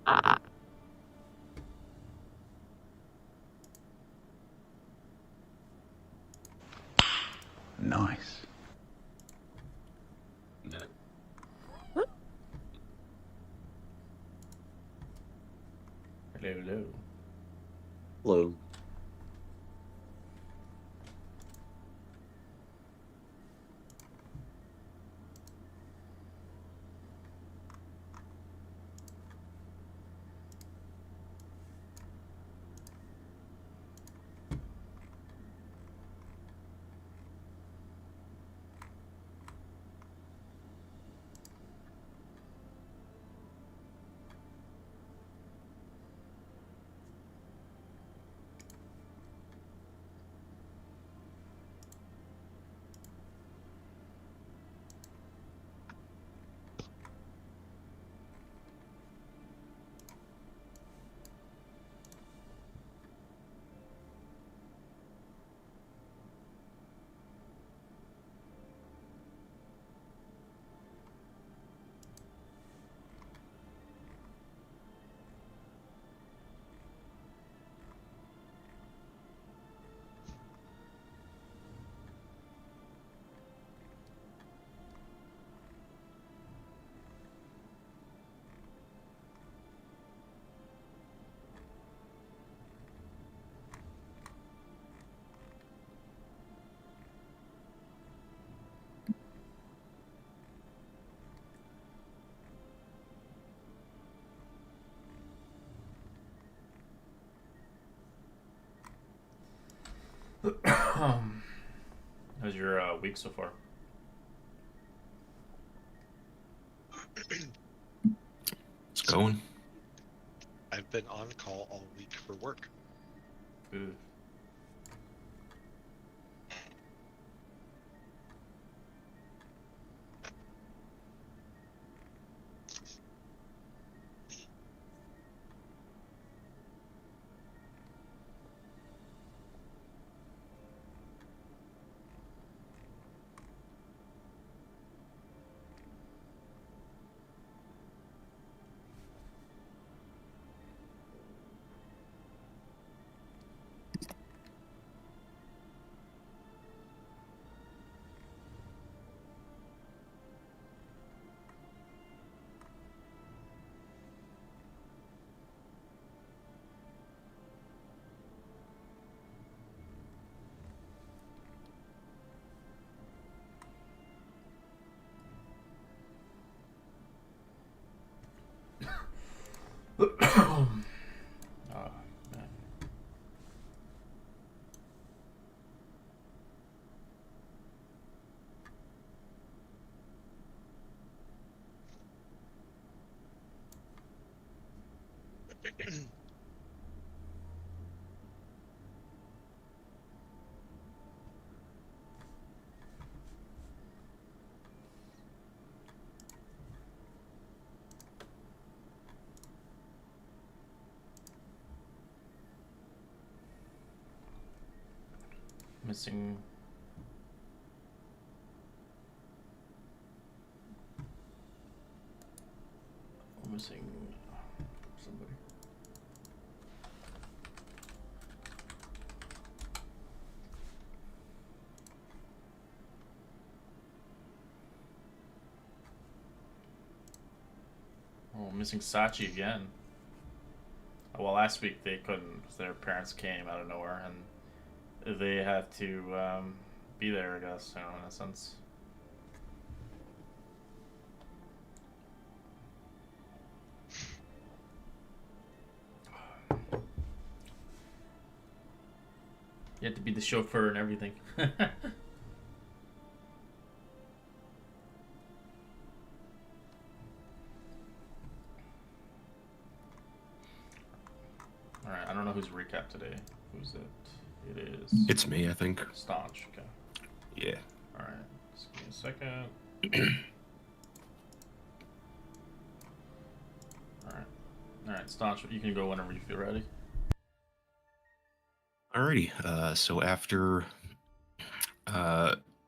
Nice. Hello, hello. Hello. How's your week so far? It's going. I've been on call all week for work. Ooh. Oh, man. Missing. Missing somebody. Oh, missing Sachi again. Well, last week they couldn't because their parents came out of nowhere and they had to be there, I guess, you know, in a sense. You had to be the chauffeur and everything. Alright, I don't know who's recap today. Who's it? It is. It's me, I think. Staunch, okay. Yeah. Alright, just give me a second. Alright, Staunch, you can go whenever you feel ready. Alrighty. So after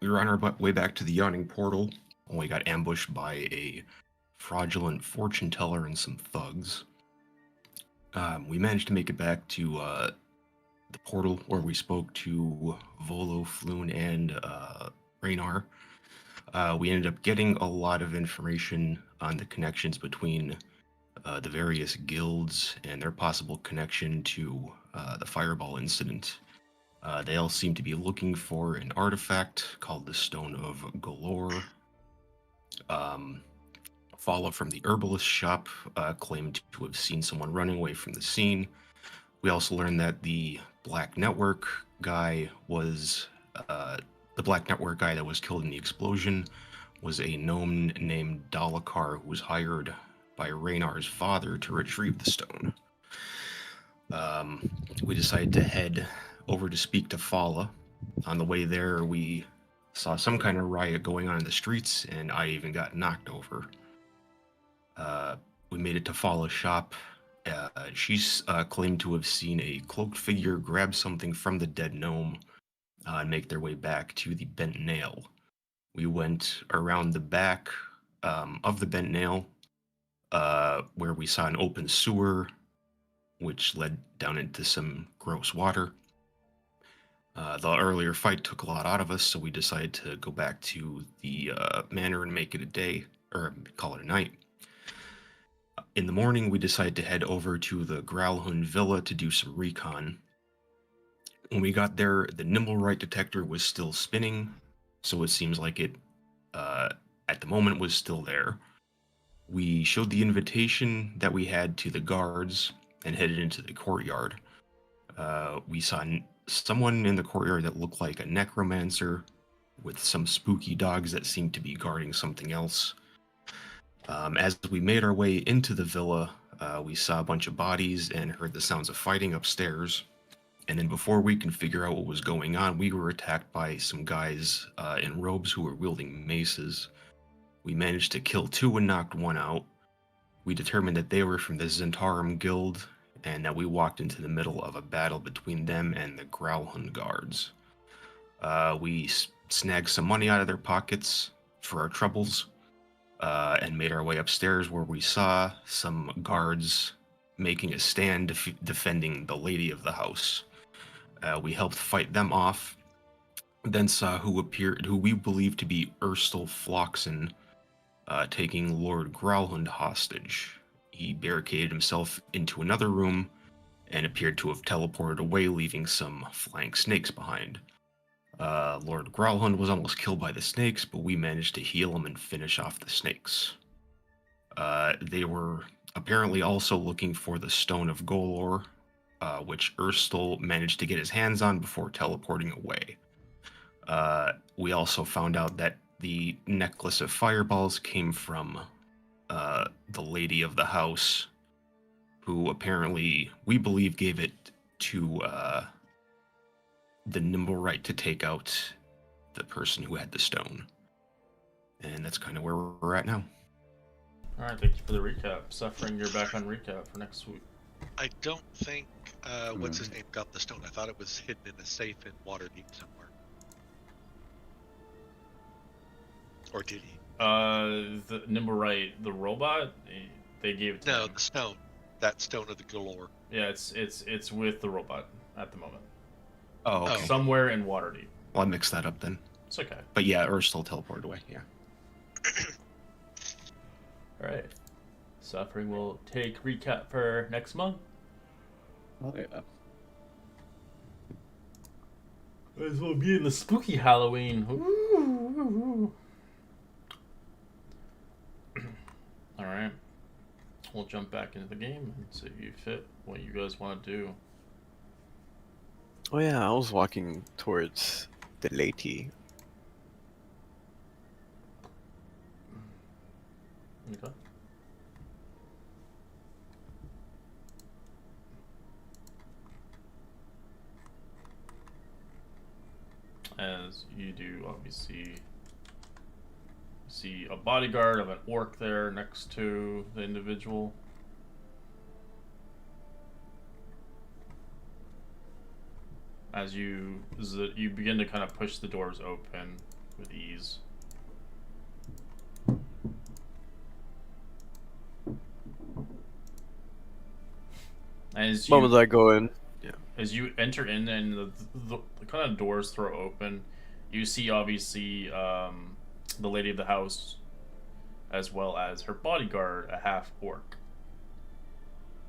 we were on our way back to the Yawning Portal, we got ambushed by a fraudulent fortune teller and some thugs. We managed to make it back to the portal where we spoke to Volo, Floon, and Raynar. We ended up getting a lot of information on the connections between the various guilds and their possible connection to the Fireball incident. They all seem to be looking for an artifact called the Stone of Galore. Fala from the herbalist shop claimed to have seen someone running away from the scene. We also learned that the Black Network guy was the Black Network guy that was killed in the explosion was a gnome named Dalakar who was hired by Raynar's father to retrieve the stone. We decided to head over to speak to Fala. On the way there, we saw some kind of riot going on in the streets, and I even got knocked over. We made it to Fala's shop. She's claimed to have seen a cloaked figure grab something from the dead gnome and make their way back to the bent nail. We went around the back of the bent nail, where we saw an open sewer, which led down into some gross water. The earlier fight took a lot out of us, so we decided to go back to the manor and make it a day, or call it a night. In the morning, we decided to head over to the Growlhund Villa to do some recon. When we got there, the Nimblewright detector was still spinning, so it seems like it, at the moment, was still there. We showed the invitation that we had to the guards and headed into the courtyard. We saw someone in the courtyard that looked like a necromancer with some spooky dogs that seemed to be guarding something else. As we made our way into the villa, we saw a bunch of bodies and heard the sounds of fighting upstairs. And then before we could figure out what was going on, we were attacked by some guys in robes who were wielding maces. We managed to kill 2 and knocked 1 out. We determined that they were from the Zentarum Guild, and that we walked into the middle of a battle between them and the Growlhund guards. We snagged some money out of their pockets for our troubles, and made our way upstairs where we saw some guards making a stand defending the lady of the house. We helped fight them off, then saw who we believe to be Erstal Floxen, taking Lord Growlhund hostage. He barricaded himself into another room and appeared to have teleported away, leaving some flying snakes behind. Lord Growlhund was almost killed by the snakes, but we managed to heal him and finish off the snakes. They were apparently also looking for the Stone of Golor, which Erstal managed to get his hands on before teleporting away. We also found out that the necklace of fireballs came from the lady of the house, who apparently, we believe, gave it to the Nimblewright to take out the person who had the stone. And that's kind of where we're at now. Alright, thank you for the recap. Suffering, you're back on recap for next week. I don't think what's his name got the stone. I thought it was hidden in a safe in Waterdeep somewhere. Or did he? The Nimblewright, the robot, they gave it to No, him. the stone. That stone of the galore. Yeah, it's with the robot at the moment. Oh, okay. Somewhere in Waterdeep. Well, I mixed that up then. It's okay. But yeah, Erstal teleported away, yeah. Alright. Suffering will take recap for next month. Oh yeah. Might as well be in the spooky Halloween. Ooh. Alright. We'll jump back into the game and see if you fit what you guys want to do. Oh yeah, I was walking towards the lady. Okay. As you do, obviously, see a bodyguard of an orc there next to the individual. As you begin to kind of push the doors open with ease. As Moment you I go in. as you enter in and the kind of doors throw open, you see obviously the lady of the house, as well as her bodyguard, a half orc.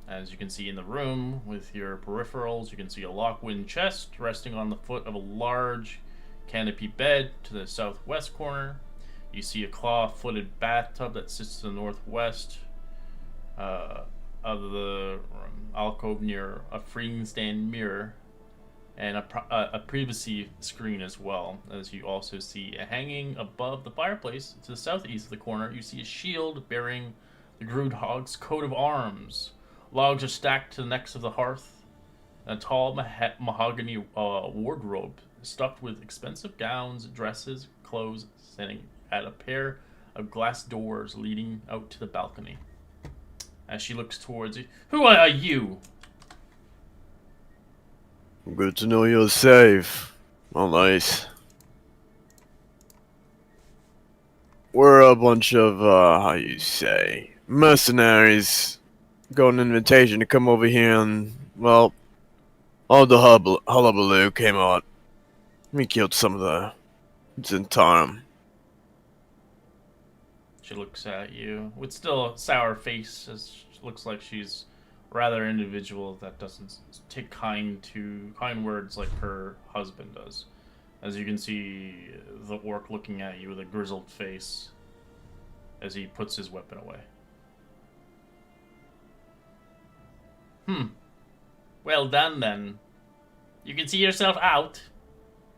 As you can see in the room with your peripherals, you can see a lockwind chest resting on the foot of a large canopy bed to the southwest corner. You see a claw-footed bathtub that sits to the northwest of the alcove near a freeing stand mirror and a privacy screen as well. As you also see hanging above the fireplace to the southeast of the corner, you see a shield bearing the Groodhog's coat of arms. Logs are stacked to the necks of the hearth. A tall mahogany wardrobe stuffed with expensive gowns, dresses, clothes, standing at a pair of glass doors leading out to the balcony. As she looks towards you, who are you? Good to know you're safe. Well, nice. We're a bunch of, how you say, mercenaries. Got an invitation to come over here and, well, all the hullabaloo came out. We killed some of the Zentarum. She looks at you with still a sour face, as she looks like she's rather an individual that doesn't take kind words like her husband does. As you can see, the orc looking at you with a grizzled face as he puts his weapon away. Well done then. You can see yourself out.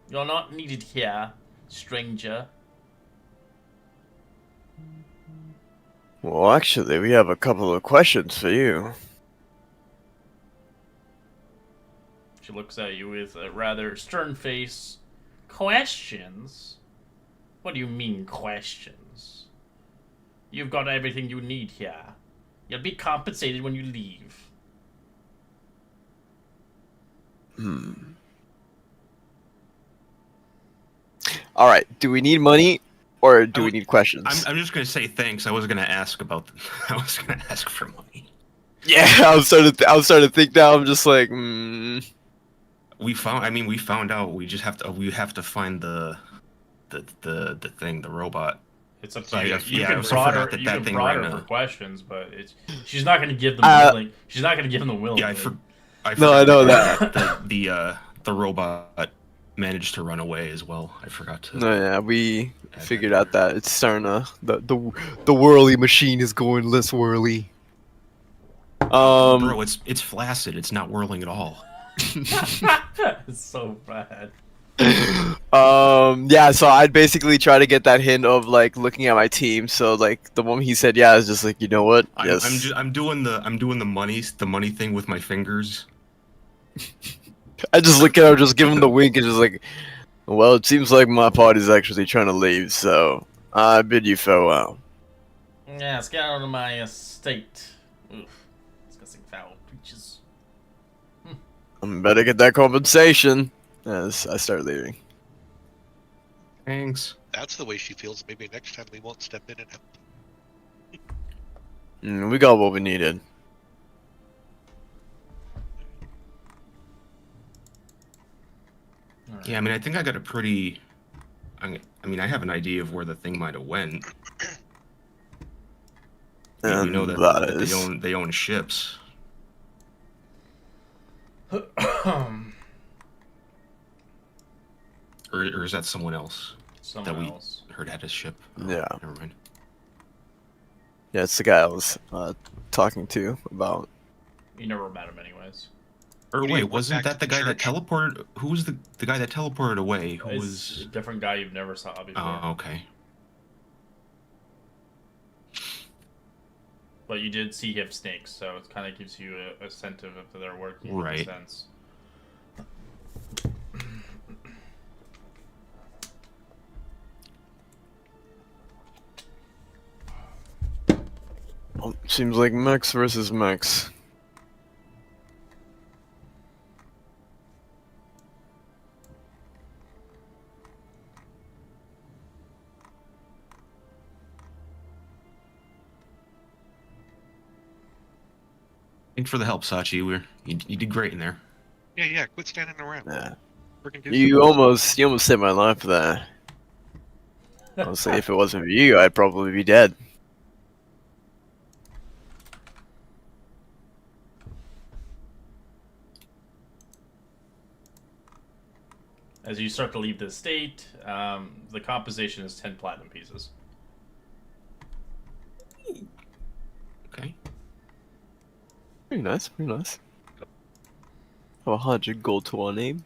You're not needed here, stranger. Well, actually, we have a couple of questions for you. She looks at you with a rather stern face. Questions? What do you mean, questions? You've got everything you need here. You'll be compensated when you leave. Alright, do we need money or do we need questions? I'm just gonna say thanks. I was gonna ask about. I was gonna ask for money. Yeah, I was starting to think now. I'm just like, We found. I mean, we found out. We just have to. We have to find the thing, the robot. It's up to So you. I You yeah, can I prod her. forgot that You that can thing prod ran her for a. questions, but she's not going to give them willing. She's not going to give them willingly. Yeah, I No, I forgot know that the robot managed to run away as well. I forgot to. no, yeah, we add figured that out that it's starting to the whirly machine is going less whirly. Bro, it's flaccid. It's not whirling at all. It's so bad. Yeah, so I'd basically try to get that hint of like looking at my team. So like the moment he said yeah, I was just like, you know what? Yes. I'm doing the money thing with my fingers. I just look at him, just give him the wink, and just like, well, it seems like my party's actually trying to leave, so I bid you farewell. Yes, get out of my estate. Oof, disgusting foul creatures. Better get that compensation. As I start leaving. Thanks. That's the way she feels. Maybe next time we won't step in and help. We got what we needed. Right. Yeah, I mean, I think I got a pretty. I mean, I have an idea of where the thing might have went. Yeah, we know that, that that is. they own ships. Or is that someone else Someone that we else. heard had a ship? Oh, Yeah. Never mind. Yeah, it's the guy I was talking to about. You never met him, anyways. Or What do you wait, want wasn't back that to the the guy that church? teleported? Who was the guy that teleported away? Who It's was? a different guy you've never saw before. Oh, okay. But you did see him snakes, so it kind of gives you a sense of if they're working in Right. a sense. Well, seems like mechs versus mechs. Thanks for the help, Sachi. You did great in there. Yeah. Quit standing around. Nah. Freaking do You almost saved my life there. Honestly, if it wasn't for you, I'd probably be dead. As you start to leave the estate, the compensation is 10 platinum pieces. Okay. Pretty nice, pretty nice. Have 100 gold to our name.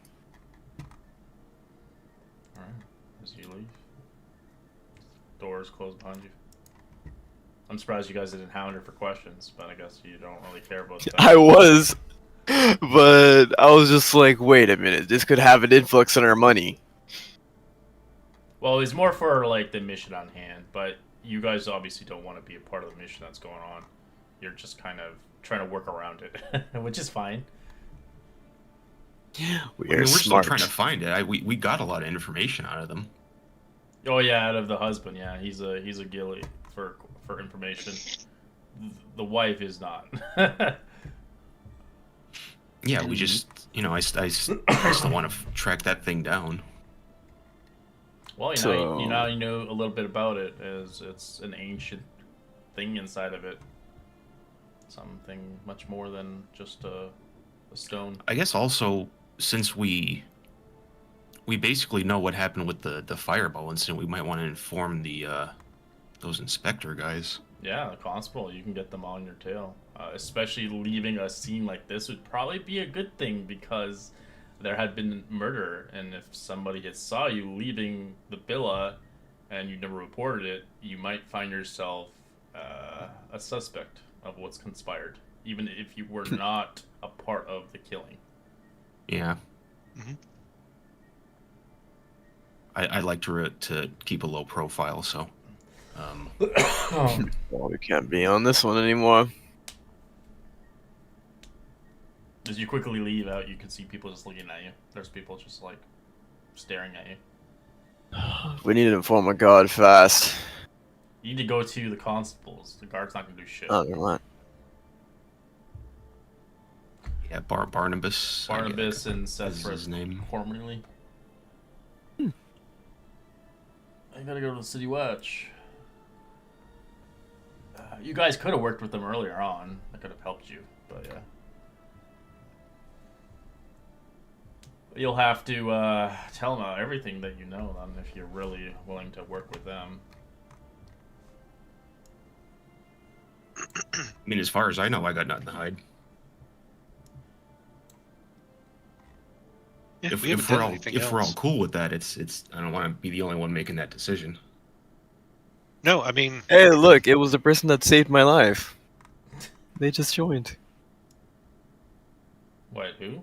Alright, as you leave. Doors close behind you. I'm surprised you guys didn't hound her for questions, but I guess you don't really care about that. I was, but I was just like, wait a minute, this could have an influx on our money. Well, it's more for like the mission on hand, but you guys obviously don't want to be a part of the mission that's going on. You're just kind of trying to work around it, which is fine. We I mean, are we're still smart. trying to find it. We got a lot of information out of them. Oh yeah, out of the husband, yeah, he's a gilly for information. The wife is not. Yeah, we just, I still want to track that thing down. Well, you know a little bit about it, as it's an ancient thing inside of it. Something much more than just a stone. I guess also, since we basically know what happened with the fireball incident, we might want to inform the those inspector guys. Yeah, the constable, you can get them on your tail. Especially leaving a scene like this would probably be a good thing, because there had been murder, and if somebody had saw you leaving the villa and you never reported it, you might find yourself a suspect of what's conspired, even if you were not a part of the killing. Yeah. Mm-hmm. I like to keep a low profile, so. Well, we can't be on this one anymore. As you quickly leave out, you can see people just looking at you. There's people just like staring at you. We need to inform a guard fast. You need to go to the constables. The guard's not gonna do shit. Oh, never mind. Yeah, Barnabas. Barnabas and is Seth his name. Formerly. I gotta go to the city watch. You guys could have worked with them earlier on. I could have helped you, but yeah. You'll have to tell them everything that you know, then, if you're really willing to work with them. I mean, as far as I know, I got nothing to hide. Yeah, If we haven't we're done all anything if we're all else. cool with that, it's I don't want to be the only one making that decision. No, I mean, Hey, look, it was the person that saved my life. They just joined. What, who?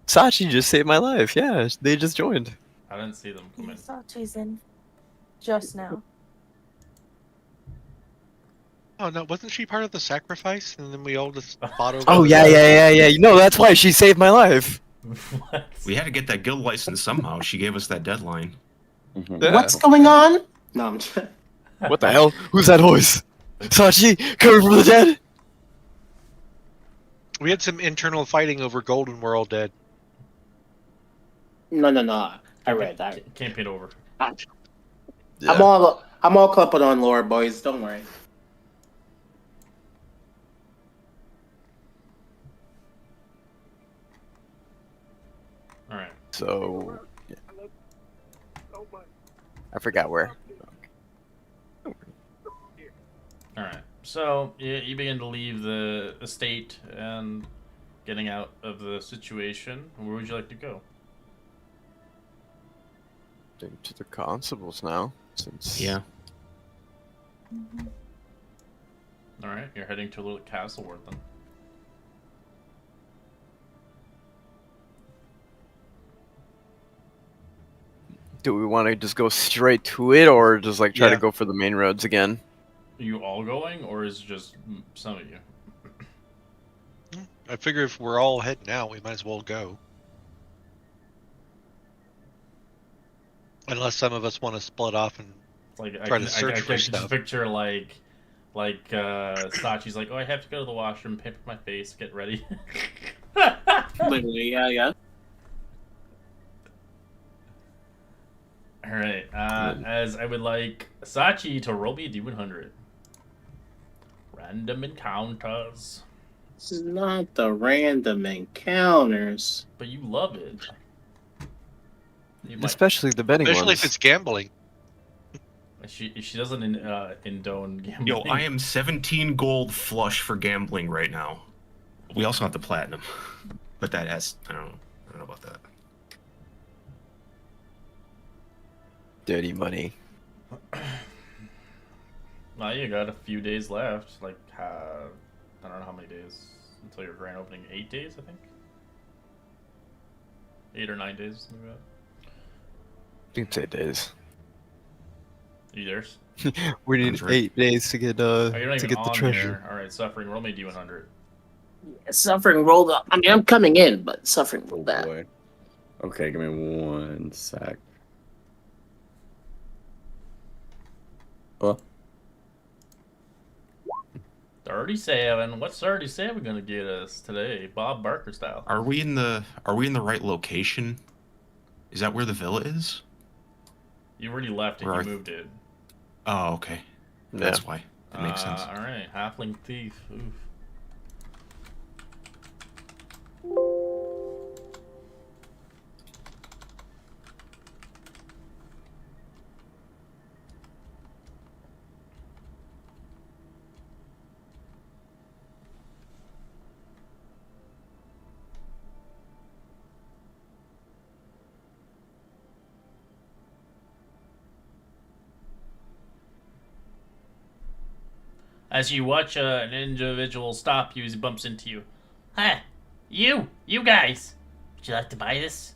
Sachi just saved my life. Yeah, they just joined. I didn't see them come in. Sachi's in just now. oh no, wasn't she part of the sacrifice? And then we all just fought over. Oh the- yeah. You know, that's why she saved my life. What? We had to get that guild license somehow. She gave us that deadline. Mhm. Yeah. What's going on? No, I'm just... What the hell? Who's that voice? Sachi, coming from the dead? We had some internal fighting over gold and we're all dead. No. I read that. Campaign over. I'm Yeah. all caught up on lore, boys. Don't worry. Alright. So, yeah. I forgot where. Alright. So, you begin to leave the estate and getting out of the situation. Where would you like to go? To the constables now, since Yeah. Alright, you're heading to a little Castleworth then. do we want to just go straight to it, or just like try to Yeah. go for the main roads again? Are you all going, or is it just some of you? I figure if we're all heading out, we might as well go. Unless some of us want to split off and Like Try to search for just stuff. picture like Like, Sachi's like, oh, I have to go to the washroom, pamper my face, get ready. Literally, yeah. Alright, as I would like Sachi to roll me a D100. Random encounters. This is not the random encounters. But you love it. You might. Especially the betting Especially ones. if it's gambling. She doesn't condone gambling. Yo, I am 17 gold flush for gambling right now. We also have the platinum, but that has I don't know about that. Dirty money. Well, you got a few days left. Like, I don't know how many days until your grand opening. 8 days, I think. 8 or 9 days, something like You can say days. that. You there? We need Sounds right. 8 days to get Oh, you're not to even get the on treasure. here. All right, suffering. Roll me a D100. Suffering rolled up. I mean, I'm coming in, but suffering Oh rolled that. boy. Okay, give me 1 sec. Oh, 37. What's 37 gonna get us today, Bob Barker style? Are we in the right location? Is that where the villa is? You already left it. Where You are- moved it. Oh, okay. Yeah. That's why. That makes sense. All right, halfling thief. Oof. As you watch an individual stop you, he bumps into you. Hi, you guys. Would you like to buy this?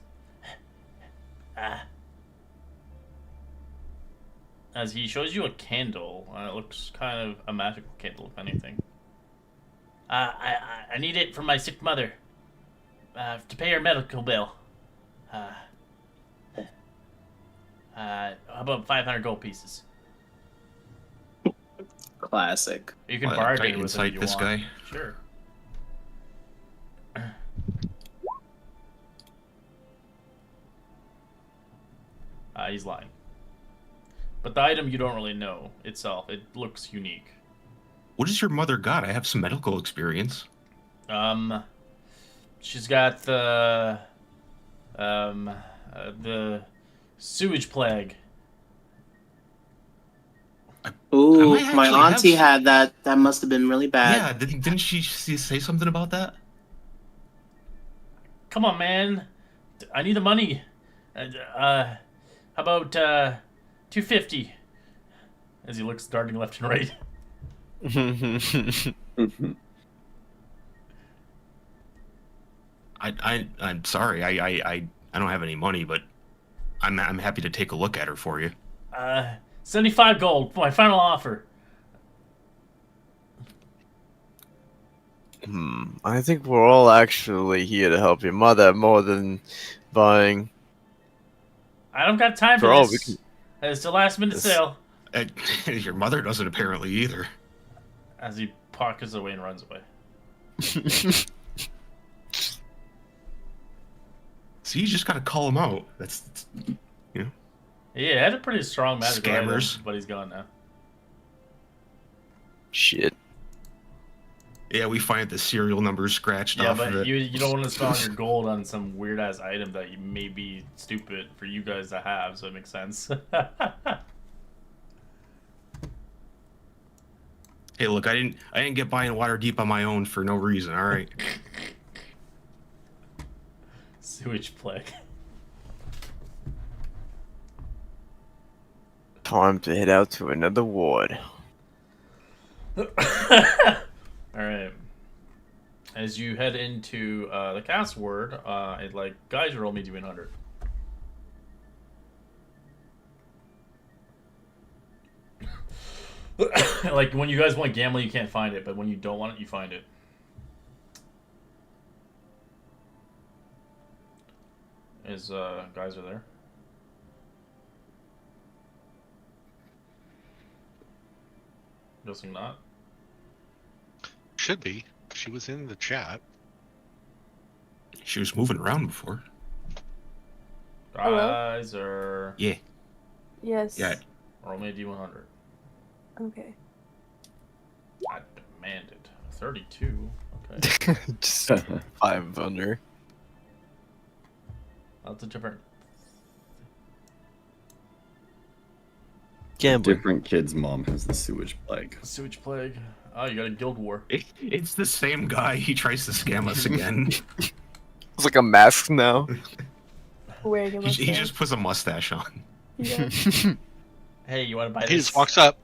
As he shows you a candle, it looks kind of a magical candle, if anything. I need it for my sick mother. To pay her medical bill. How about 500 gold pieces? Classic. You can Can bargain I with him if insight you this want. guy? Sure. He's lying. But the item you don't really know itself. It looks unique. What has your mother got? I have some medical experience. She's got the sewage plague. Ooh, I might my actually have auntie s- had that. That must have been really bad. Yeah, didn't she say something about that? Come on, man. I need the money. How about 250? As he looks darting left and right. I'm sorry. I don't have any money, but I'm happy to take a look at her for you. 75 gold for my final offer. I think we're all actually here to help your mother more than buying. I don't got time for For all this. we It's a last minute This- sale. Your mother doesn't apparently either. As he pockets away and runs away. See, you just gotta call him out. That's Yeah, he had a pretty strong magic item, Scammers. but he's gone now. Shit. yeah. We find the serial numbers scratched Yeah, off of but it. you don't want to spend your gold on some weird ass item that you may be stupid for you guys to have, so it makes sense. Hey, look, I didn't get buying Waterdeep on my own for no reason. All right. Sewage plague. Time to head out to another ward. Alright. As you head into the cast word, it's like, guys, roll me D100. Like, when you guys want gambling, you can't find it, but when you don't want it, you find it. Is, guys are there? Guessing not. should be. She was in the chat. She was moving around before. Hello? Guys are Yeah. Yes. Yeah. roll me a D100. Okay. I demanded 32. Okay, Just 5 under. that's a different. Gambling. Different kid's mom has the sewage plague. Sewage plague. Oh, you got a guild war. It's the same guy. He tries to scam us again. It's like a mask now. Wearing a he mustache. just puts a mustache on. Yeah. Hey, you want to buy He this? just walks up.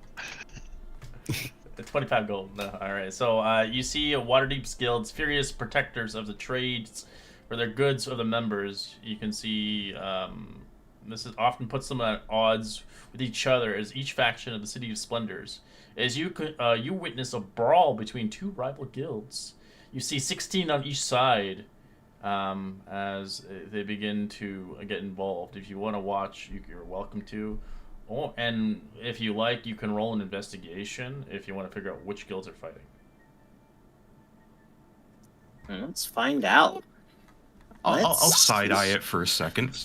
25 gold. No, all right. So you see Waterdeep's guilds, furious protectors of the trades for their goods of the members. You can see this is often puts them at odds with each other as each faction of the City of Splendors. As you witness a brawl between two rival guilds. You see 16 on each side as they begin to get involved. If you want to watch, you're welcome to. Oh, and if you like, you can roll an investigation if you want to figure out which guilds are fighting. Let's find out. I'll side-eye it for a second.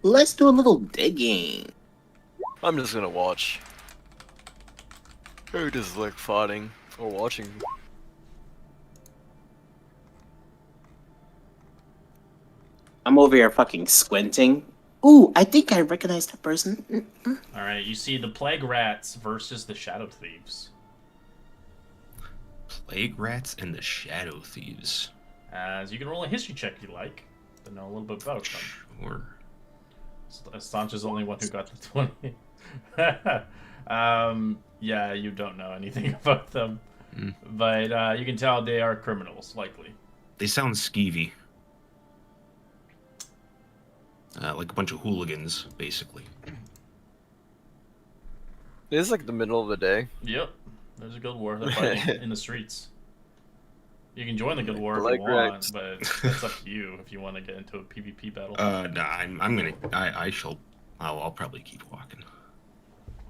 Let's do a little digging. I'm just gonna watch. Who does like fighting or watching? I'm over here fucking squinting. Ooh, I think I recognize that person. All right, you see the Plague Rats versus the Shadow Thieves. Plague Rats and the Shadow Thieves. As you can roll a history check if you like to know a little bit about them. Sure. Sancho's the only one who got the 20. Yeah, you don't know anything about them. Mm. But you can tell they are criminals, likely. They sound skeevy. Like a bunch of hooligans, basically. It is like the middle of the day. Yep. There's a guild war. They're fighting in the streets. You can join the guild war if Like you want, rats. but that's up to you if you want to get into a PvP battle. Nah, I'm gonna. I'll probably keep walking.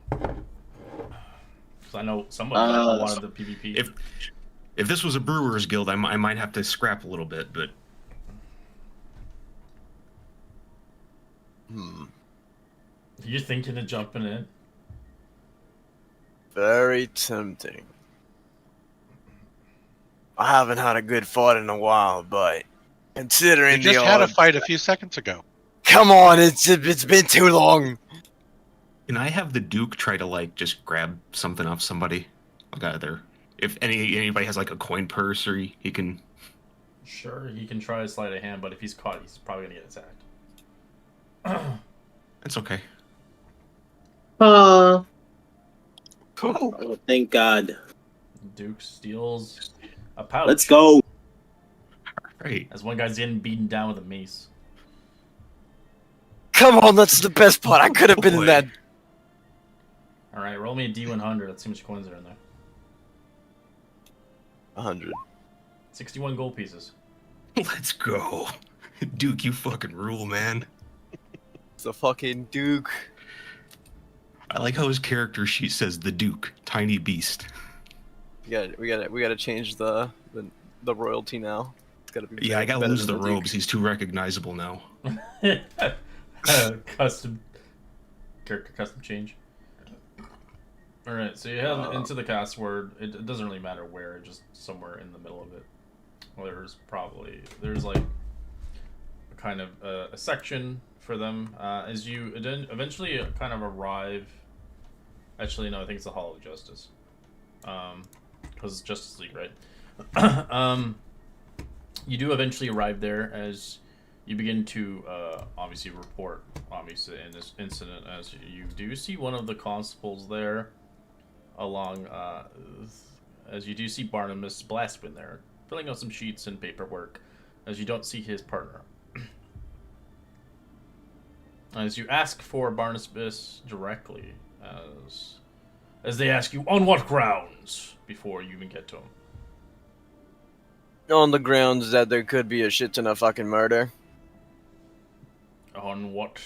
Because I know some of them wanted the PvP. If this was a Brewers Guild, I might have to scrap a little bit, but. You're thinking of jumping in? Very tempting. I haven't had a good fight in a while, but considering You just the had a odds, fight a few seconds ago. come on, it's been too long. Can I have the Duke try to like just grab something off somebody? Like either if anybody has like a coin purse or he can. Sure, he can try to sleight of hand, but if he's caught, he's probably gonna get attacked. It's okay. Oh, Oh, thank God. Duke steals a pouch. Let's go. Right. As one guy's getting beaten down with a mace. come on, that's the best part. I could have been in that. All right, roll me a D100. Let's see how much coins are in there. 100. 61 gold pieces. Let's go, Duke. You fucking rule, man. It's a fucking Duke. I like how his character sheet says the Duke, tiny beast. We gotta change the royalty now. It's gotta be. Yeah, I gotta better lose than the Duke. robes. He's too recognizable now. Custom character custom change. All right, so you head into the cast word. It doesn't really matter where, just somewhere in the middle of it. Well, there's like a kind of a section for them as you eventually kind of arrive. Actually, no, I think it's the Hall of Justice, because it's Justice League, right? You do eventually arrive there as you begin to obviously report, obviously, in this incident, as you do see one of the constables there, along as you do see Barnabas Blastwind there, filling out some sheets and paperwork, as you don't see his partner. As you ask for Barnabas directly, as they ask you on what grounds before you even get to him. On the grounds that there could be a shit ton of fucking murder. On what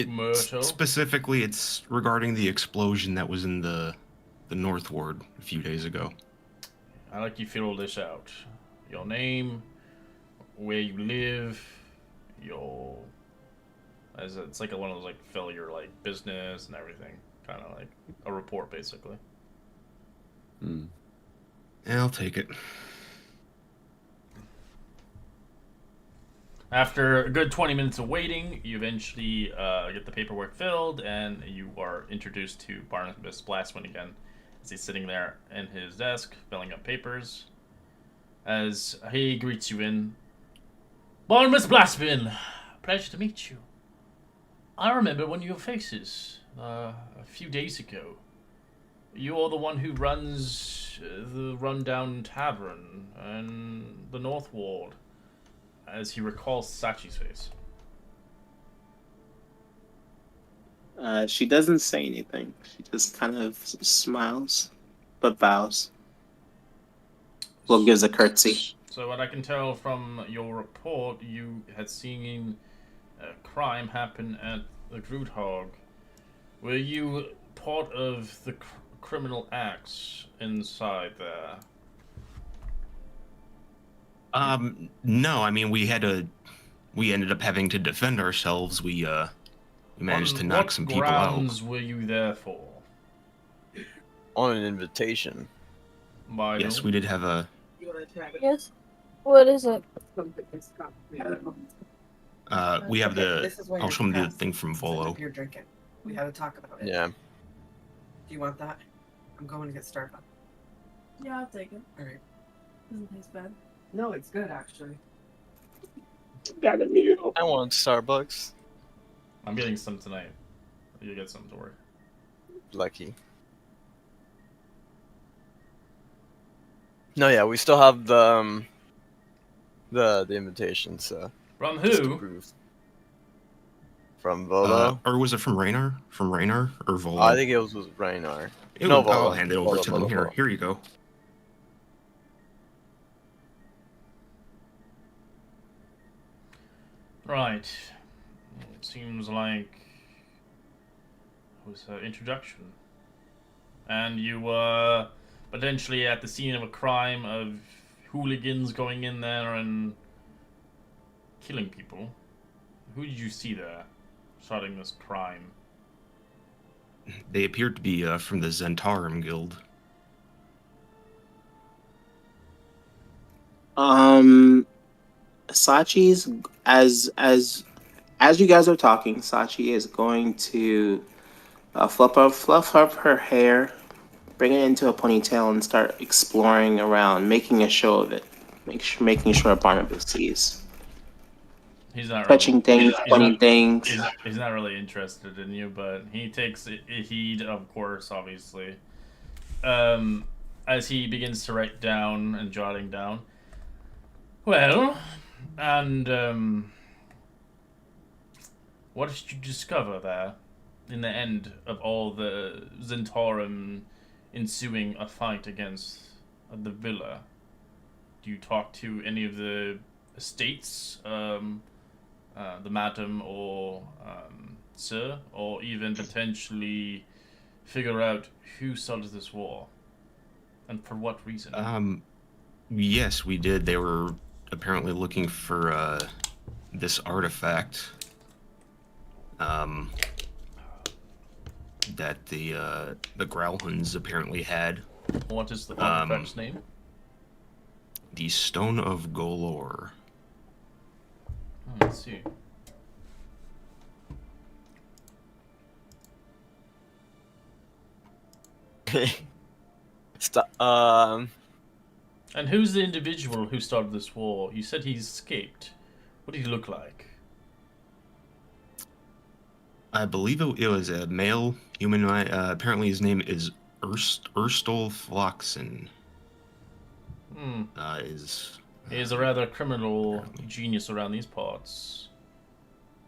Myrtle? Specifically, it's regarding the explosion that was in the North Ward a few days ago. I'd like you fill this out. Your name, where you live, your... As it's like one of those like fill your like business and everything, kind of like a report basically. Hmm. Yeah, I'll take it. After a good 20 minutes of waiting, you eventually get the paperwork filled, and you are introduced to Barnabas Blassman again, as he's sitting there in his desk filling up papers. As he greets you in, Barnabas Blassman, pleasure to meet you. I remember one of your faces a few days ago. You're the one who runs the rundown tavern in the North Ward. As he recalls Sachi's face. She doesn't say anything. She just kind of smiles, but bows. Well, gives a curtsy. So what I can tell from your report, you had seen a crime happen at the Groothog. Were you part of the criminal acts inside there? No, I mean we ended up having to defend ourselves. We managed to knock some people out. What grounds were you there for? On an invitation. Yes, we did have a. Yes. What is it? We have the. This is where I'll you're show them the pressed. thing from It's the Volo. You're drinking. We had to talk about it. Yeah. Do you want that? I'm going to get Starbucks. Yeah, I'll take it. All right. Doesn't taste bad. No, it's good actually. I want Starbucks. I'm getting some tonight. You get some to work. Lucky. No, yeah, we still have the invitation, so From just who? approved. From Volo. Or was it from Raynar? From Raynar or Volo? I think it was with Raynar. No, Volo. I'll hand it over Volo, to them. Volo, Here, Volo. here you go. Right. It seems like it was an introduction. And you were potentially at the scene of a crime of hooligans going in there and killing people. Who did you see there starting this crime? They appeared to be from the Zentarum Guild. Sachi's as you guys are talking, Sachi is going to fluff up her hair, bring it into a ponytail, and start exploring around, making a show of it. Making sure Barnabas sees. He's not Touching things, pointing things. He's not really interested in you, but he takes heed, of course, obviously. As he begins to write down and jotting down. Well, and what did you discover there in the end of all the Zentarum ensuing a fight against the villa? Do you talk to any of the estates, the madam or sir, or even potentially figure out who started this war and for what reason? Yes, we did. They were apparently looking for this artifact that the Growlhunds apparently had. What is the artifact's name? The Stone of Golor. Let's see. Stop. And who's the individual who started this war? You said he escaped. What did he look like? I believe it was a male humanoid. Apparently, his name is Erstol Floxen. He is a rather criminal genius around these parts.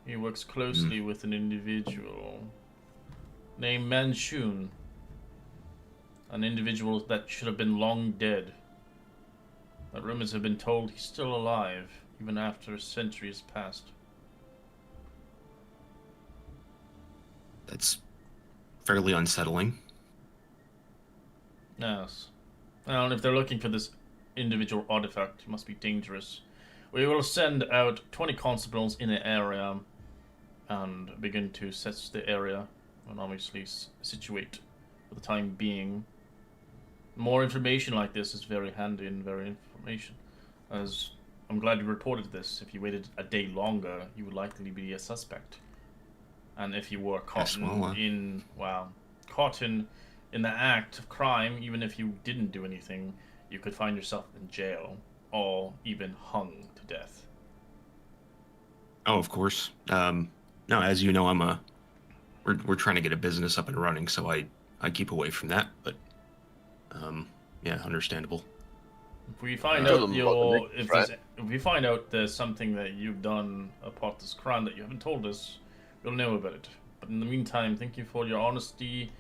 He works closely with an individual named Manchun. An individual that should have been long dead. But rumors have been told he's still alive, even after a century has passed. That's fairly unsettling. Yes. Well, and if they're looking for this individual artifact must be dangerous. We will send out 20 constables in the area and begin to search the area and obviously situate for the time being. More information like this is very handy and very information. As I'm glad you reported this. If you waited a day longer, you would likely be a suspect. And if you were caught caught in the act of crime, even if you didn't do anything, you could find yourself in jail or even hung to death. Oh, of course. No, as you know, we're trying to get a business up and running, so I keep away from that. But yeah, understandable. If we find out if we find out there's something that you've done about this crime that you haven't told us, we'll know about it. But in the meantime, thank you for your honesty,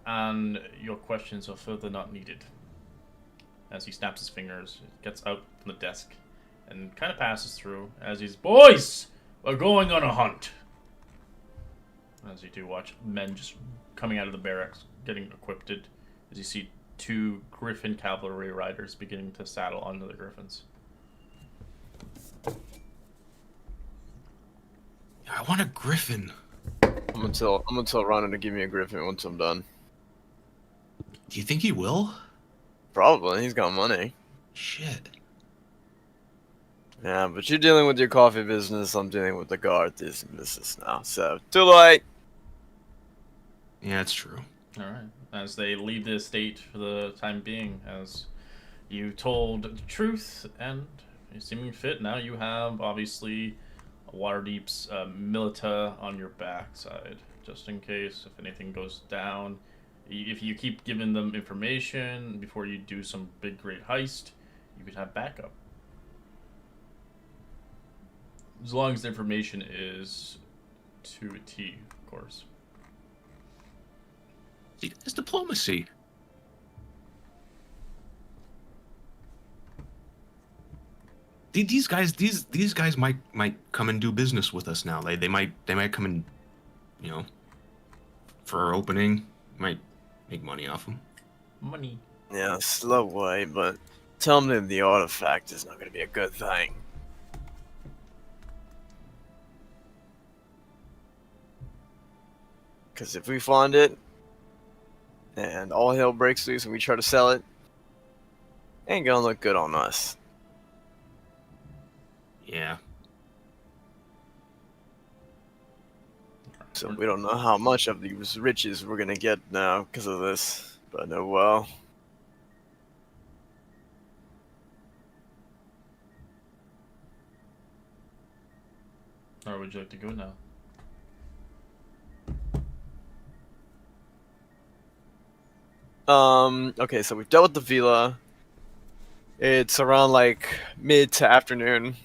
and your questions are further not needed. As he snaps his fingers, gets out from the desk, and kind of passes through as he's, boys, we're going on a hunt. As you do watch men just coming out of the barracks, getting equipped, as you see 2 Griffin cavalry riders beginning to saddle onto the Griffins. I want a Griffin. I'm gonna tell Ronan to give me a Griffin once I'm done. Do you think he will? Probably. He's got money. Shit. Yeah, but you're dealing with your coffee business. I'm dealing with the guard business now. So, too late. Yeah, it's true. All right. As they leave the estate for the time being, as you told the truth and you seeming fit, now you have obviously Waterdeep's Milita on your backside, just in case if anything goes down. If you keep giving them information before you do some big great heist, you could have backup. As long as the information is to a T, of course. It's diplomacy. These guys might come and do business with us now. They might come and, you know, for our opening, might make money off them. Money. Yeah, slow way, but tell them that the artifact is not going to be a good thing. Because if we find it, and all hell breaks loose and we try to sell it, ain't gonna look good on us. Yeah. So we don't know how much of these riches we're gonna get now because of this, but I know well. Or would you like to go now? Okay, so we've dealt with the villa. It's around like mid to afternoon.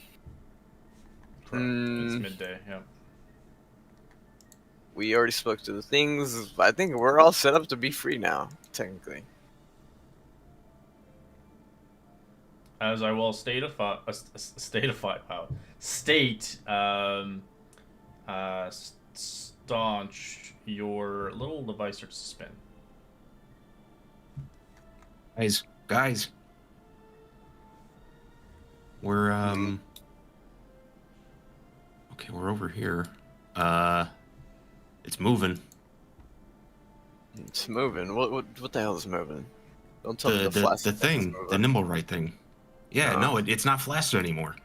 It's midday, yeah. We already spoke to the things. I think we're all set up to be free now, technically. As I will state, staunch, your little device starts to spin. Guys. We're okay, we're over here. It's moving. It's moving. What the hell is moving? Don't tell me the thing, the nimble right thing. Yeah, no, it's not flaccid anymore.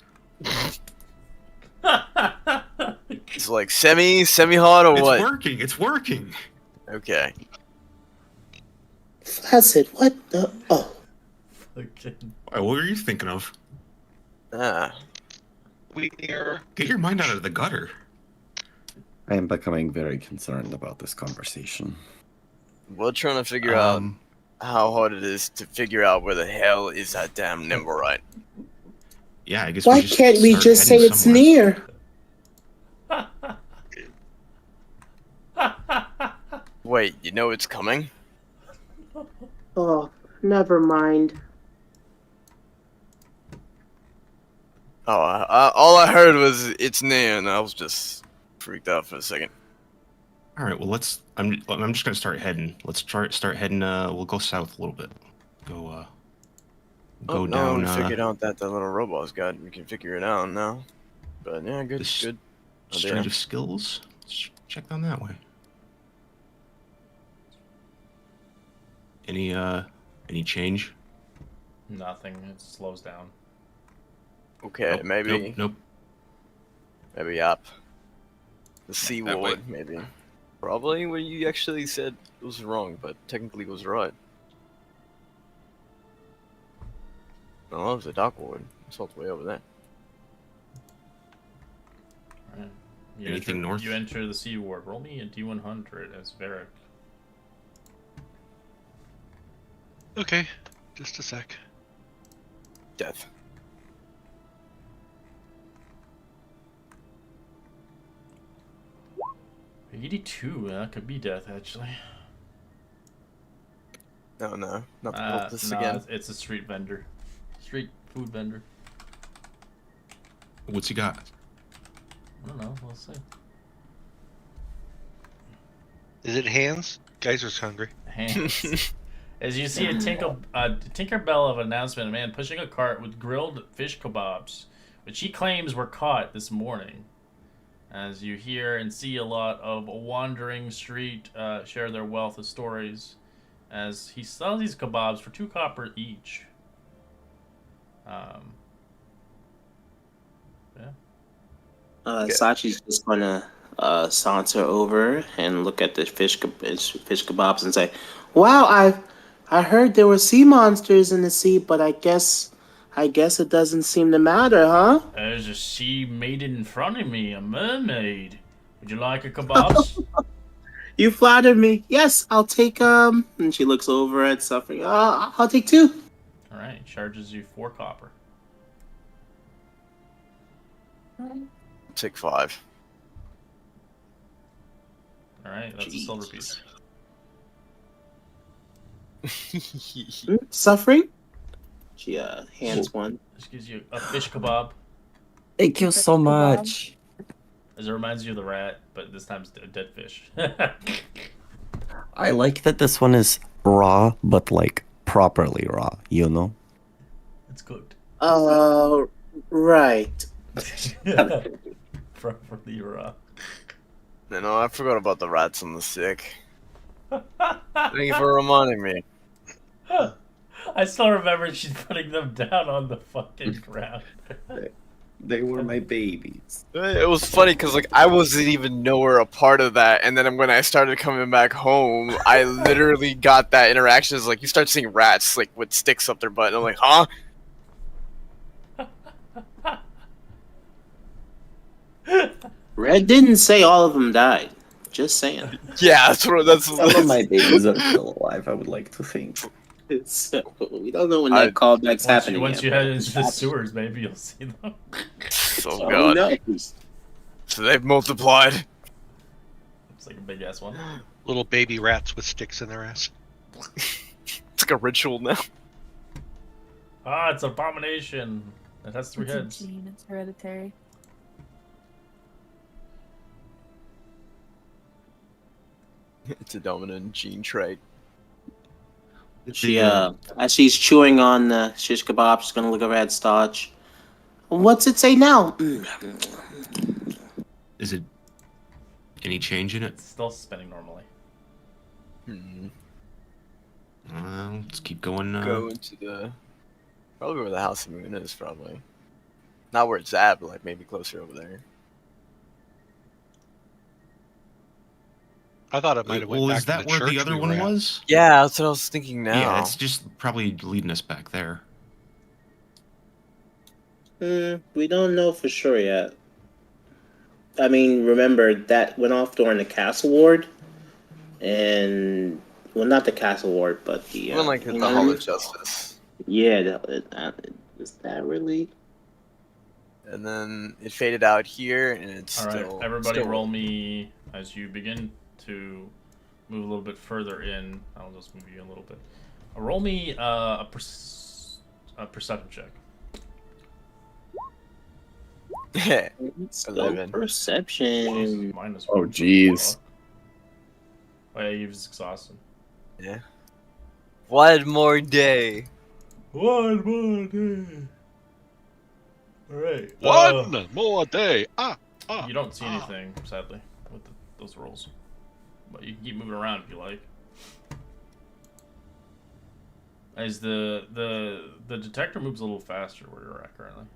It's like semi-hot or what? It's working. Okay. Flaccid, what the? Oh. Okay. What were you thinking of? Get your mind out of the gutter. I am becoming very concerned about this conversation. We're trying to figure out how hard it is to figure out where the hell is that damn Nimblewright. Yeah, I guess. Why can't we just say it's near? Wait, you know it's coming? Oh, never mind. Oh, all I heard was it's near, and I was just freaked out for a second. All right, well I'm just gonna start heading. Let's start heading. We'll go south a little bit. Go go Oh, down no, we figured out that the little robot's got. We can figure it out now. But yeah, good, This- good. Street idea. of Skills. Let's check down that way. Any change? Nothing. It slows down. Okay, Nope, maybe, Nope. maybe up. The C That way. ward, maybe. Probably what you actually said was wrong, but technically was right. Oh, it was the dock ward. It's all the way over there. Alright. Anything north? You enter the C ward. Roll me a D100 as Varric. Okay, just a sec. Death. 82. That could be death, actually. No, not the cultists No, again. it's a street vendor. Street food vendor. What's he got? I don't know. We'll see. Is it hands? Geyser's hungry. Hands. As you see a Tinkerbell of announcement, a man pushing a cart with grilled fish kebabs, which he claims were caught this morning. As you hear and see a lot of wandering street share their wealth of stories, as he sells these kebabs for 2 copper each. Yeah. Sachi's just gonna saunter over and look at the fish kebabs and say, "Wow, I heard there were sea monsters in the sea, but I guess it doesn't seem to matter, huh?" There's a sea maiden in front of me, a mermaid. Would you like a kebabs? You flattered me. Yes, I'll take And she looks over at Suffering. I'll take 2. Alright, charges you 4 copper. Take 5. Alright, that's a silver piece. Suffering. She hands one. This gives you a fish kebab. Thank you so much. As it reminds you of the rat, but this time's a dead fish. I like that this one is raw, but like properly raw, you know? It's cooked. Right. Properly raw. No, I forgot about the rats and the sick. Thank you for reminding me. I still remember she's putting them down on the fucking ground. They were my babies. It was funny because like I wasn't even nowhere a part of that, and then when I started coming back home, I literally got that interaction. It's like you start seeing rats like with sticks up their butt, and I'm like, huh? Red didn't say all of them died. Just saying. Yeah, that's Some of my babies are still alive, I would like to think. So, we don't know when that callback's happening. Once yet, you but head into it's the happening. sewers, maybe you'll see them. so Who good. knows? So they've multiplied. It's like a big ass one. Little baby rats with sticks in their ass. It's like a ritual now. Ah, it's Abomination. It has 3 It's heads. a gene. It's hereditary. It's a dominant gene trait. She as she's chewing on the shish kebab, she's gonna look over at Stodge. What's it say now? Is it any change in it? It's still spinning normally. Let's keep going. Go into the probably where the House of Moon is. Probably not where it's at, but like maybe closer over there. I thought it might have went Well, back is to that the where the church other we one were at. was? Yeah, that's what I was thinking now. Yeah, it's just probably leading us back there. We don't know for sure yet. I mean, remember that went off during the Castle Ward, and well, not the Castle Ward, but the Even like the Hall of Justice. Yeah, is that really? And then it faded out here, and it's All right, still. everybody, still roll me as you begin to move a little bit further in. I'll just move you a little bit. Roll me a perception check. Let's go 11. perception. Minus Oh, 1 for jeez. Oh, yeah, you've exhausted. Yeah. One more day. One more day. All right. One more day. You don't see anything, sadly, with those rolls. But you can keep moving around if you like. As the detector moves a little faster where you're at currently.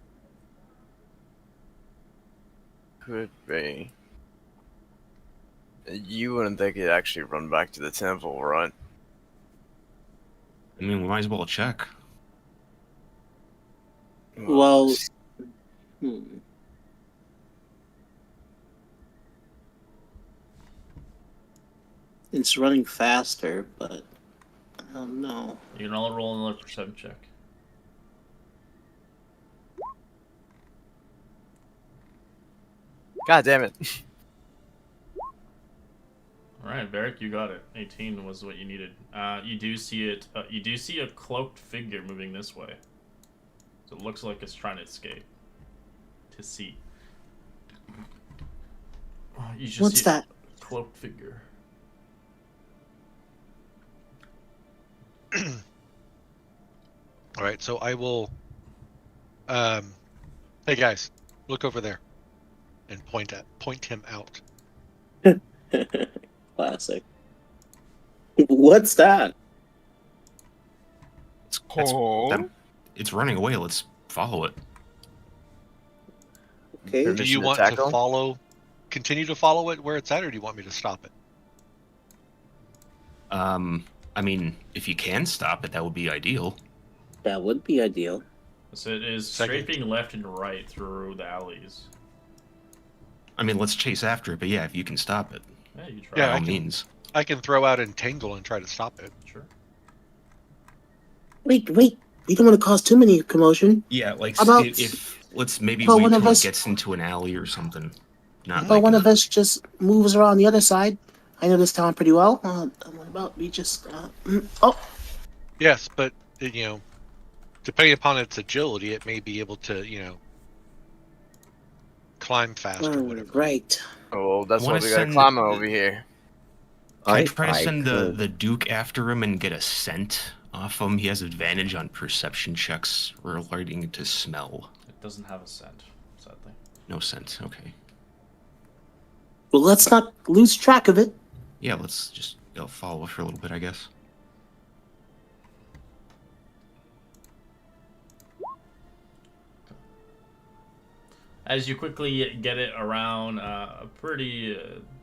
Could be. You wouldn't think he'd actually run back to the temple, right? I mean, we might as well check. Well, it's running faster, but I don't know. You can only roll another perception check. God damn it. All right, Varric, you got it. 18 was what you needed. You do see it. You do see a cloaked figure moving this way. So it looks like it's trying to escape. To see. You just What's see that? a cloaked figure. All right, so I will. Hey guys, look over there, and point him out. Classic. What's that? It's running away. Let's follow it. Okay. Do Permission you to want to tackle? continue to follow it where it's at, or do you want me to stop it? I mean, if you can stop it, that would be ideal. That would be ideal. So it is Second. strafing left and right through the alleys. I mean, let's chase after it, but yeah, if you can stop it, Yeah, you try. Yeah, by I all can- means. I can throw out Entangle and try to stop it. Sure. Wait. We don't want to cause too many commotion. Yeah, like About- if let's maybe about wait one of till it us- gets into an alley or something. Not But like one of us just moves around the other side. I know this town pretty well. What about we just? Oh, Yes, but depending upon its agility, it may be able to climb fast or whatever. right. Oh, that's Wanna why we got a send- climber over here. Can I try to send could- the Duke after him and get a scent off him? He has advantage on perception checks relating to smell. It doesn't have a scent, sadly. No scent. Okay. Well, let's not lose track of it. Yeah, let's just follow for a little bit, I guess. As you quickly get it around a pretty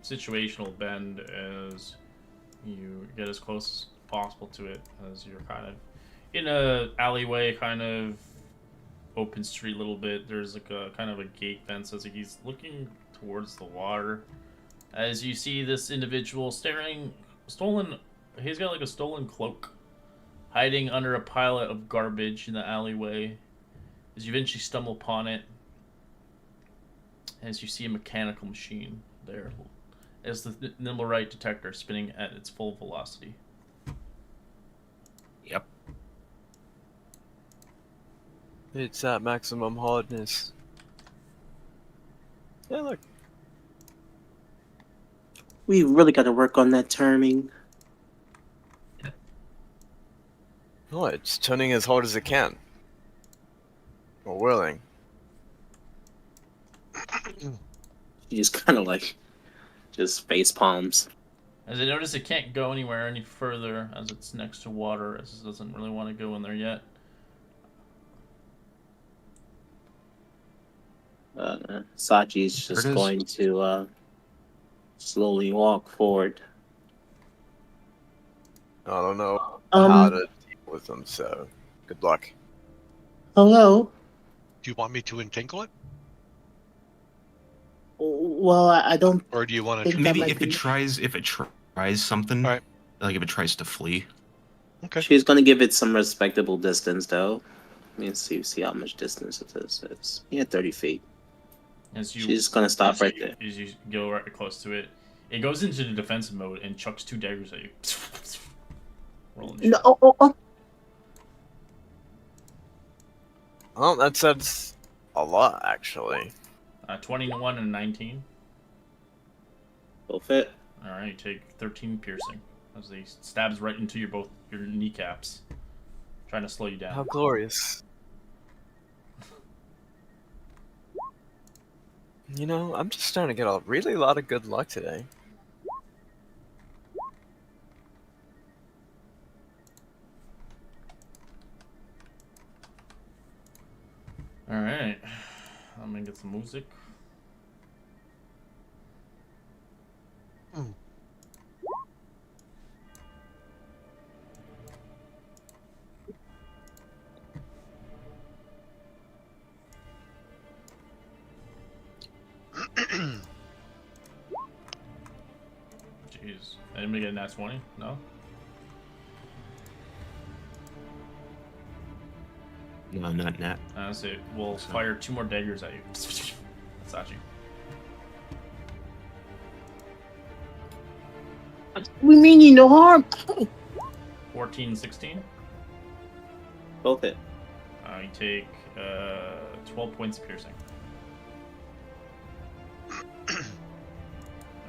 situational bend as you get as close as possible to it, as you're kind of in a alleyway, kind of open street a little bit. There's like a kind of a gate fence as he's looking towards the water. As you see this individual staring, he's got like a stolen cloak hiding under a pile of garbage in the alleyway. As you eventually stumble upon it, as you see a mechanical machine there, as the nimble right detector spinning at its full velocity. Yep. It's at maximum hardness. Yeah, look. We really got to work on that terming. Oh, it's turning as hard as it can. Or whirling. You just kind of like, just face palms. As I notice it can't go anywhere any further as it's next to water, as it doesn't really want to go in there yet. Sachi's There just it is. going to slowly walk forward. I don't know how to deal with them, so good luck. Hello. Do you want me to entangle it, Well, I don't. or do you want Think to? that Maybe might if be- it tries something, Alright. like if it tries to flee. Okay. She's gonna give it some respectable distance, though. Let me see how much distance it is. It's 30 feet. As you She's gonna stop right there. As you go right close to it, it goes into the defensive mode and chucks 2 daggers at you. Rolling. No, oh. Well, that says a lot, actually. 21 and 19. Will fit. All right, you take 13 piercing as he stabs right into both your kneecaps. Trying to slow you down. How glorious. You know, I'm just starting to get a really lot of good luck today. Alright. I'm gonna get some music. Jeez. Anybody get a nat 20? No? No, not Nat. Honestly, we'll fire 2 more daggers at you. Sachi. We mean you no harm. 14, 16. Both hit. You take 12 points of piercing.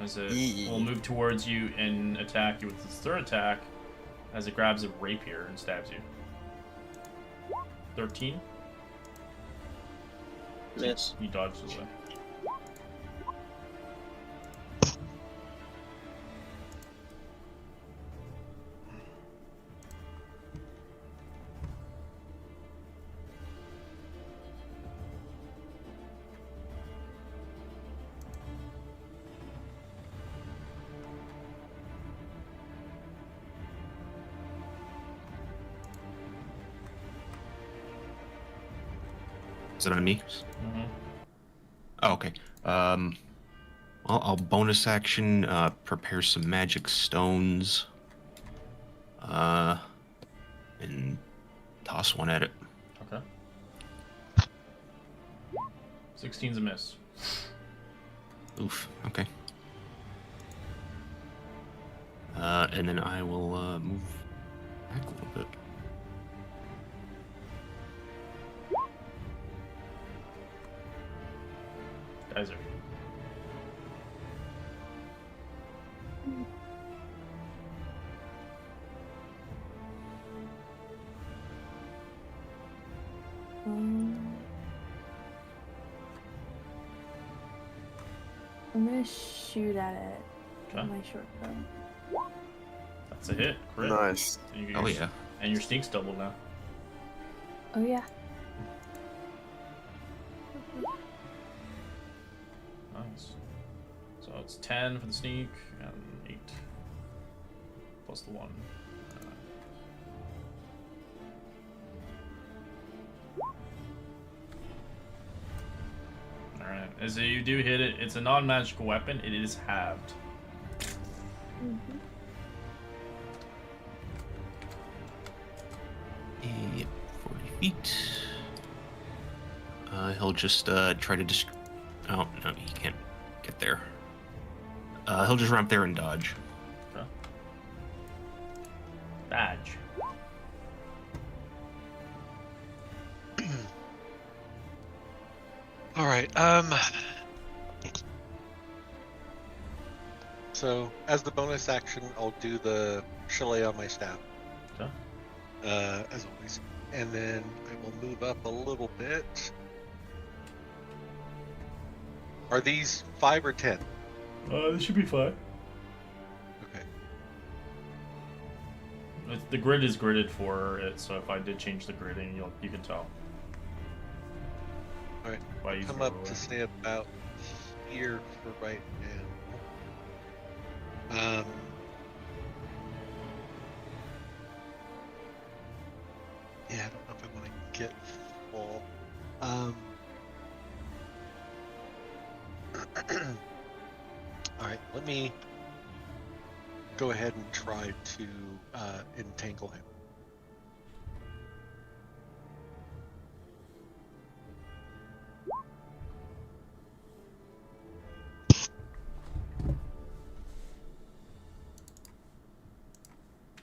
As it will move towards you and attack you with its third attack as it grabs a rapier and stabs you. 13. Miss. He dodges away. Is it on me? Mm-hmm. Oh, okay. I'll bonus action, prepare some magic stones, and toss one at it. Okay. 16's a miss. Oof. Okay. And then I will move back a little bit. Geyser. I'm gonna shoot at it Okay. with my short bow. That's a hit. Crit. Nice. And you get Oh your- yeah. And your sneak's doubled now. Oh yeah. Nice. So it's 10 for the sneak and 8 plus the 1. Alright. As you do hit it, it's a non-magical weapon. It is halved. Yep, 40 feet. He'll just try to oh no, he can't get there. He'll just run up there and dodge. Okay. Badge. All right. So as the bonus action, I'll do the chalet on my staff. Okay. As always, and then I will move up a little bit. Are these 5 or 10? This should be fine. Okay. The grid is gridded for it, so if I did change the gridding, you can tell. All right. By using Come the up ruler. to say about here for right now. Yeah, I don't know if I want to get full. All right, let me go ahead and try to entangle him.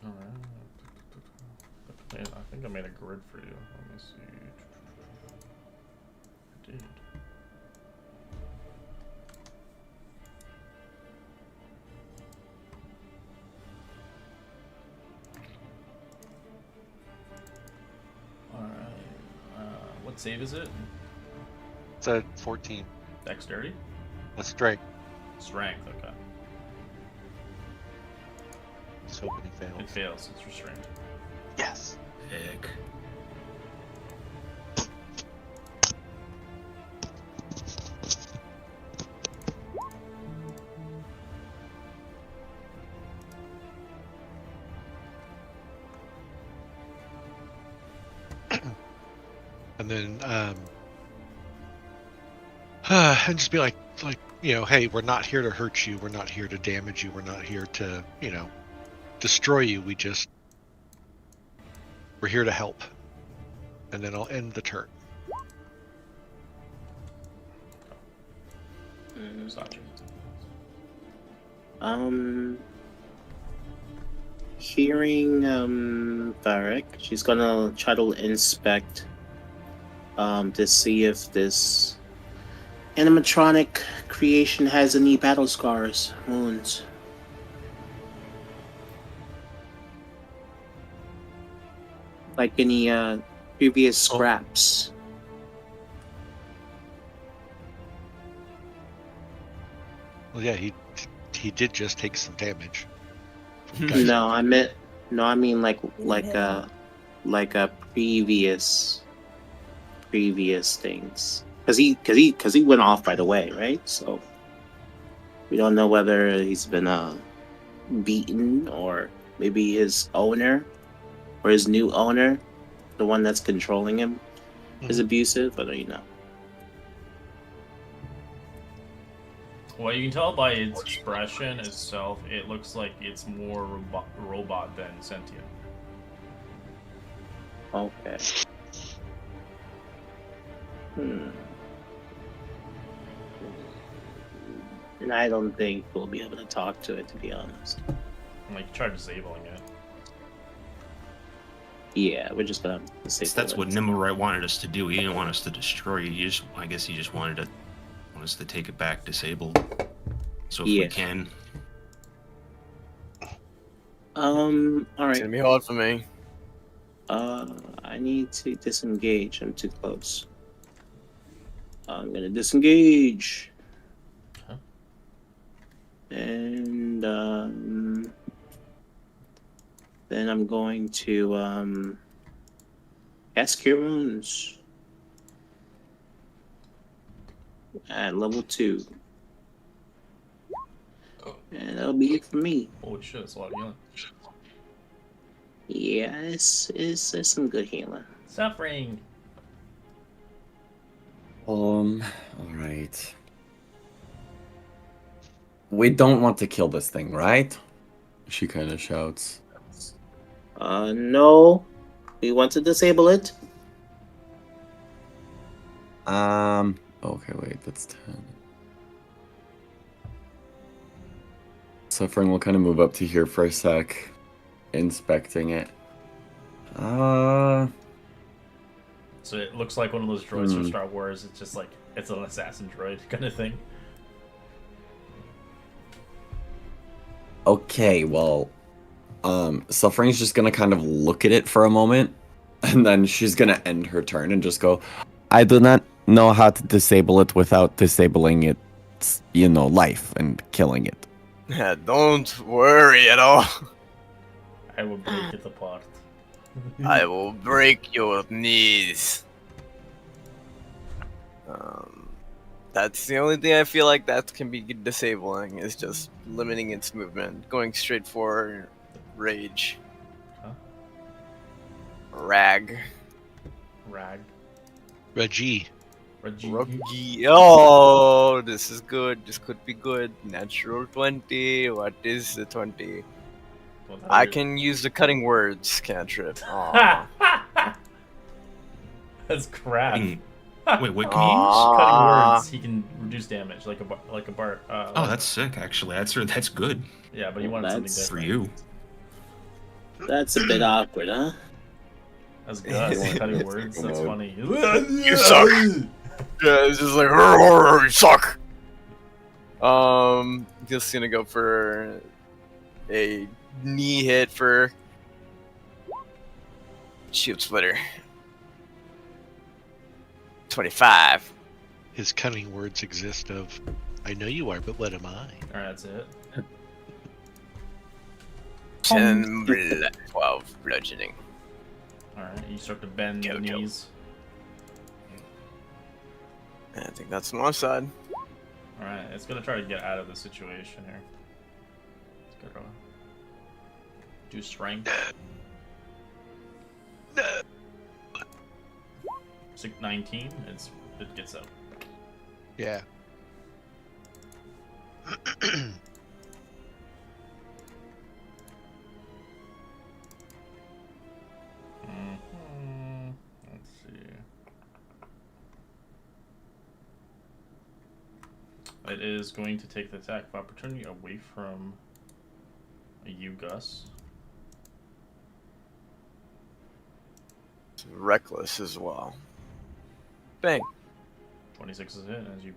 Alright. I think I made a grid for you. Let me see. I did. What save is it? It's a 14. Dexterity? That's straight. Strength, okay. Just hoping he It fails. fails, it's restrained. Yes. Heck. And then and just be like, hey, we're not here to hurt you. We're not here to damage you. We're not here to, destroy you. We're here to help. And then I'll end the turn. Sachi. Hearing Varric, she's gonna try to inspect to see if this animatronic creation has any battle scars, wounds. Like any previous scraps. Well, yeah, he did just take some damage. No, I mean like a previous things. Cause he went off right away, right? So we don't know whether he's been beaten or maybe his owner or his new owner, the one that's controlling him, is abusive. But Well, you can tell by its expression itself, it looks like it's more robot than sentient. Okay. And I don't think we'll be able to talk to it, to be honest. Like, try disabling it. Yeah, we're just gonna disable That's it. what Nimblewright wanted us to do. He didn't want us to destroy it. I guess he just wanted us to take it back disabled. So if we can. All It's right. gonna be hard for me. I need to disengage. I'm too close. I'm gonna disengage. Okay. And then I'm going to cast Cure Wounds at level 2. And that'll be it for me. Holy shit, it's a lot of healing. Yeah, it's some good healing. Suffering! Alright. We don't want to kill this thing, right? She kind of shouts. No. We want to disable it. Okay, wait, that's 10. Suffering will kind of move up to here for a sec, inspecting it. So it looks like one of those droids from Star Wars. It's just like, it's an assassin droid kind of thing. Okay, well, Suffering's just gonna kind of look at it for a moment, and then she's gonna end her turn and just go, I do not know how to disable it without disabling its, life and killing it. Yeah, don't worry at all. I will break it apart. I will break your knees. That's the only thing I feel like that can be disabling, is just limiting its movement, going straight for rage. Huh? Rag. Reggie. Ruggy. Oh, this is good. This could be good. Natural 20. What is the 20? I can use the cutting words cantrip. Aw. That's crap. Wait, what can you use? Cutting words, he can reduce damage, like a bar. Oh, that's sick. Actually, that's good Yeah, but you wanted something That's- for different. you. That's a bit awkward, huh? That's Gus cutting words. That's funny. You suck. Yeah, it's just like, you suck. Just gonna go for a knee hit for shield splitter. 25. His cunning words exist of, I know you are, but what am I? Alright, that's it. 12 bludgeoning. Alright, you start to bend the Go. knees. I think that's on my side. Alright, it's gonna try to get out of the situation here. It's gonna do strength. 19, it gets up. Yeah. Let's see. It is going to take the attack of opportunity away from you, Gus. It's reckless as well. Bang. 26 is it as you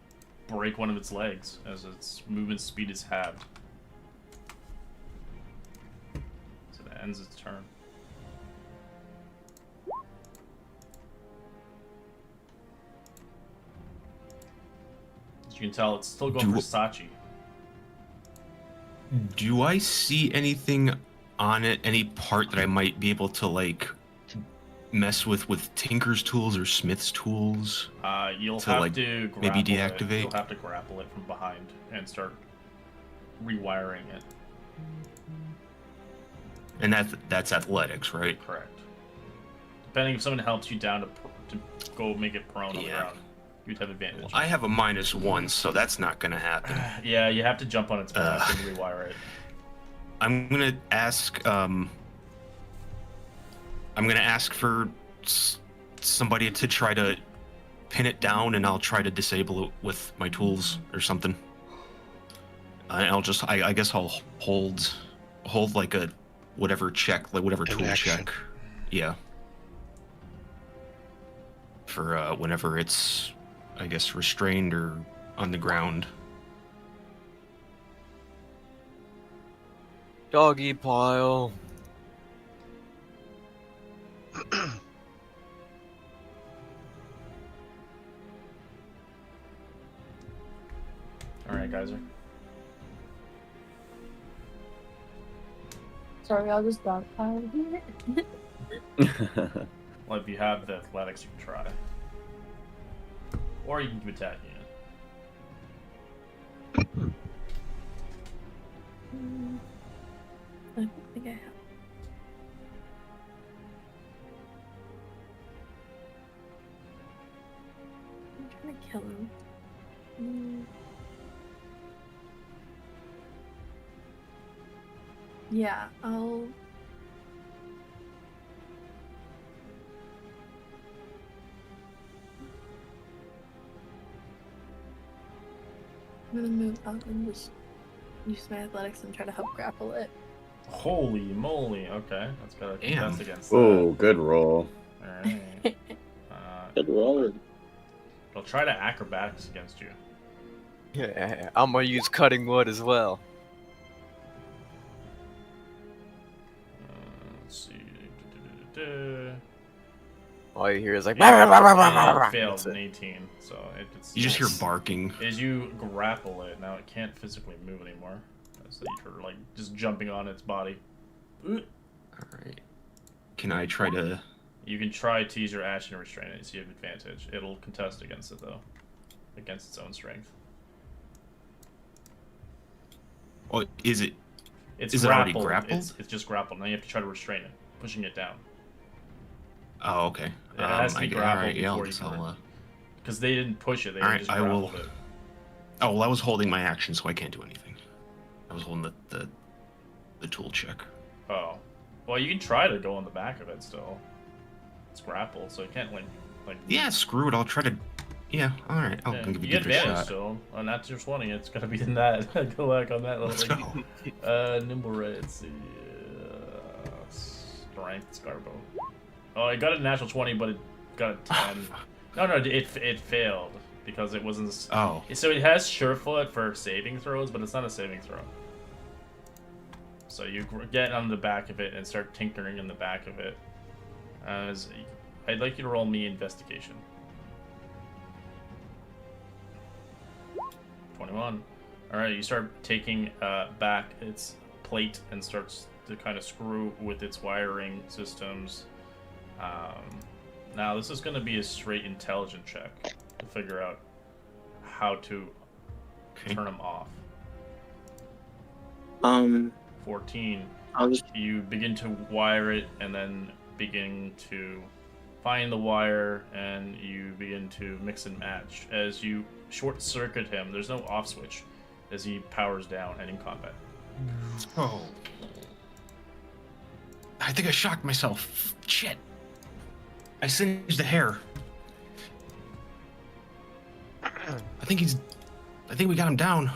break one of its legs as its movement speed is halved. So that ends its turn. As you can tell, it's still going for Sachi. Do I see anything on it, any part that I might be able to, like, mess with Tinker's tools or Smith's tools? You'll to, have like, to grapple maybe it. deactivate? You'll have to grapple it from behind and start rewiring it. And that's athletics, right? Correct. Depending if someone helps you down to go make it prone on the Yeah. ground, you'd have advantage. Well, I have a -1, so that's not gonna happen. Yeah, you have to jump on its back and rewire it. I'm gonna ask. I'm gonna ask for somebody to try to pin it down, and I'll try to disable it with my tools or something. I'll just. I guess I'll hold like a whatever check, like whatever An tool action. check. Yeah. For whenever it's, I guess, restrained or on the ground. Doggy pile. Alright, Geyser. Sorry, I'll just dogpile here. Well, if you have the athletics, you can try. Or you can keep attacking it. I don't think I have. I'm trying to kill him. Yeah, I'll. I'm gonna move up and just use my athletics and try to help grapple it. Holy moly, okay. That's got to Damn. contest against that. Oh, good roll. Alright. Good roll. I'll try to acrobatics against you. Yeah, I'm gonna use cutting wood as well. Let's see. Du-du-du-du-du. All you hear is like. It failed an 18, so it's. You just hear barking. As you grapple it, now it can't physically move anymore. So you're like just jumping on its body. All right. Can I try to? You can try to use your action to restrain it, so you have advantage. It'll contest against it though, against its own strength. Oh, is it? It's Is it already grappled. grappled? It's just grappled. Now you have to try to restrain it, pushing it down. Oh, okay. It has to be grappled alright, yeah, before I'll you guess can. I'll, Because they didn't push it, they Alright, just I grappled will- it. Oh, well, I was holding my action, so I can't do anything. I was holding the tool check. Oh, well, you can try to go on the back of it still. It's grappled, so it can't like. Yeah, screw it. I'll try to. Yeah, all right. I'll Yeah, give you it get a advantage shot. still. On natural 20, it's gonna be in that. Go back on that little Let's thing. go. Nimble ray, let's see. Strength, Scarbo. Oh, it got a natural 20, but it got a 10. No, it failed because it wasn't. Oh, So it has Surefoot for saving throws, but it's not a saving throw. So you get on the back of it and start tinkering in the back of it. I'd like you to roll me investigation. 21. All right, you start taking back its plate and starts to kind of screw with its wiring systems. Now this is going to be a straight intelligence check to figure out how to turn them off. 14. You begin to wire it and then begin to find the wire, and you begin to mix and match. As you short circuit him, there's no off switch as he powers down and in combat. Oh. I think I shocked myself. Shit. I singed the hair. I think we got him down.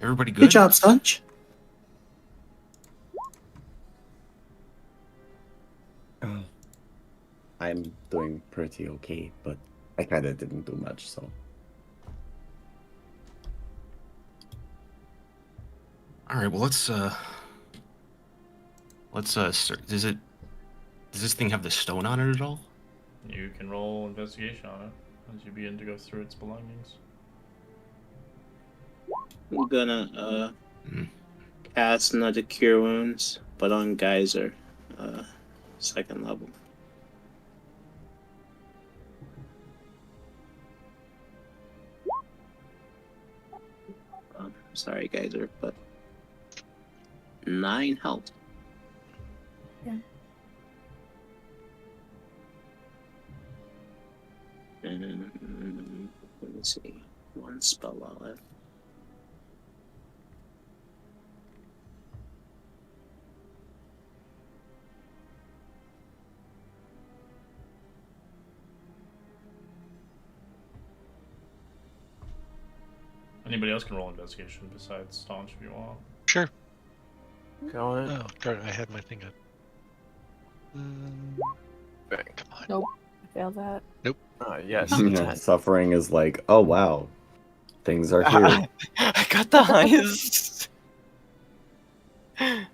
Everybody good? Good job, Sludge. I'm doing pretty okay, but I kind of didn't do much, so. All right, well, let's does this thing have the stone on it at all? You can roll investigation on it as you begin to go through its belongings. I'm gonna cast another Cure Wounds, but on Geyser, 2nd level. Sorry, Geyser, but 9 health. Yeah. And let me see, 1 spell left. Anybody else can roll investigation besides Staunch if you want. Sure. Go ahead. Oh, darn it, I had my thing up. Bang. Come on. Nope. I failed that. Yes. Yeah, Suffering is like, oh wow, things are here. I got the highest. Alright,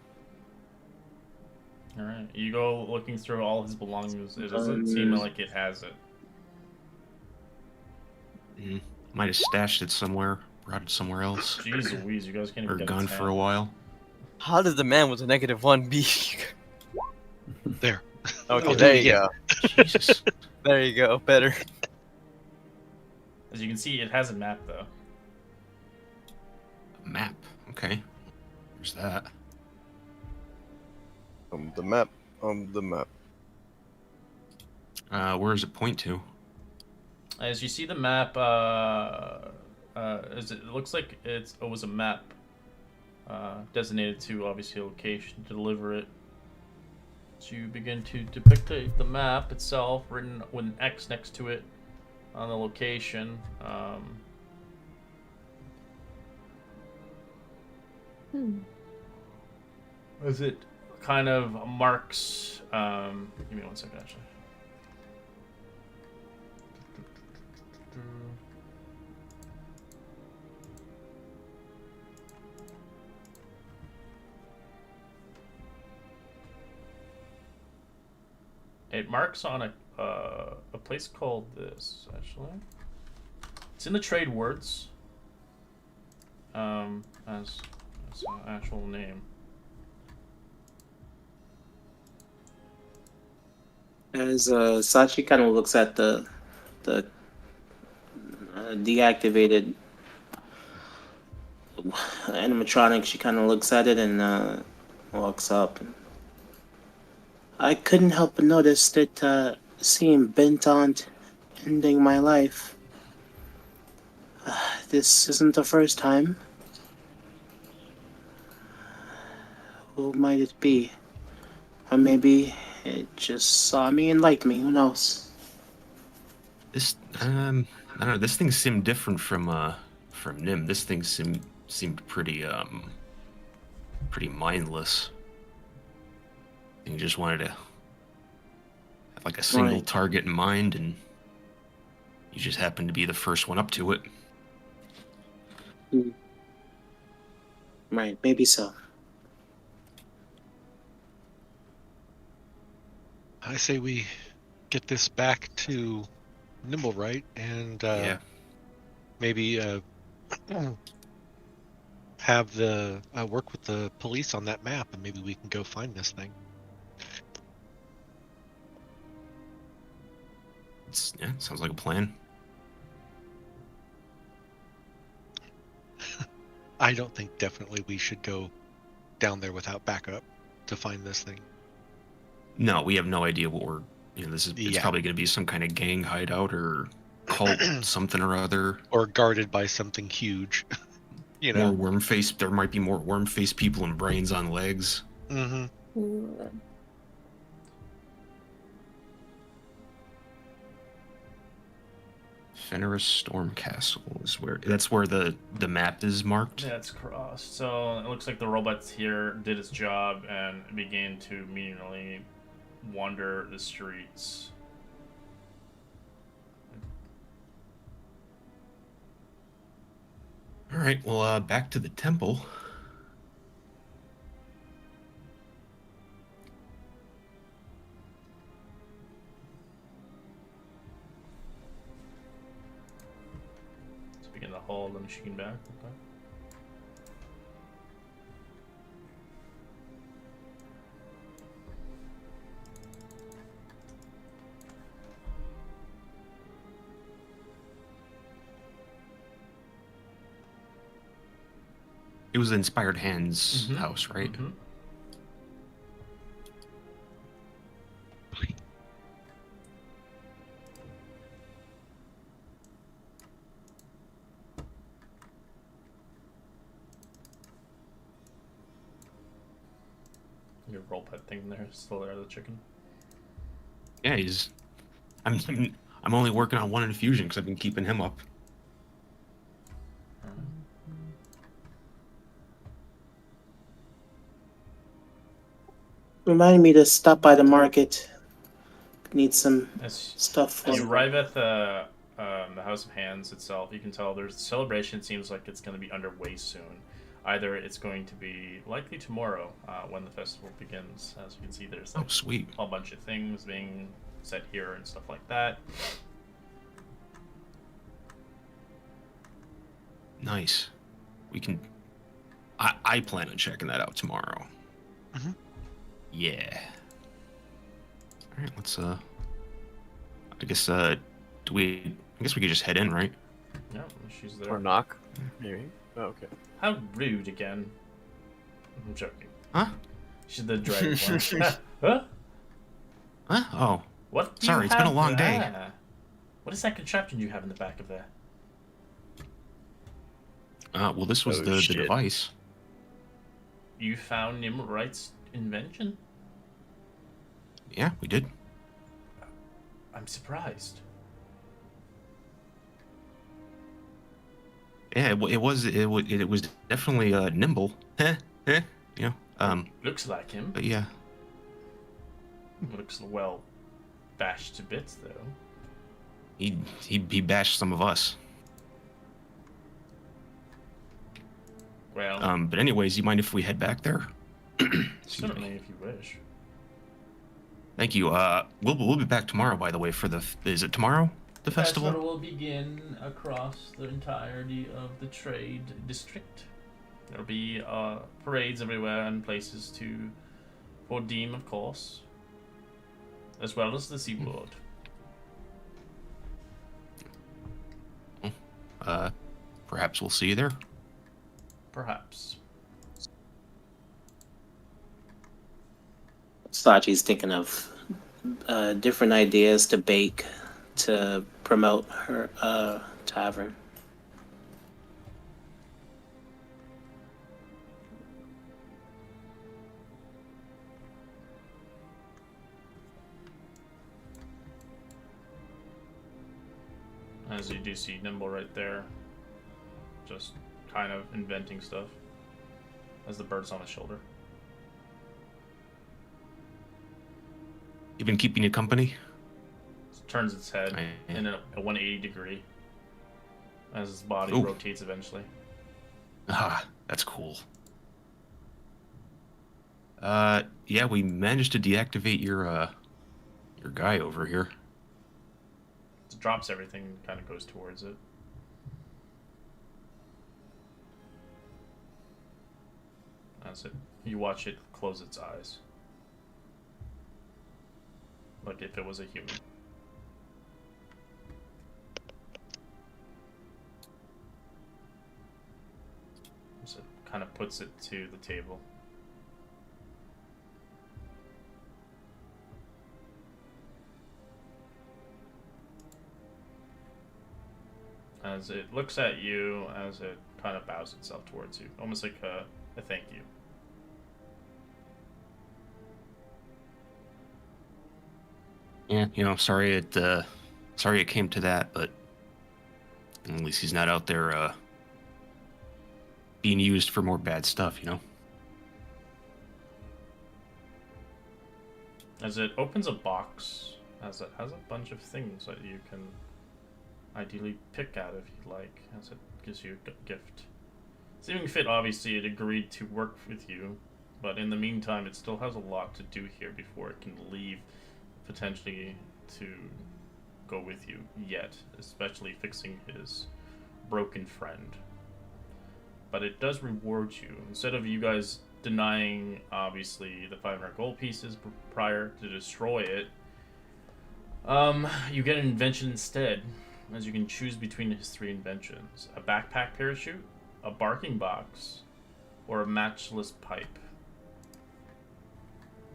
you go looking through all his belongings. It doesn't seem like it has it. Might have stashed it somewhere, brought it somewhere else, Jeez Louise, you guys can't even or get gone its for a hand. while. How did the man with a -1 be? There. Okay, I'll do there it you again. go. Jesus. There you go. Better. As you can see, it has a map though. A map. Okay. There's that. The map. The map. Where does it point to? As you see the map, as it looks like it was a map designated to obviously a location to deliver it. So you begin to depict the map itself, written with an X next to it on the location. As it kind of marks. Give me 1 second, actually. It marks on a place called this, actually. It's in the trade words. As an actual name. As Sachi kind of looks at the deactivated animatronic, she kind of looks at it and walks up. I couldn't help but notice that seemed bent on ending my life. This isn't the first time. Who might it be? Or maybe it just saw me and liked me. Who knows? This I don't know. This thing seemed different from Nim. This thing seemed pretty mindless. You just wanted to have like a single Right. target in mind, and you just happened to be the first one up to it. Right, maybe so. I say we get this back to Nimble, right? And Yeah. maybe have the work with the police on that map, and maybe we can go find this thing. Yeah, sounds like a plan. I don't think definitely we should go down there without backup to find this thing. No, we have no idea what we're. This is. It's Yeah. probably going to be some kind of gang hideout or cult, something or other. Or guarded by something huge. More worm face. There might be more worm face people and brains on legs. Mm-hmm. Ooh. Fenris Storm Castle is where. That's where the map is marked. Yeah, it's crossed. So it looks like the robots here did its job and began to immediately wander the streets. All right. Well, back to the temple. Let's begin to haul the machine back. Okay. It was the Inspired Hands house, right? Mm-hmm. Your roll pet thing there, still there, the chicken. Yeah, he's. I'm only working on one infusion because I've been keeping him up. Remind me to stop by the market. Need some As stuff for you arrive at the House of Hands itself, you can tell there's a celebration. Seems like it's going to be underway soon. Either it's going to be likely tomorrow when the festival begins. As you can see, there's like Sweet. a bunch of things being set here and stuff like that. Nice. We can. I plan on checking that out tomorrow. Mhm. Yeah. All right. Let's. I guess. Do we? I guess we could just head in, right? Yeah, she's there. Or knock, maybe. Oh, okay. How rude again. I'm joking. Huh? She's the dragon one. Huh? Huh? Oh. What? Do Sorry, you it's been a have long day. there? What is that contraption you have in the back of there? Well, this was Oh, the shit. device. You found Nimrite's invention? Yeah, we did. I'm surprised. Yeah, it was definitely nimble. You know. Looks like him. But yeah. Looks well bashed to bits, though. He bashed some of us. Well, But anyways, you mind if we head back there? Excuse certainly me. if you wish. Thank you. We'll be back tomorrow, by the way, for the. Is it tomorrow? The festival? will begin across the entirety of the trade district. There'll be parades everywhere and places for Deem, of course, as well as the seaboard. Perhaps we'll see you there. Perhaps. Sachi's thinking of different ideas to bake to promote her tavern. As you do see Nimble right there, just kind of inventing stuff as the bird's on his shoulder. You been keeping you company? Turns its head in a 180 degree as his body Ooh. rotates eventually. Ah, that's cool. Yeah, we managed to deactivate your guy over here. It drops everything and kind of goes towards it. That's it. You watch it close its eyes. Like if it was a human. So it kind of puts it to the table. As it looks at you, as it kind of bows itself towards you, almost like a thank you. Yeah, sorry it came to that, but at least he's not out there being used for more bad stuff, As it opens a box, as it has a bunch of things that you can ideally pick out if you like, as it gives you a gift. Seeming fit, obviously, it agreed to work with you, but in the meantime, it still has a lot to do here before it can leave, potentially to go with you yet, especially fixing his broken friend. But it does reward you. Instead of you guys denying, obviously, the 500 gold pieces prior to destroy it, you get an invention instead, as you can choose between his 3 inventions: a backpack parachute, a barking box, or a matchless pipe.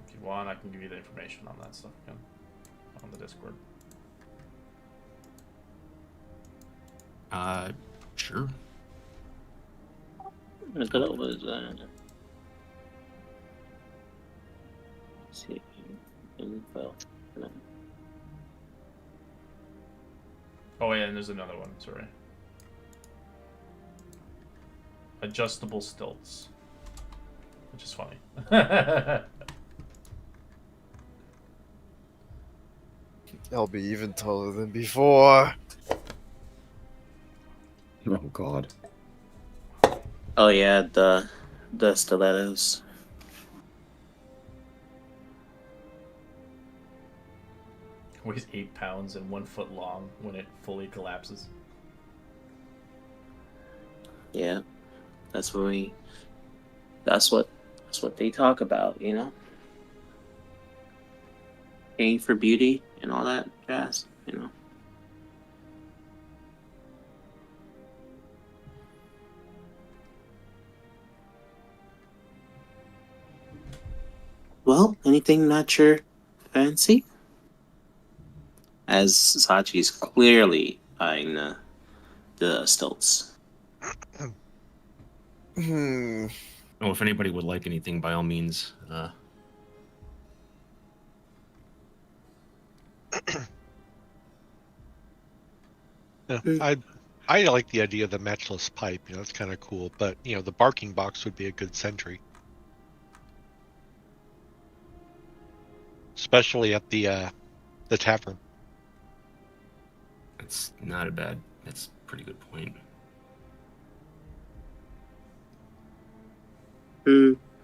If you want, I can give you the information on that stuff again on the Discord. Sure. Look at all those. Let's see. Info. Oh yeah, and there's another one, sorry. Adjustable stilts. Which is funny. I'll be even taller than before. Oh God. Oh yeah, the stilettos. Weighs 8 pounds and 1 foot long when it fully collapses. Yeah, that's what we. That's what they talk about, Paying for beauty and all that jazz. Well, anything not your fancy? As Sachi's clearly eyeing the stilts. Hmm. Oh, if anybody would like anything, by all means. Yeah, I like the idea of the matchless pipe. That's kind of cool. But the barking box would be a good sentry, especially at the tavern. That's a pretty good point.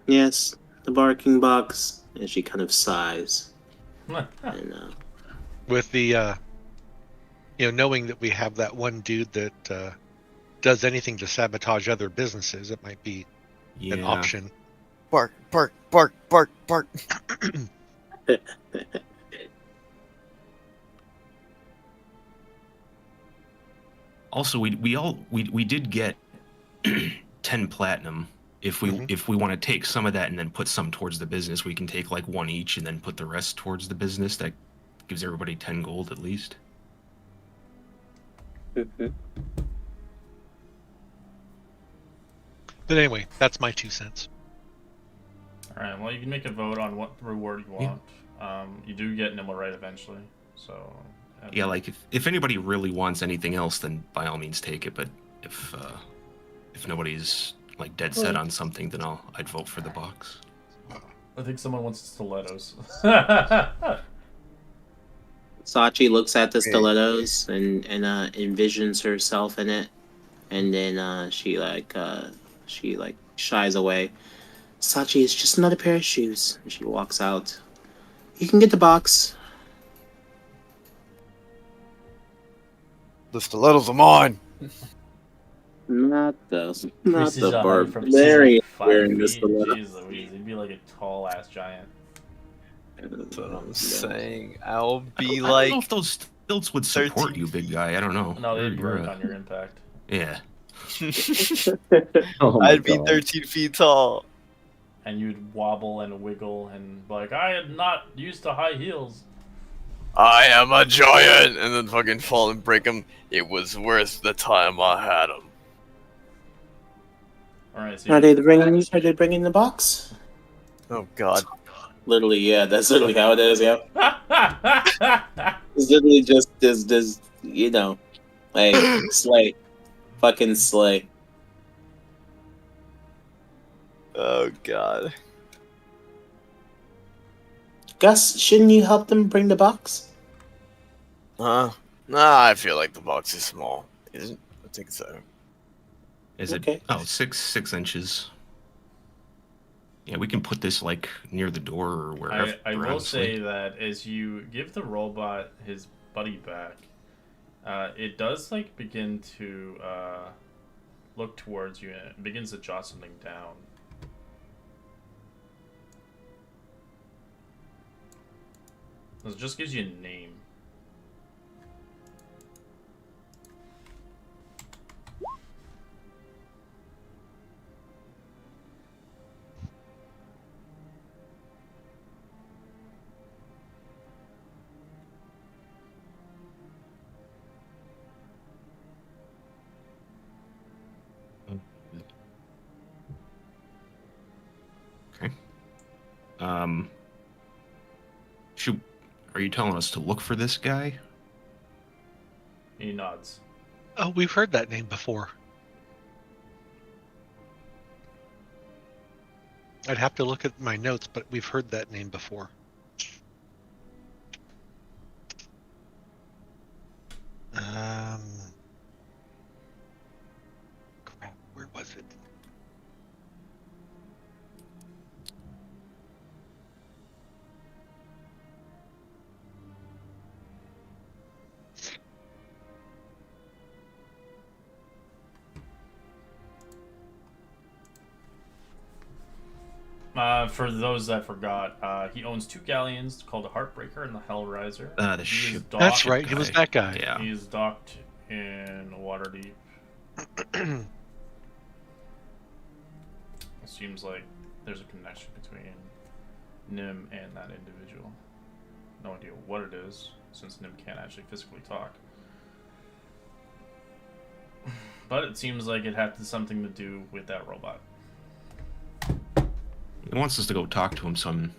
Yes, the barking box. And she kind of sighs. And With the knowing that we have that one dude that does anything to sabotage other businesses, it might be an option. Bark, bark, bark, bark, bark. Also, we did get 10 platinum. If we want to take some of that and then put some towards the business, we can take like 1 each and then put the rest towards the business. That gives everybody 10 gold at least. But anyway, that's my 2 cents. Alright, well, you can make a vote on what reward you want. You do get Nimble right eventually, so... Yeah, like if anybody really wants anything else, then by all means take it. But if nobody's like dead set on something, then I'd vote for the box. I think someone wants stilettos. Sachi looks at the stilettos and envisions herself in it, and then she shies away. Sachi, it's just another pair of shoes. And she walks out. You can get the box. The stilettos are mine. Not Chris is the a height from he's barbarian like 5 wearing the feet. stiletto. Jeez Louise, he'd be like a tall ass giant. That's what I'm Yeah. saying. I'll I be don't know like if those stilts would support 13 you, big feet. guy. I don't know. No, they'd You're break a- on your impact. Yeah. Oh my I'd be god. 13 feet tall. And you'd wobble and wiggle and be like, I am not used to high heels. I am a giant, and then fucking fall and break him. It was worth the time I had him. Alright, so Are they bringing the box? Oh god. Literally, yeah. That's literally how it is. Yeah. you It's literally just this like slay, fucking slay. Oh god. Gus, shouldn't you help them bring the box? Huh? Nah, I feel like the box is small. Isn't? I think so. Is Okay. it? Oh, 6 inches. Yeah, we can put this like near the door or wherever. I will honestly. say that as you give the robot his buddy back, it does like begin to look towards you and it begins to jot something down. It just gives you a name. Okay. Shoot. Are you telling us to look for this guy? He nods. Oh, we've heard that name before. I'd have to look at my notes, but we've heard that name before. Crap, where was it? For those that forgot, he owns 2 galleons called the Heartbreaker and the Hellraiser. The He is ship. That's docked- right, he was that guy. Yeah. He is docked in Waterdeep. It seems like there's a connection between Nim and that individual. No idea what it is, since Nim can't actually physically talk. But it seems like it had something to do with that robot. He wants us to go talk to him.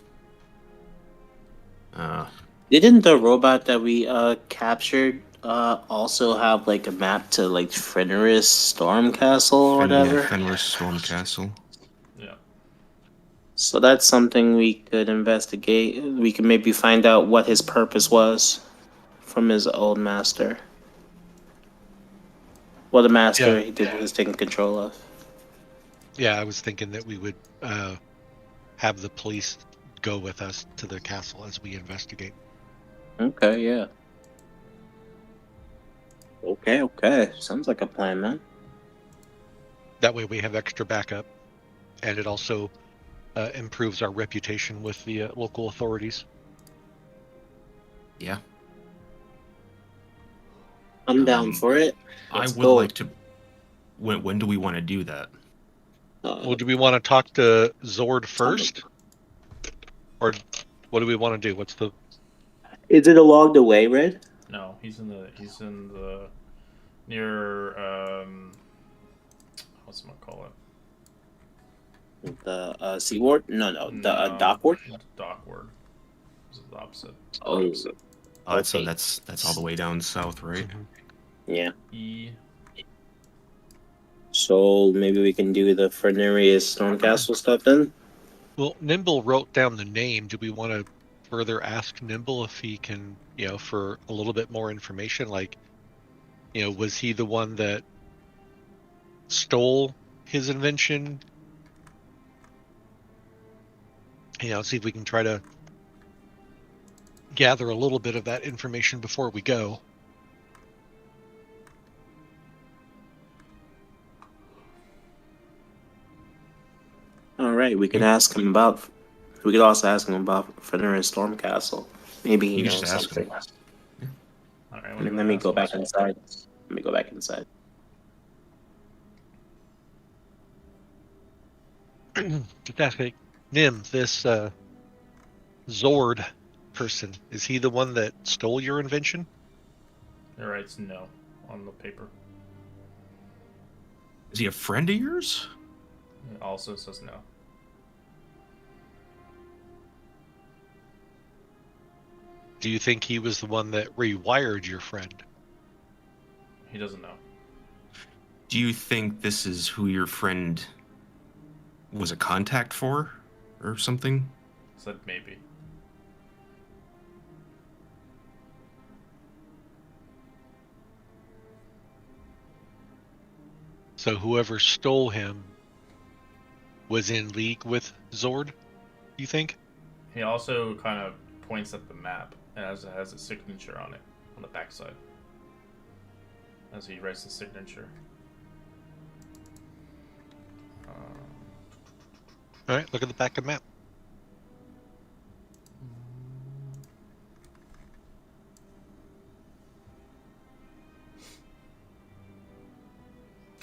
Didn't the robot that we captured also have like a map to like Fenris Stormcastle or whatever? Yeah, Fenris Stormcastle. Yeah. So that's something we could investigate. We could maybe find out what his purpose was from his old master. Well, the master Yeah. he was taking control of. Yeah, I was thinking that we would have the police go with us to the castle as we investigate. Okay, yeah. Okay. Sounds like a plan, man. That way we have extra backup, and it also improves our reputation with the local authorities. Yeah. I'm down for it. Let's I would go. like to. When do we want to do that? Well, do we want to talk to Zord first? Or what do we want to do? What's the... Is it along the way, Red? No, he's in the near what's it call it? The seaward? No, the dockward. Dockward. This is the opposite. Oh, So Okay. that's all the way down south, right? yeah. E. So maybe we can do the Fenris Stormcastle stuff then. Well, Nimble wrote down the name. Do we want to further ask Nimble if he can, for a little bit more information? Like, was he the one that stole his invention? see if we can try to gather a little bit of that information before we go. All right, we could ask him about. We could also ask him about Fenrir's Stormcastle. Maybe he You can knows just ask him. something. All right, Let me go back inside. Let me go back inside. Just ask me, Nim, this Zord person, is he the one that stole your invention? It writes no on the paper. Is he a friend of yours? It also says no. Do you think he was the one that rewired your friend? He doesn't know. Do you think this is who your friend was a contact for, or something? Said maybe. So whoever stole him was in league with Zord, you think? He also kind of points at the map and has a signature on it on the backside as he writes the signature. All right, look at the back of the map.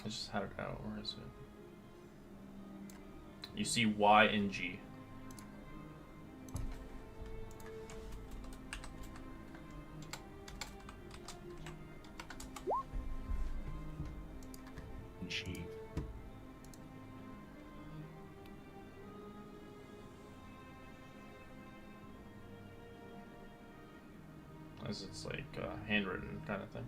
I just had it out. Where is it? You see Y and G. Gee. As it's like handwritten kind of thing.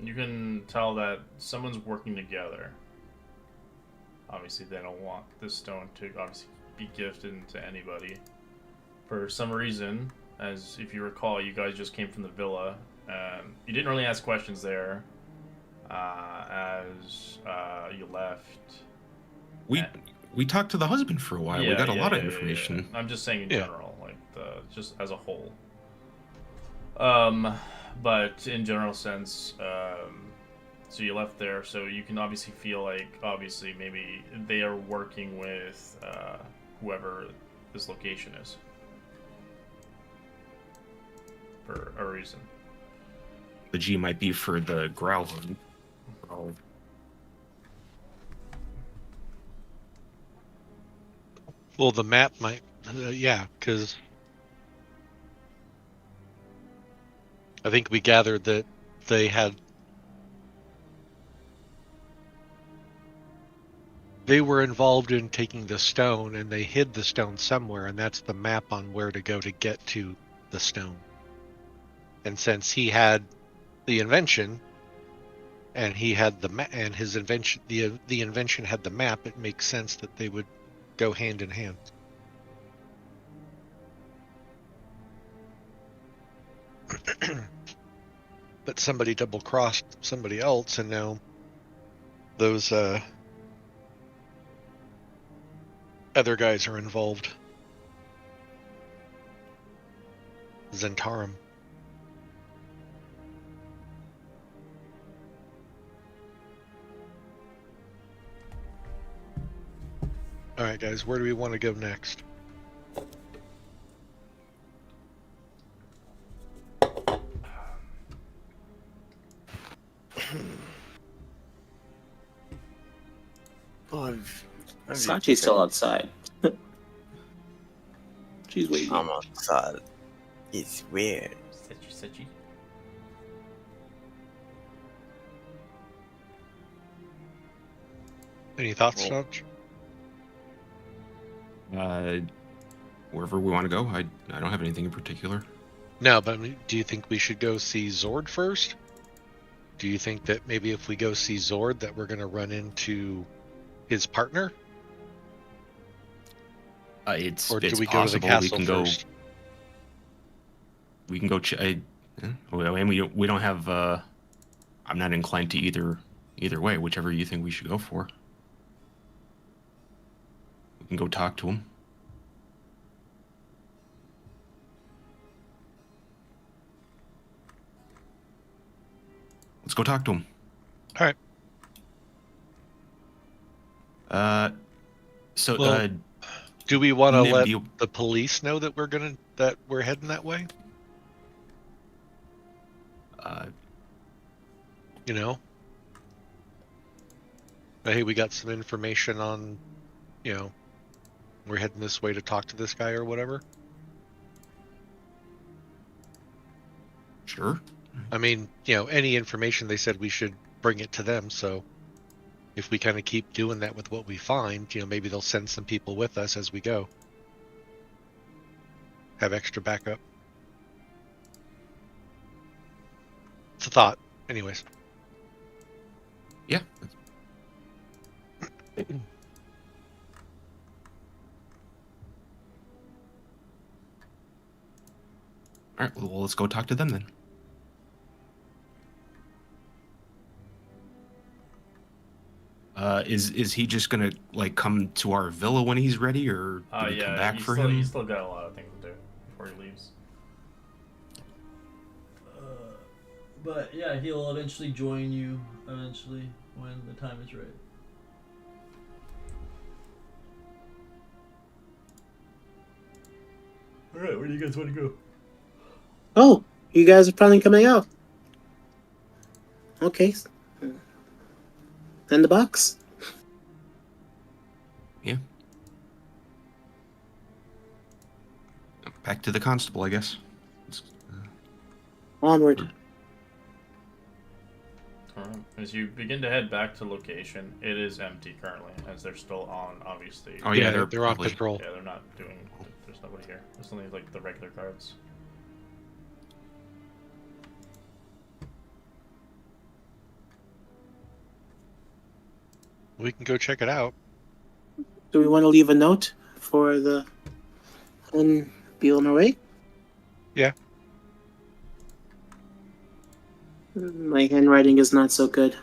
You can tell that someone's working together. Obviously, they don't want this stone to obviously be gifted to anybody. For some reason, as if you recall, you guys just came from the villa. You didn't really ask questions there. As you left. We talked to the husband for a while. We got a lot of information. I'm just saying in Yeah. general, like just as a whole. But in general sense, so you left there, so you can obviously feel like, obviously, maybe they are working with whoever this location is. For a reason. The G might be for the Growlhorn. Well, the map might, yeah, because I think we gathered that they were involved in taking the stone, and they hid the stone somewhere, and that's the map on where to go to get to the stone. And since he had the invention, and he had and his invention, the invention had the map, it makes sense that they would go hand in hand. But somebody double-crossed somebody else, and now those other guys are involved. Zentarum. All right, guys, where do we want to go next? Sachi's still outside. She's waiting. I'm outside. It's weird. Sechi. Any thoughts, Dodge? Wherever we want to go. I don't have anything in particular. No, but I mean, do you think we should go see Zord first? Do you think that maybe if we go see Zord that we're going to run into his partner? It's Or do it's we go to the possible castle first? We can go. And we don't have. I'm not inclined to either way. Whichever you think we should go for. We can go talk to him. Let's go talk to him. All right. So Well, do we want to Nib, let do you- the police know that we're heading that way? You know, hey, we got some information on, we're heading this way to talk to this guy or whatever. Sure. I mean, any information they said we should bring it to them. So if we kind of keep doing that with what we find, maybe they'll send some people with us as we go. Have extra backup. It's a thought. Anyways. Yeah. All right. Well, let's go talk to them then. Is he just gonna come to our villa when he's ready, or do we come back for him? He's still got a lot of things to do before he leaves. But yeah, he'll eventually join you. Eventually, when the time is right. All right, where do you guys want to go? Oh, you guys are finally coming out. Okay. In the box. Yeah. Back to the constable, I guess. Onward. Alright. As you begin to head back to location, it is empty currently, as they're still on, obviously. Oh yeah, they're on probably- patrol. Yeah, they're not doing. There's nobody here. There's only like the regular guards. We can go check it out. Do we want to leave a note for the when be on our way? Yeah. My handwriting is not so good.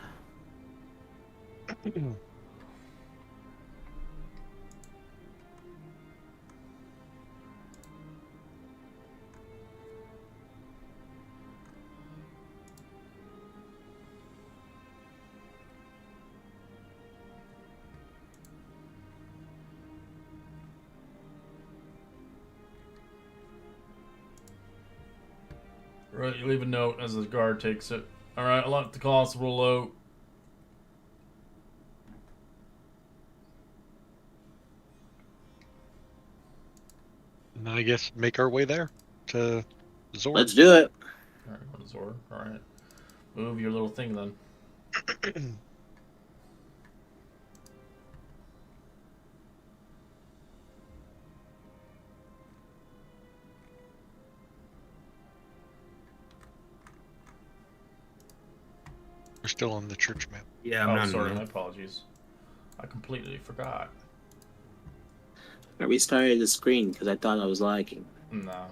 Right, you leave a note as the guard takes it. Alright, I'll let the constable out. And I guess make our way there to Zord. Let's do it. Alright, go to Zord. Alright. Move your little thing then. We're still on the church map. Yeah, I'm Oh, not. sorry, my apologies. I completely forgot. I restarted the screen because I thought I was lagging. No.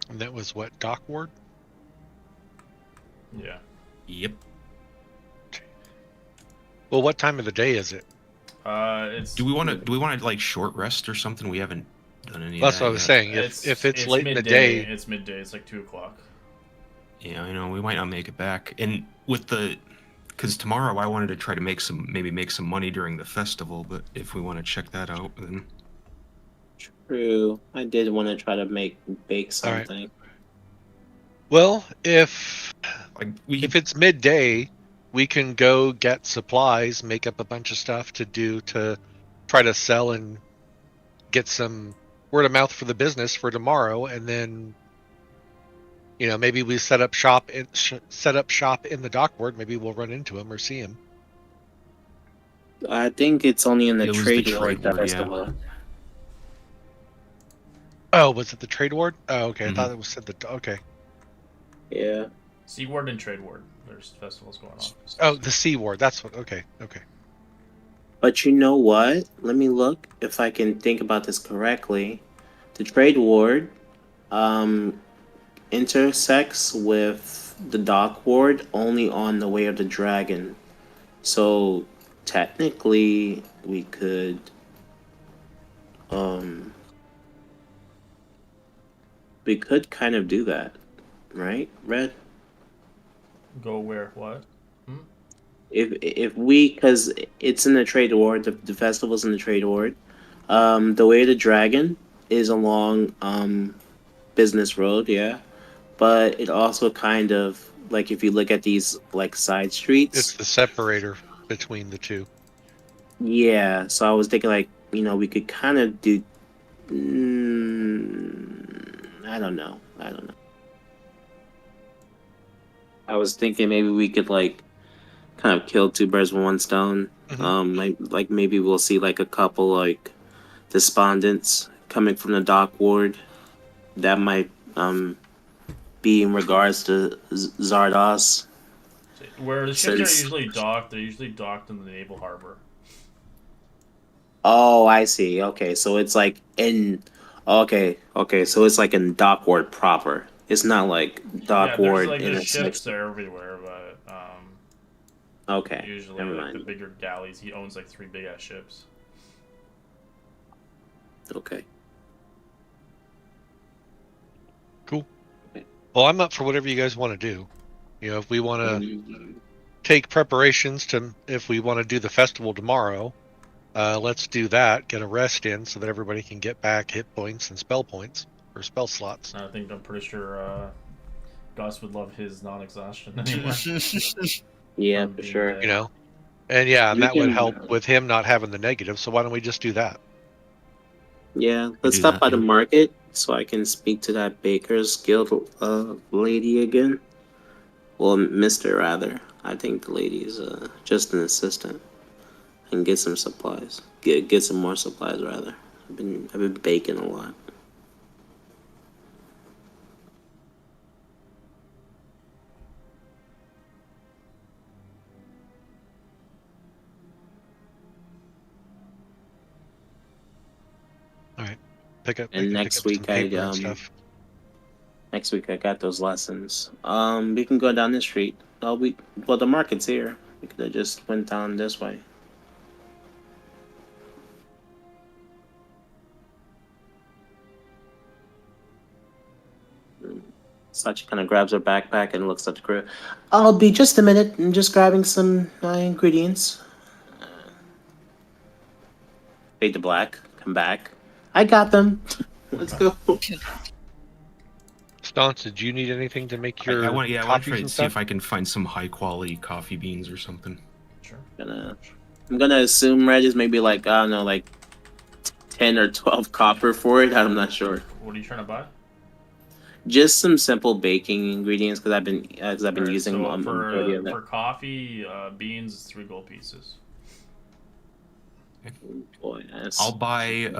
And that was what, Dock Ward? Yeah. Yep. Well, what time of the day is it? It's. Do we want to like short rest or something? We haven't done any. That's of what I that was yet. saying. If it's late in the day, It's midday. It's like 2 o'clock. Yeah, I know we might not make it back, and because tomorrow I wanted to try to make some money during the festival, but if we want to check that out, then True. I did want to try to bake All right. something. well, if we it's midday, we can go get supplies, make up a bunch of stuff to try to sell and get some word of mouth for the business for tomorrow, and then You know, maybe we set up shop in the dock ward. Maybe we'll run into him or see him. I think it's only in the It was the trade ward trade ward, festival. Oh, was it the trade ward? Oh, okay. I Mhm. thought it was said the okay. Yeah. Sea Ward and Trade Ward. There's festivals going on. Oh, the C ward. That's what. Okay. But you know what? Let me look if I can think about this correctly. The trade ward intersects with the dock ward only on the way of the dragon. So technically we could kind of do that, right, Red? Go where? What? If we, because it's in the trade ward, the festival's in the trade ward. The way of the dragon is along Business Road, yeah, but it also kind of like if you look at these like side streets. It's the separator between the two. Yeah, so I was thinking like we could kind of do. I don't know. I was thinking maybe we could like kind of kill two birds with one stone. Like maybe we'll see like a couple like despondents coming from the dock ward. That might be in regards to Zardos. Where the ships are usually docked, they're usually docked in the naval harbor. Oh, I see. Okay, so it's like in. Okay, so it's like in dock ward proper. It's not like dock ward in there's a ships section. there everywhere, but Okay, usually never like mind. the bigger galleys. He owns like 3 big ass ships. Okay. Cool. Well, I'm up for whatever you guys want to do. You know, if we want to take preparations if we want to do the festival tomorrow, let's do that. Get a rest in so that everybody can get back hit points and spell points or spell slots. I'm pretty sure Gus would love his non-exhaustion anyway. Yeah, for sure. You know, and that would help with him not having the negative. So why don't we just do that? Yeah, let's stop by the market so I can speak to that Baker's Guild lady again. Well, Mister rather. I think the lady is just an assistant. And get some supplies. Get some more supplies rather. I've been baking a lot. All right, pick up. And next week I got those lessons. We can go down the street. Well, the market's here. We could have just went down this way. Sachi kind of grabs her backpack and looks at the crew. I'll be just a minute. I'm just grabbing some ingredients. Fade to black. Come back. I got them. Let's go. Staunch, did you need anything to make your I want to coffees try and to see stuff? if I can find some high quality coffee beans or something. Sure. I'm gonna assume Red is maybe like I don't know, like 10 or 12 copper for it. I'm not sure. What are you trying to buy? Just some simple baking ingredients because I've been using so majority of it. for coffee, beans is 3 gold pieces. Boy, yes. I'll buy.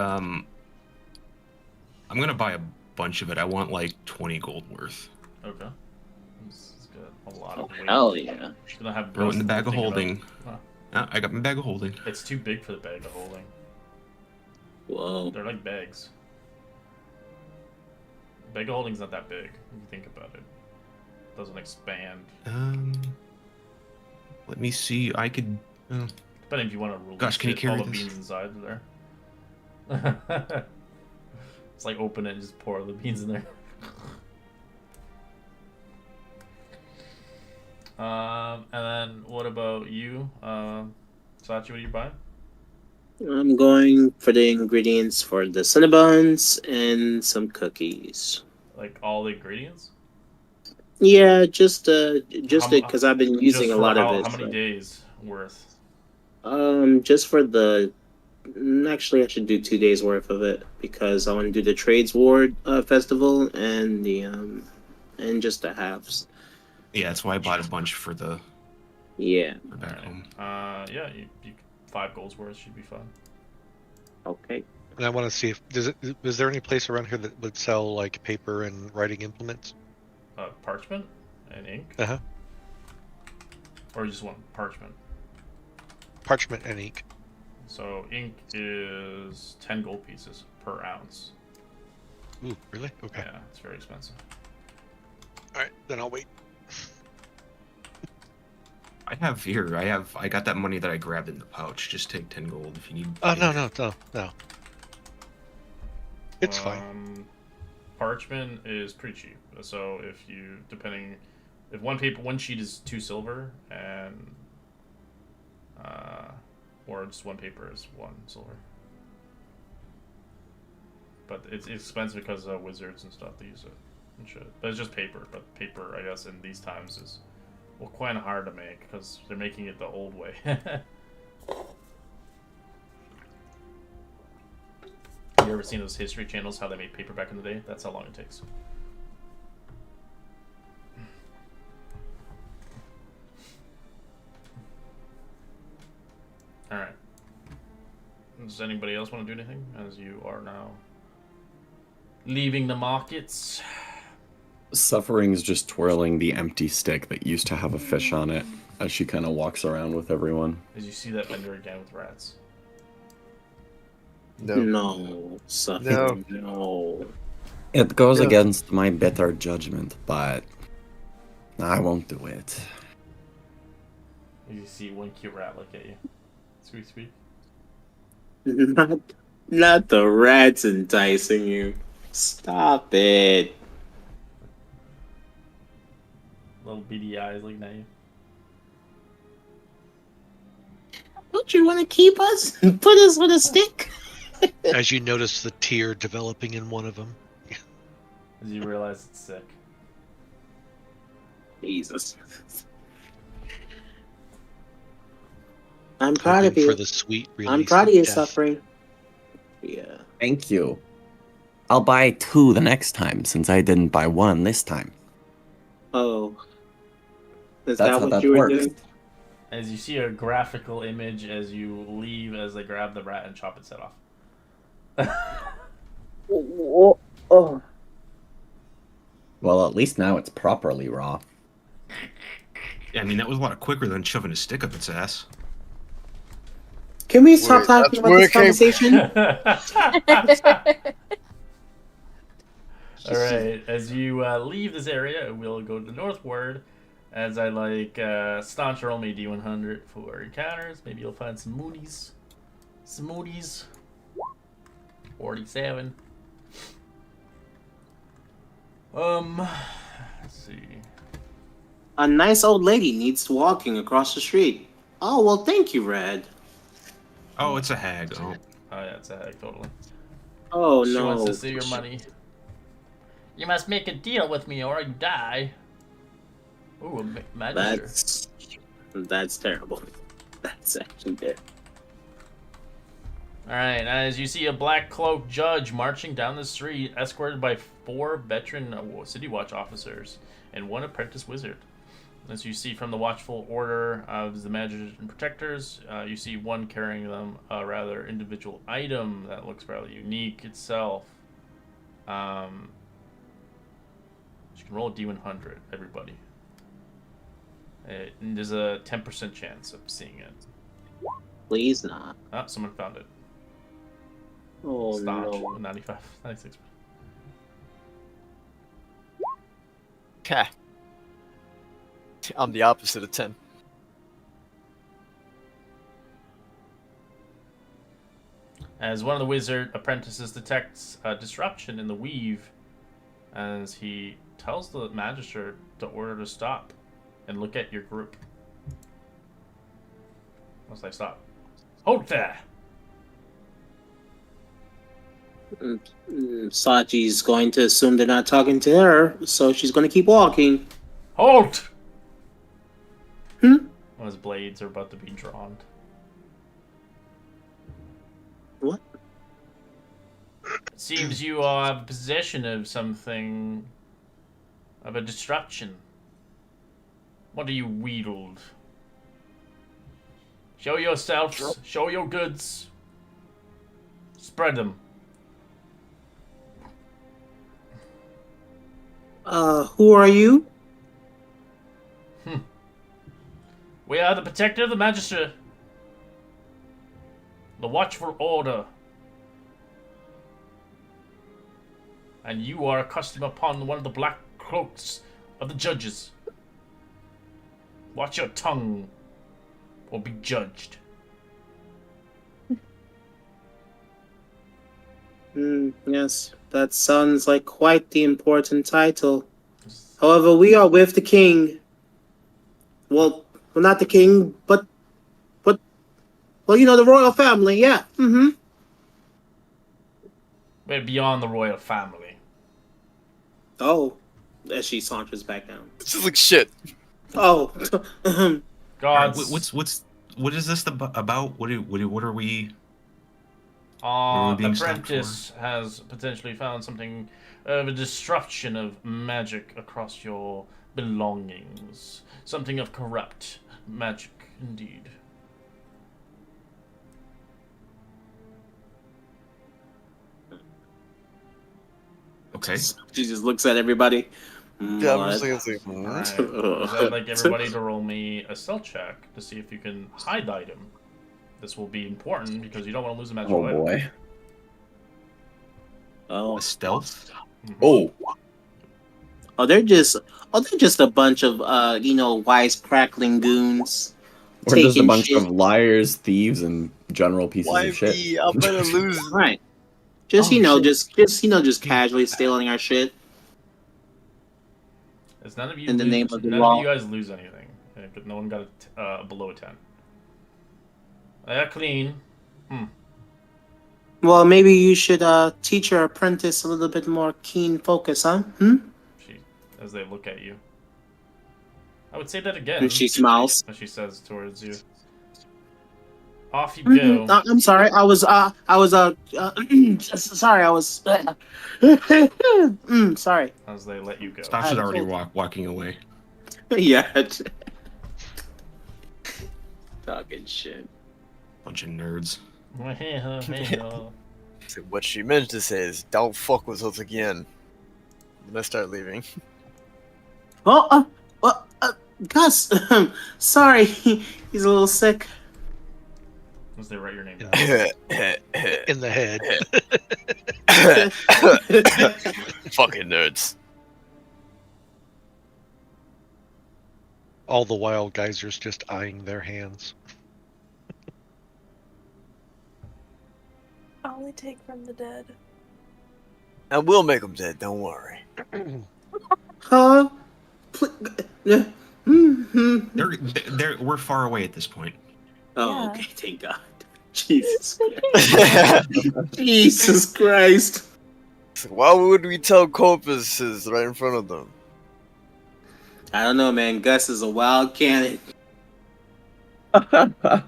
I'm gonna buy a bunch of it. I want like 20 gold worth. Okay. This is good. A lot of weight. Hell yeah. She's gonna have Throw it in the bag of thinking holding. about- I got my bag of holding. It's too big for the bag of holding. Whoa. They're like bags. Bag of holding's not that big if you think about it. Doesn't expand. Let me see. I could. Depending if you want to release Gosh, can you all carry the this? beans inside there. It's like open it and just pour the beans in there. And then what about you, Sachi? What are you buying? I'm going for the ingredients for the Cinnabons and some cookies. Like all the ingredients? Yeah, just because I've been using a lot of it. How many days worth? Just for the. Actually, I should do 2 days worth of it because I want to do the Trades Ward festival and the and just the halves. Yeah, that's why I bought a bunch for the Yeah. for back Alright. home. Yeah, you 5 golds worth should be fun. Okay. And I want to see if is there any place around here that would sell like paper and writing implements? Parchment and ink, Uh-huh. or you just want parchment. Parchment and ink. So ink is 10 gold pieces per ounce. Ooh, really? Okay. Yeah, it's very expensive. All right, then I'll wait. I got that money that I grabbed in the pouch. Just take 10 gold if you need. Oh, ink. no. It's fine. Parchment is pretty cheap. So if one sheet is 2 silver, and or just one paper is 1 silver. But it's expensive because wizards and stuff they use it and shit. But it's just paper. But paper, I guess, in these times is quite hard to make because they're making it the old way. You ever seen those history channels, how they made paper back in the day? That's how long it takes. Alright. Does anybody else want to do anything as you are now leaving the markets? Suffering's just twirling the empty stick that used to have a fish on it as she kind of walks around with everyone. As you see that vendor again with rats. No, Suffering. No. It goes Yeah. against my better judgment, but I won't do it. You see one cute rat look at you. Squeak, squeak. Not the rats enticing you. Stop it. Little beady eyes looking at you. Don't you want to keep us and put us on a stick? As you notice the tear developing in one of them. As you realize it's sick. Jesus. I'm proud of Hoping you. for the sweet release I'm proud of you, death. Suffering. Yeah. Thank you. I'll buy 2 the next time, since I didn't buy 1 this time. Oh. Is That's that how what that you were works. doing? As you see a graphical image as you leave, as they grab the rat and chop its head off. Oh. Well, at least now it's properly raw. Yeah, I mean, that was a lot quicker than shoving a stick up its ass. Can we stop Wait, talking that's about where this it came conversation? Alright, as you leave this area, we'll go to the northward. As I staunch roll me D100 for encounters. Maybe you'll find some moodies. 47. Let's see. A nice old lady needs walking across the street. Oh, well, thank you, Red. Oh, it's a hag. Oh, Oh yeah, it's a hag, totally. Oh, She no. wants to see your money. You must make a deal with me or you die. Ooh, a magister. That's terrible. That's actually bad. Alright, as you see a black cloaked judge marching down the street, escorted by 4 veteran City Watch officers and 1 apprentice wizard. As you see from the watchful order of the managers and protectors, you see 1 carrying them a rather individual item that looks rather unique itself. You can roll a D100, everybody. And there's a 10% chance of seeing it. Please not. Ah, someone found it. Oh, Staunch, no. 95, 96. Okay. I'm the opposite of 10. As one of the wizard apprentices detects a disruption in the weave, as he tells the magistrate to order to stop and look at your group. Once they stop. Hold there! Sachi's going to assume they're not talking to her, so she's going to keep walking. Halt! Hmm? When his blades are about to be drawn. What? It seems you are in possession of something of a disruption. What are you wheedled? Show yourselves. Show your goods. Spread them. Who are you? We are the protector of the magistrate. The watchful order. And you are accustomed upon one of the black cloaks of the judges. Watch your tongue, or be judged. Yes, that sounds like quite the important title. However, we are with the king. Well, not the king, but well, you know, the royal family, yeah. Mm-hmm. We're beyond the royal family. Oh, as she saunters back down. This is like shit. Oh, Gods. What is this about? What are we? Our being stopped apprentice has potentially found something of a disruption of magic across your belongings. Something of corrupt magic, indeed. Okay. She just looks at everybody. Yeah, I'm just like, Alright. I'd like everybody to roll me a stealth check to see if you can hide the item. This will be important because you don't want to lose a magical item. boy. Oh, A stealth. Oh, they're just a bunch of wise crackling goons. we're just a Taking bunch shit. of liars, thieves, and general pieces why of shit. me? I'm gonna lose. Right. Just Oh, shit. just casually stealing our shit. As none of you In the lose, name of the none law. of you guys lose anything. No one got below a 10. Clean. Well, maybe you should teach your apprentice a little bit more keen focus, huh? As they look at you. I would say that again. And she smiles. As she says towards you. Off you go. I'm sorry. I was sorry. I was sorry. As they let you go. Stops is already walking away. Yeah. Talking shit. Bunch of nerds. So what she meant to say is, "Don't fuck with us again." Then I start leaving. Oh, Gus. Sorry, he's a little sick. As they write your name down. In the head. Fucking nerds. All the while, geysers just eyeing their hands. I'll only take from the dead. And we'll make them dead. Don't worry. Huh? We're far away at this point. Oh, Yeah. okay. Thank God. Jesus Christ. Jesus Christ. Why would we tell corpuses right in front of them? I don't know, man. Gus is a wild candidate. Alright.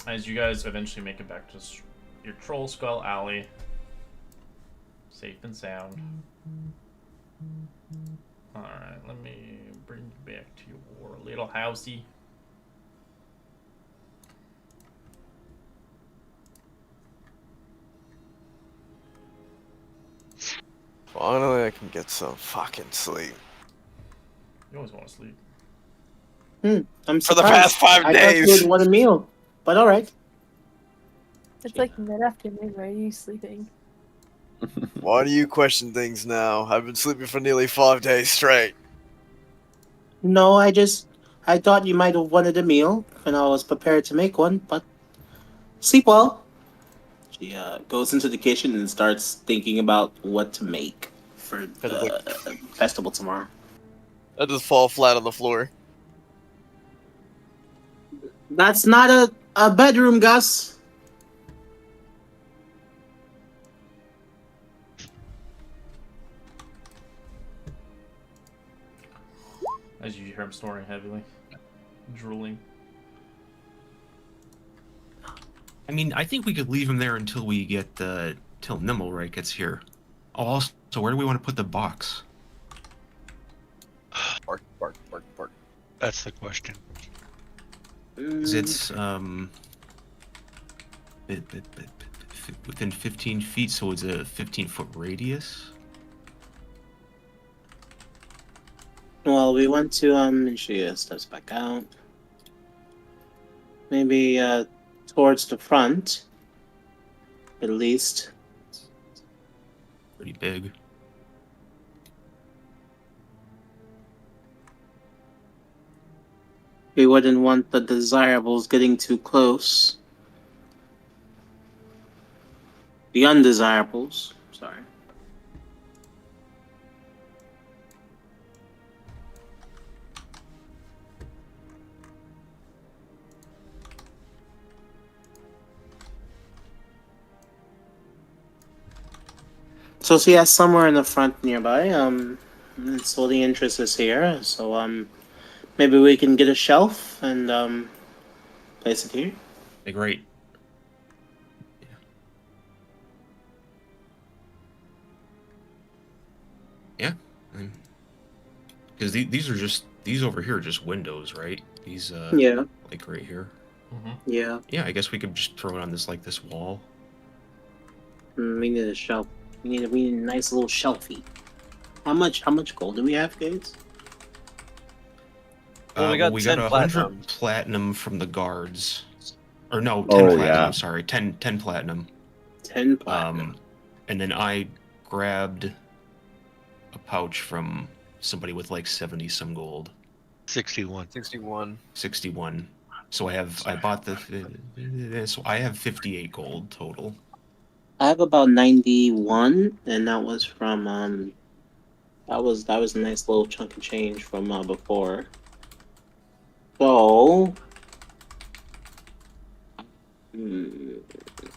As you guys eventually make it back to your Troll Skull Alley. Safe and sound. Alright, let me bring you back to your little housey. Finally, I can get some fucking sleep. You always want to sleep. I'm For the surprised. past 5 I days. thought you would want a meal, but all right. It's like mid-afternoon. Why are you sleeping? Why do you question things now? I've been sleeping for nearly 5 days straight. No, I thought you might have wanted a meal, and I was prepared to make one, but sleep well. She goes into the kitchen and starts thinking about what to make for the festival tomorrow. I just fall flat on the floor. That's not a bedroom, Gus. As you hear him snoring heavily. Drooling. I mean, I think we could leave him there until we get till Nimmelreich gets here. Oh, also, where do we want to put the box? Bark, bark, bark, bark. That's the question. 'Cause it's within 15 feet, so it's a 15-foot radius. Well, we want to and she steps back out. Maybe towards the front, at least. Pretty big. We wouldn't want the desirables getting too close. The undesirables, sorry. So she has somewhere in the front nearby. So the interest is here. So maybe we can get a shelf and place it here. Like right. Yeah. Because these over here are just windows, right? These Yeah. like right here. Yeah. Yeah, I guess we could just throw it on this wall. We need a shelf. We need a nice little shelfie. How much gold do we have, guys? Well, we got 10 got 100 platinum. platinum from the guards. Or no, 10 Oh, platinum, yeah. I'm sorry. 10 platinum. 10 platinum. And then I grabbed a pouch from somebody with like 70 some gold. 61. 61. So I bought so I have 58 gold total. I have about 91, and that was from that was a nice little chunk of change from before. So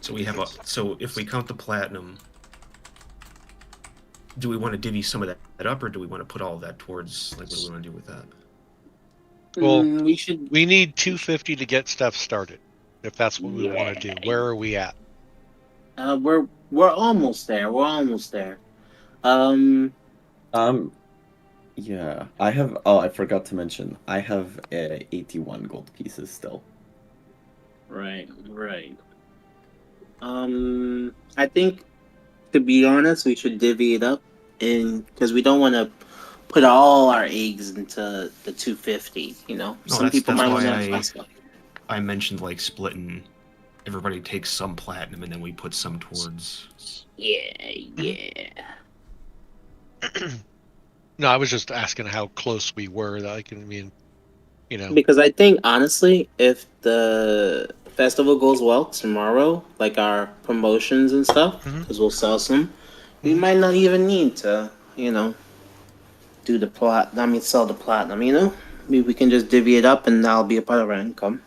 So we have so if we count the platinum, do we want to divvy some of that up, or do we want to put all of that towards, like, what do we want to do with that? Well, we need 250 to get stuff started. If that's what we want to do. Where are we at? We're almost there. We're almost there. Yeah, I have. Oh, I forgot to mention. I have 81 gold pieces still. Right. I think, to be honest, we should divvy it up because we don't want to put all our eggs into the 250. You know, No, some people might want why to. I mentioned like splitting. Everybody takes some platinum, and then we put some towards. Yeah. No, I was just asking how close we were. Because I think, honestly, if the festival goes well tomorrow, like our promotions and stuff, because we'll sell some, we might not even need to, do the sell the platinum, we can just divvy it up and that'll be a part of our income.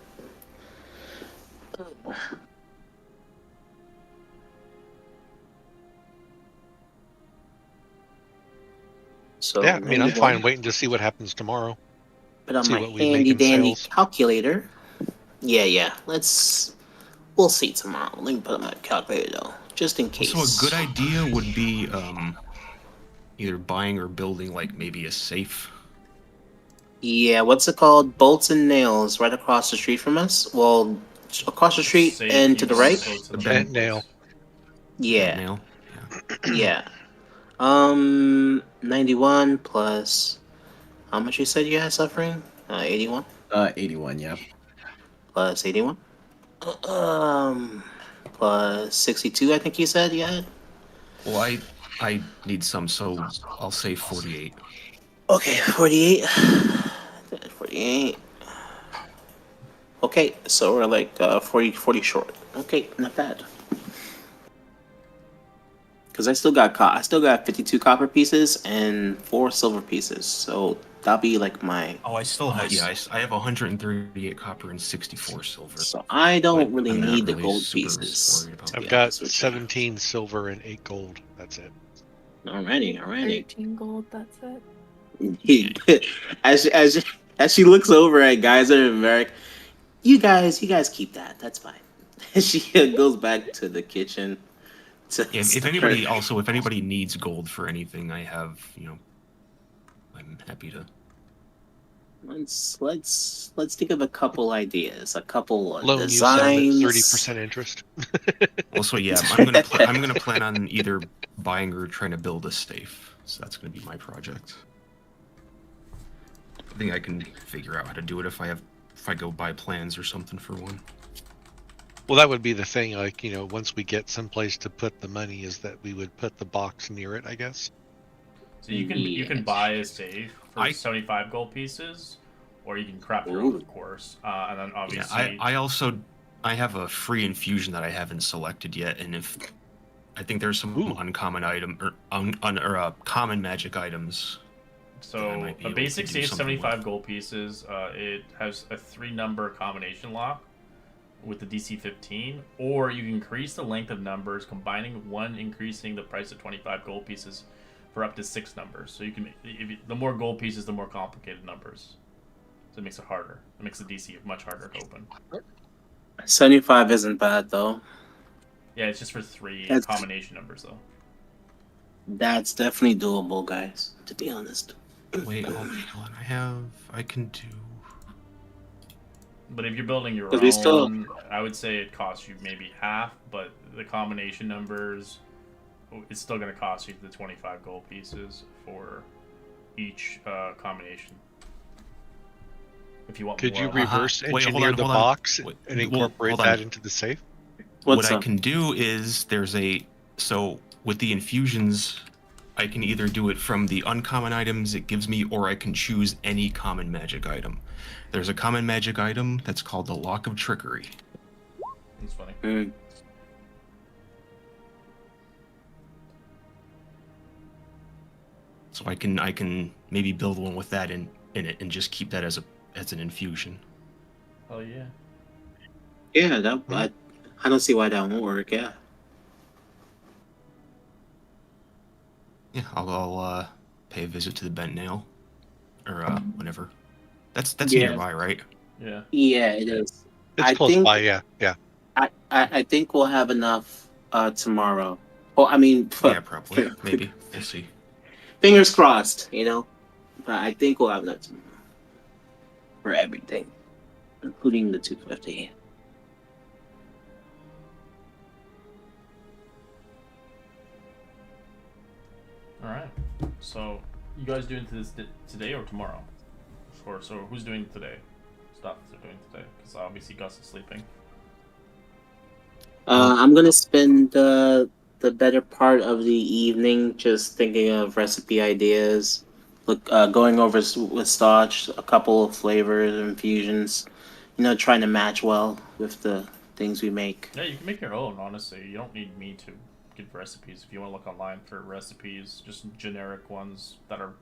So yeah, I mean, I'm fine waiting to see what happens tomorrow. But on see my what we make handy in dandy sales. calculator, yeah, we'll see tomorrow. Let me put up my calculator though, just in case. Also, a good idea would be either buying or building like maybe a safe. Yeah, what's it called? Bolts and Nails, right across the street from us. Well, across the street Safe, and to you the can right. go to The the bent nail. Yeah. Nail. Yeah. 91 plus. How much you said you had suffering? 81. 81, yeah. Plus 81. Plus 62. I think you said you had. Well, I need some, so I'll say 48. Okay, 48. 48. Okay, so we're like 40 short. Okay, not bad. Because I still got 52 copper pieces and 4 silver pieces, so that'll be like my. Oh, I still have I have 138 copper and 64 silver. So I don't really I'm not need the really gold super pieces. worried about I've be got honest with you. 17 silver and 8 gold. That's it. Alrighty. 13 gold, that's it. as she looks over at guys that are Merrick, you guys keep that. That's fine. she goes back to the kitchen. If anybody needs gold for anything, I have, I'm happy to. Let's think of a couple ideas, a couple Loan you some at designs. 30% interest. Also, yeah, I'm gonna plan on either buying or trying to build a safe. So that's gonna be my project. I think I can figure out how to do it if I go buy plans or something for one. Well, that would be the thing. Like, once we get someplace to put the money, is that we would put the box near it, I guess. So you can buy a safe for 75 gold pieces, or you can craft your own, of course. And then obviously, I have a free infusion that I haven't selected yet, and I think there's some uncommon item or common magic items. So a basic safe 75 gold pieces. It has a 3-number combination lock with the DC 15, or you can increase the length of numbers, combining one, increasing the price of 25 gold pieces for up to 6 numbers. So you can the more gold pieces, the more complicated numbers. So it makes it harder. It makes the DC much harder to open. 75 isn't bad though. Yeah, it's just for 3 combination numbers though. That's definitely doable, guys. To be honest. Wait, hold on. I can do. But if you're building your own, I would say it costs you maybe half, but the combination numbers, it's still going to cost you the 25 gold pieces for each combination. If you want Could more. you reverse engineer the box and incorporate that into the safe? What I can do is so with the infusions, I can either do it from the uncommon items it gives me, or I can choose any common magic item. There's a common magic item that's called the Lock of Trickery. That's funny. So I can maybe build one with that in it and just keep that as an infusion. Oh yeah. Yeah, I don't see why that won't work. Yeah. Yeah, I'll pay a visit to the Bent Nail, or whenever. That's nearby, right? Yeah. Yeah, it is. It's close by. Yeah. I think we'll have enough tomorrow. Well, I mean, yeah, probably. Maybe we'll see. Fingers crossed, But I think we'll have enough tomorrow for everything, including the 250. All right. So you guys doing this today or tomorrow? So who's doing today? Stuff they're doing today, because obviously Gus is sleeping. I'm gonna spend the better part of the evening just thinking of recipe ideas, going over with Stotch a couple of flavors and infusions, trying to match well with the things we make. Yeah, you can make your own. Honestly, you don't need me to give recipes. If you want to look online for recipes, just generic ones that are,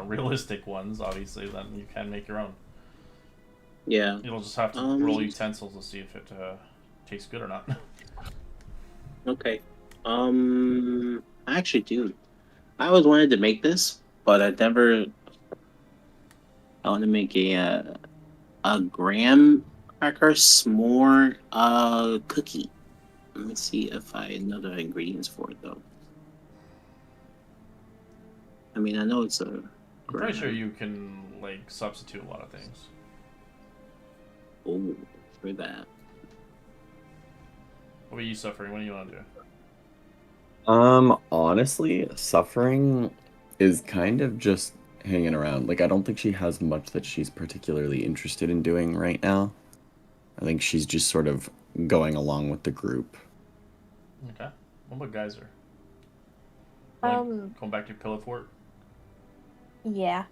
realistic ones, obviously, then you can make your own. Yeah. You'll just have to roll utensils to see if it tastes good or not. Okay. I actually do. I always wanted to make this, but I want to make a graham cracker s'more cookie. Let me see if I know the ingredients for it though. I mean, I know it's I'm pretty sure you can substitute a lot of things. Oh, for that. What are you suffering? What do you want to do? Honestly, Suffering is kind of just hanging around. I don't think she has much that she's particularly interested in doing right now. I think she's just sort of going along with the group. Okay. What about Geyser? Going back to your pillow fort? Yeah.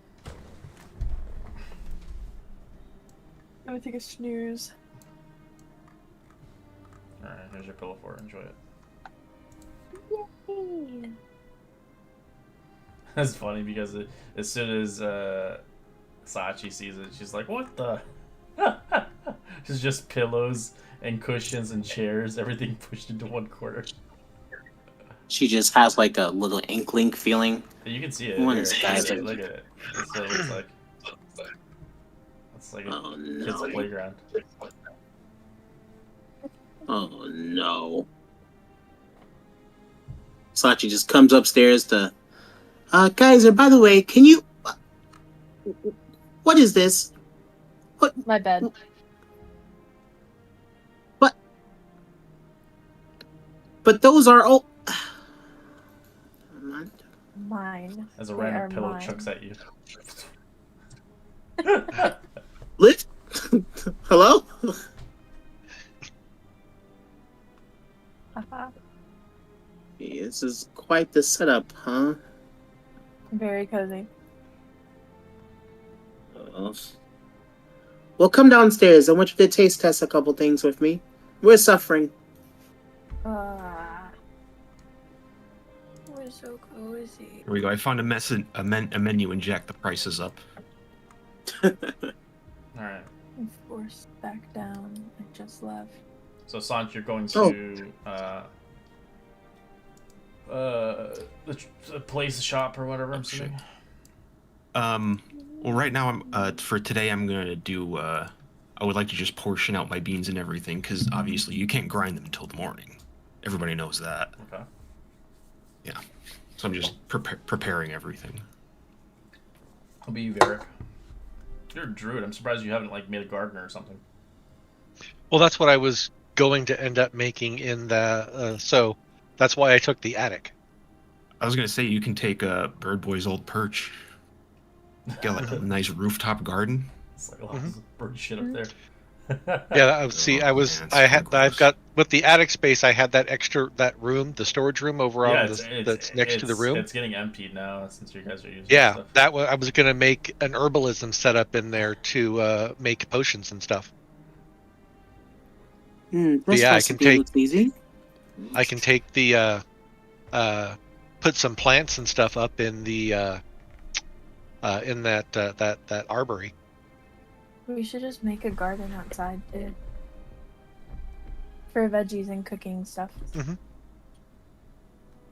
I'm gonna take a snooze. Alright, here's your pillow fort. Enjoy it. Yay. That's funny because as soon as Sachi sees it, she's like, "What the?" It's just pillows and cushions and chairs, everything pushed into one corner. She just has a little inkling feeling. You can see it. Look at it. That's what it looks like. It's like a kid's playground. Oh no. Sachi just comes upstairs to Geyser, by the way, can you what is this? My bed. But those are all Mine. As a They random are pillow mine. chucks at you. lift? Hello? Haha. Yeah, this is quite the setup, huh? Very cozy. Well, come downstairs. I want you to taste test a couple things with me. We're suffering. We're so cozy. Here we go. I found a menu and jacked the prices up. Alright. I'm forced back down. I just left. So, Sant, you're going to the place, the shop, or whatever. I'm assuming. Well, right now, for today, I'm gonna do. I would like to just portion out my beans and everything, because obviously you can't grind them until the morning. Everybody knows that. Okay. Yeah. So I'm just preparing everything. I'll be you, Varric. You're a druid. I'm surprised you haven't made a gardener or something. Well, that's what I was going to end up making in the. So that's why I took the attic. I was gonna say you can take Bird Boy's old perch. Get like a nice rooftop garden. It's like lots of bird shit up there. Yeah, see, I've got with the attic space. I had that room, the storage room over on that's next to the room. It's getting emptied now since you guys are using. Yeah, stuff. I was gonna make an herbalism setup in there to make potions and stuff. This yeah, recipe looks easy. I can take the put some plants and stuff up in the in that arbory. We should just make a garden outside, dude. For veggies and cooking stuff. Mm-hmm.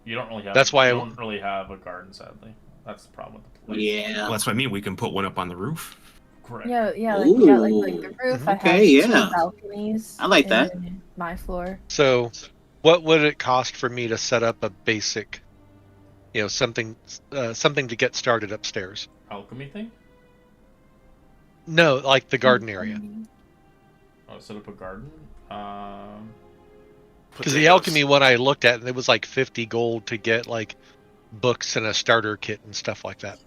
You don't really have. That's why you don't really have a garden, sadly. That's the problem with the place. Yeah. Well, that's what I mean. We can put one up on the roof. Correct. Yeah, like we got like the roof. Okay, I have yeah. 2 balconies. I like that. in my floor. So, what would it cost for me to set up a basic, something to get started upstairs? Alchemy thing? No, like the garden area. Oh, set up a garden? Because the alchemy one I looked at, it was like 50 gold to get like books and a starter kit and stuff like that.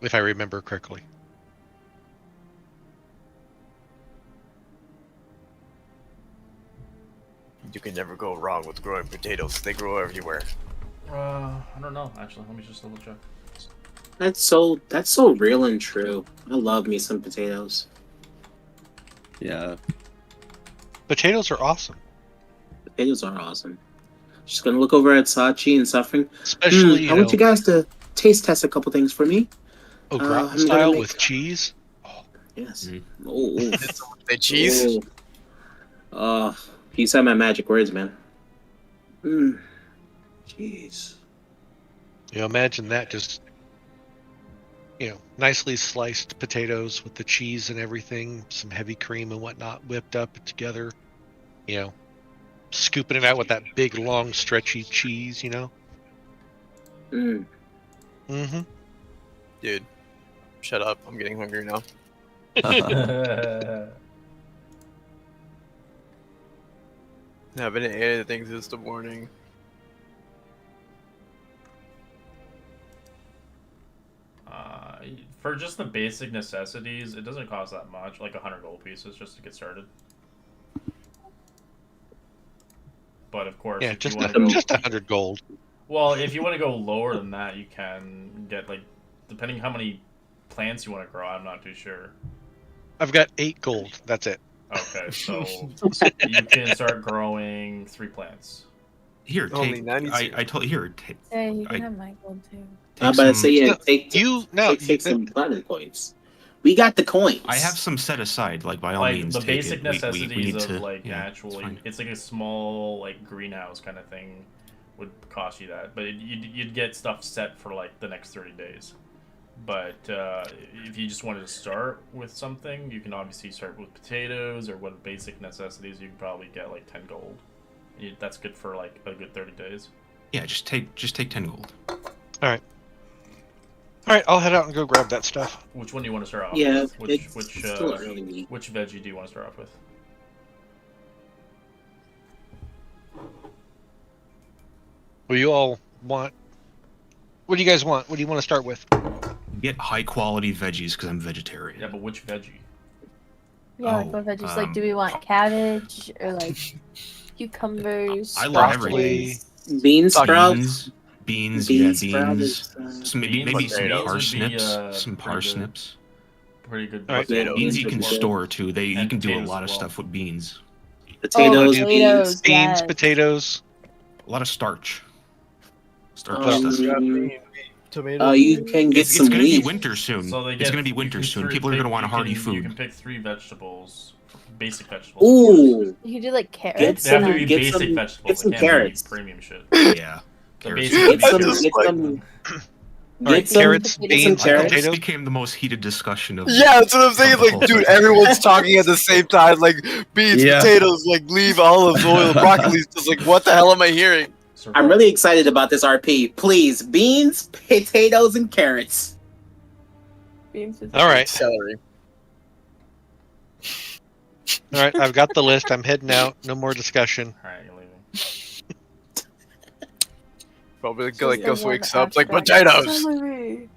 If I remember correctly. You can never go wrong with growing potatoes. They grow everywhere. I don't know, actually. Let me just double check. That's so real and true. I love me some potatoes. Yeah. Potatoes are awesome. Potatoes are awesome. Just gonna look over at Sachi and Suffering. Especially, I want you guys to taste test a couple things for me. Oh, gratin I'm style gonna with cheese? Yes. Mm. Oh. The cheese? You said my magic words, man. Jeez. Imagine that, just nicely sliced potatoes with the cheese and everything, some heavy cream and whatnot whipped up together, scooping it out with that big long stretchy cheese, Mm. Mm-hmm. Dude, shut up. I'm getting hungry now. I haven't ate anything since the morning. For just the basic necessities, it doesn't cost that much, like 100 gold pieces just to get started. But of course, Yeah, if just you want to go, just 100 gold. Well, if you want to go lower than that, you can get depending how many plants you want to grow. I'm not too sure. I've got 8 gold. That's it. Okay, so you can start growing 3 plants. Here, Only take. 92. I told you here. Yeah, you can have my gold too. I'm about to say, yeah, take you some platinum coins. We got the coins. I have some set aside, by all means. The take basic it. necessities we need of to, actually, it's like a small greenhouse kind of thing would cost you that, but you'd get stuff set for the next 30 days. But if you just wanted to start with something, you can obviously start with potatoes or what basic necessities. You can probably get like 10 gold. That's good for like a good 30 days. Yeah, just take 10 gold. All right, I'll head out and go grab that stuff. Which one do you want to start off Yeah, with? it's still early. Which veggie do you want to start off with? What do you all want? What do you guys want? What do you want to start with? Get high quality veggies because I'm vegetarian. Yeah, but which veggie? Yeah, like what veggies? Like, do we want cabbage or like cucumbers? I love Broccoli. everything. Bean sprouts. Beans, Beans, yeah, sprout beans. is, So maybe Beans some would be, parsnips. some Some pretty good. parsnips. Pretty good. All right. Potatoes. Beans you can Potatoes. store too. You And can do a potatoes lot of as well. stuff with beans. Potatoes, do potatoes, Beans, yes. potatoes. A lot of starch. Starch Um, stuff. Tomato. you can get It's some gonna be wheat. winter soon. So they It's get, gonna be winter soon. People are gonna want hearty You food. can pick 3 vegetables, basic vegetables. Ooh, You could do like Get carrots. They have to some- be get basic some- vegetables. get some They can't carrots. be premium shit. Yeah. The Carrots. basic get some, vegetables. get some, All right, get some, carrots, get some beans, carrots. This potatoes. became the most heated discussion of. Yeah, that's what I'm saying. Like, dude, everyone's talking at the same time. Like, beans, Yeah. potatoes, like, leave olives oil, broccoli's just like, what the hell am I hearing? So I'm really excited about this RP. Please, beans, potatoes, and carrots. Beans with All right, Celery. all right. I've got the list. I'm heading out. No more discussion. Alright, you're leaving. Probably Just like the Gus one wakes up, after like, I got potatoes! celery.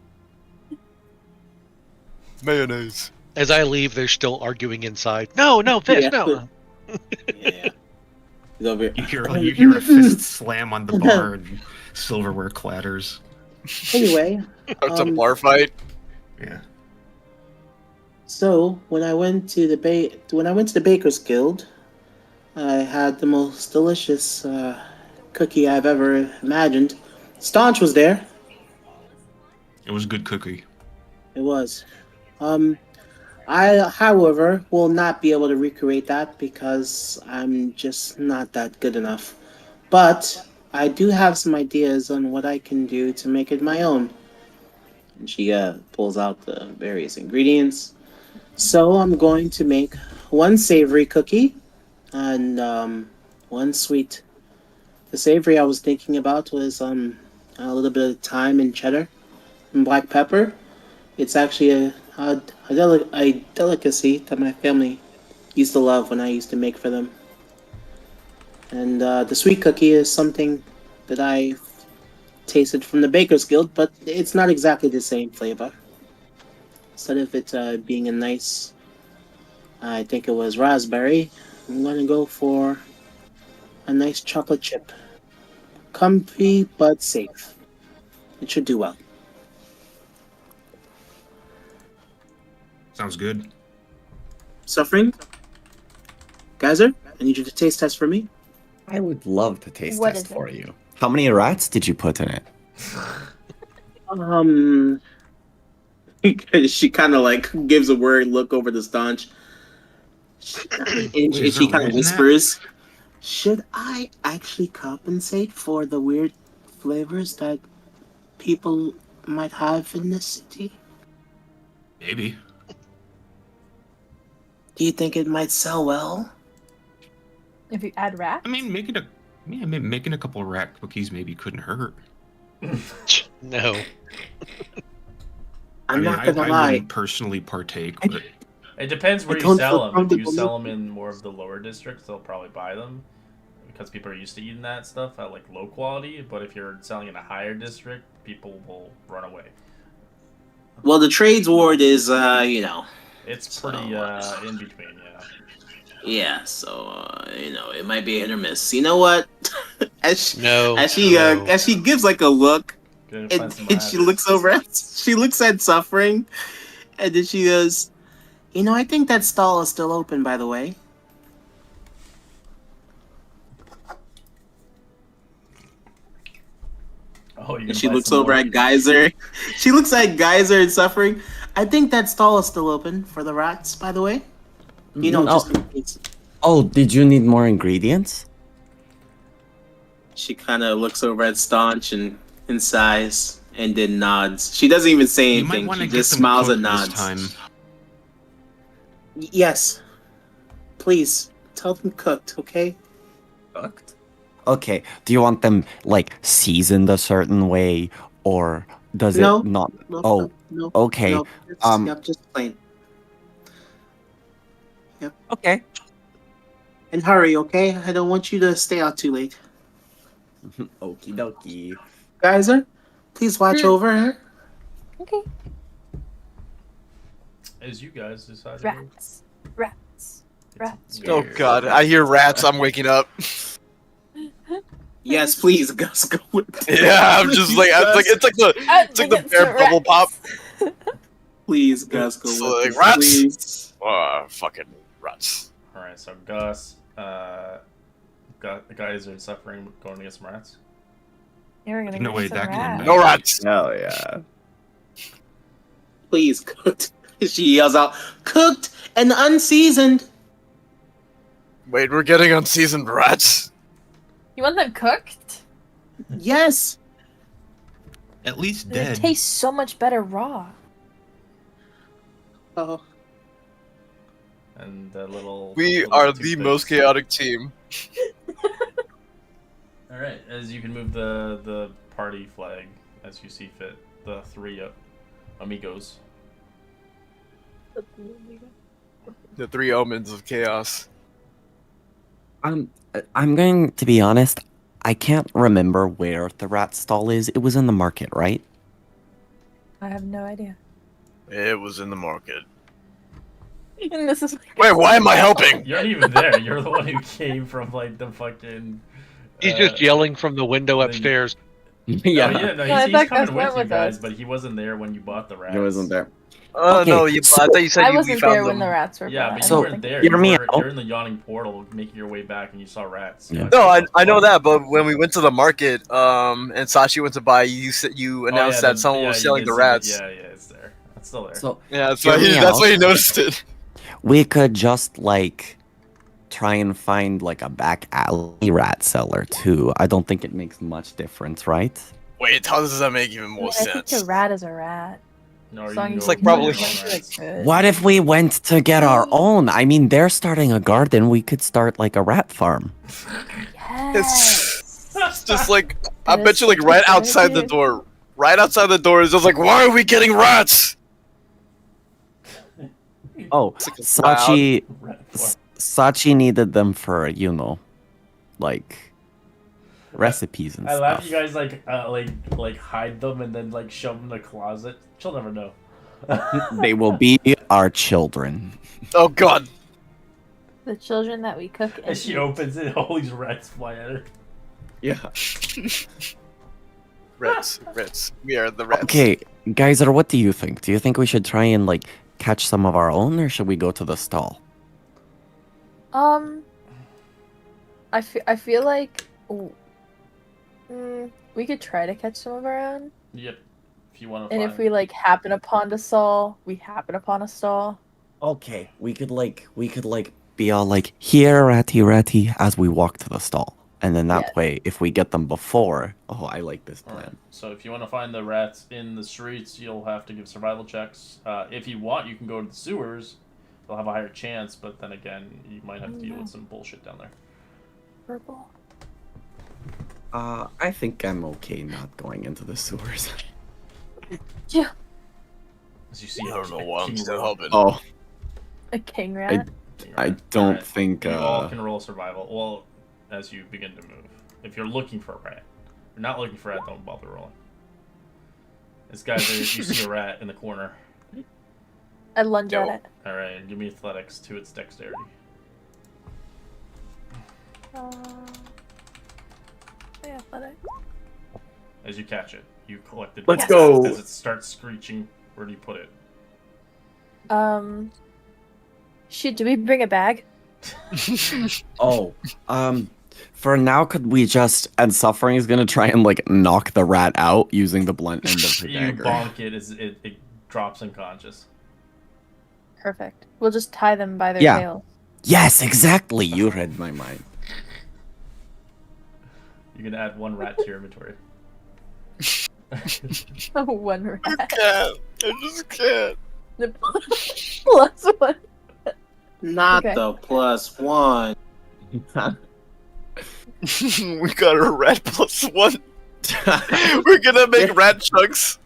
Mayonnaise. As I leave, they're still arguing inside. No, fish, Yeah. no. Yeah. He's over here. You hear a fist slam on the bar and silverware clatters. Anyway, It's a Um, bar fight. Yeah. so when I went to the Baker's Guild, I had the most delicious cookie I've ever imagined. Staunch was there. It was a good cookie. It was. I, however, will not be able to recreate that because I'm just not that good enough. But I do have some ideas on what I can do to make it my own. And she pulls out the various ingredients. So I'm going to make one savory cookie and one sweet. The savory I was thinking about was a little bit of thyme and cheddar and black pepper. It's actually a delicacy that my family used to love when I used to make for them. And the sweet cookie is something that I tasted from the Baker's Guild, but it's not exactly the same flavor. Instead of it being a nice, I think it was raspberry, I'm going to go for a nice chocolate chip. Comfy but safe. It should do well. Sounds good. Suffering? Geyser, I need you to taste test for me. I would love to taste What test is it? for you. How many rats did you put in it? She kind of like gives a worried look over the staunch. And is she there kind rat of in whispers, should I actually compensate for the weird flavors that people might have in this city? Maybe. Do you think it might sell well? If you add rats? I mean, making a couple rat cookies maybe couldn't hurt. No. I'm not gonna I lie. wouldn't personally partake, but It depends where I you don't sell feel them. If you comfortable sell them in more of the lower districts, they'll probably buy them because people are used to eating that stuff at like low quality. But if you're selling in a higher district, people will run away. Well, the trades ward is, It's So, pretty in between, yeah. yeah. So it might be a hit or miss. You know what? as No. she gives like a look, Gonna and find some then she rats. looks over. She looks at Suffering, and then she goes, I think that stall is still open. By the way. Oh, you're And gonna she buy looks some over more? at Geyser. She looks at Geyser and Suffering. I think that stall is still open for the rats. By the way. No. Just in case. Oh, did you need more ingredients? She kind of looks over at Staunch and sighs. and then nods. She doesn't even say You might anything. want She to get just them smiles and cooked nods. this time. Yes. Please tell them cooked, okay? Cooked? Okay. Do you want them like seasoned a certain way, or does No. it not? No, Oh, no, okay. no. Yep, just plain. Yep. Okay. And hurry, okay? I don't want you to stay out too late. Okie dokie. Geyser, please watch over her. Okay. As you guys decide to move. Rats. Rats. Oh god, I hear rats. I'm waking up. Yes, please, Gus, go with it. Yeah, I'm just like it's like the bear bubble pop. Please, Gus, go It's with like it. rats. Please. Fucking rats. Alright, so Gus, guys are suffering going to get some rats. Yeah, we're gonna No get way some that can rats. end No rats. Hell yeah. Please, cooked. She yells out, cooked and unseasoned. Wait, we're getting unseasoned rats. You want them cooked? Yes. At least It dead. tastes so much better raw. Oh. And the little. We little are the toothpicks. most chaotic team. Alright, as you can move the party flag as you see fit. The three amigos. The three omens of chaos. I'm going to be honest. I can't remember where the rat stall is. It was in the market, right? I have no idea. It was in the market. And this is Wait, why am I helping? You're not even there. You're the one who came from like the fucking. He's just yelling from the window the- upstairs. Yeah, yeah. no, No, I he's thought coming Gus with went you with guys, us. but he wasn't there when you bought the rats. It wasn't there. Oh Okay, no, I thought you said I we wasn't found there them. when the rats were Yeah, brought. but I you don't weren't think- there. Hear me You're out. in the yawning portal, making your way back, and you saw rats. Yeah. No, I know that, but when we went to the market, and Sashi went to buy, you announced that someone was selling the rats. Yeah, it's there. It's still there. So Yeah, that's Hear why me that's out. why he noticed it. we could just like try and find like a back alley rat seller too. I don't think it makes much difference, right? Wait, how does that make even I more mean, I think sense? a rat is a rat. No, As you long can as go like you probably- buy know your own it's rats. good. What if we went to get our own? I mean, they're starting a garden. We could start like a rat farm. Yes. It's just like I That bet is you, like such a right good outside the idea. door. Right outside the door is just like, why are we getting rats? Oh, It's like a Sachi, Rat farm. Sachi needed them for like recipes and I laugh. stuff. You guys like hide them and then like shove them in the closet. She'll never know. They will be our children. Oh god. The children that we cook and As she eat. opens it, all these rats fly at her. Yeah. Rats. We are the rats. Okay, Geyser, what do you think? Do you think we should try and like catch some of our own, or should we go to the stall? I feel like we could try to catch some of our own, Yep. If you want to. and if we like happen upon a stall, we happen upon a stall. Okay, we could be all like, here, ratty, as we walk to the stall. And then that Yes. way, if we get them before, oh, I like this Alright, plan. so if you want to find the rats in the streets, you'll have to give survival checks. If you want, you can go to the sewers. They'll have a higher chance, but then again, you might have to deal with some bullshit down there. Purple. I think I'm okay not going into the sewers. Yeah. As you see, I don't know why I'm King still Roll. helping. Oh, A king rat. I don't Alright, think, You all can roll survival. Well, as you begin to move. If you're looking for a rat. If you're not looking for a rat, don't bother rolling. This guy's there, you see a rat in the corner. I lunge at Yo. it. Alright, give me athletics to its dexterity. Yeah, athletic. As you catch it, you collect it. Let's go. As it starts screeching, where do you put it? Shoot, do we bring a bag? oh, for now, could we just, and Suffering is gonna try and like knock the rat out using the blunt end of her You dagger. bonk it as it drops unconscious. Perfect. We'll just tie them by their Yeah. tails. Yes, exactly. You read my mind. You can add one rat to your inventory. One rat. can't. I just can't. Plus one. Not Okay. the +1. We got a rat +1. We're gonna make rat chunks.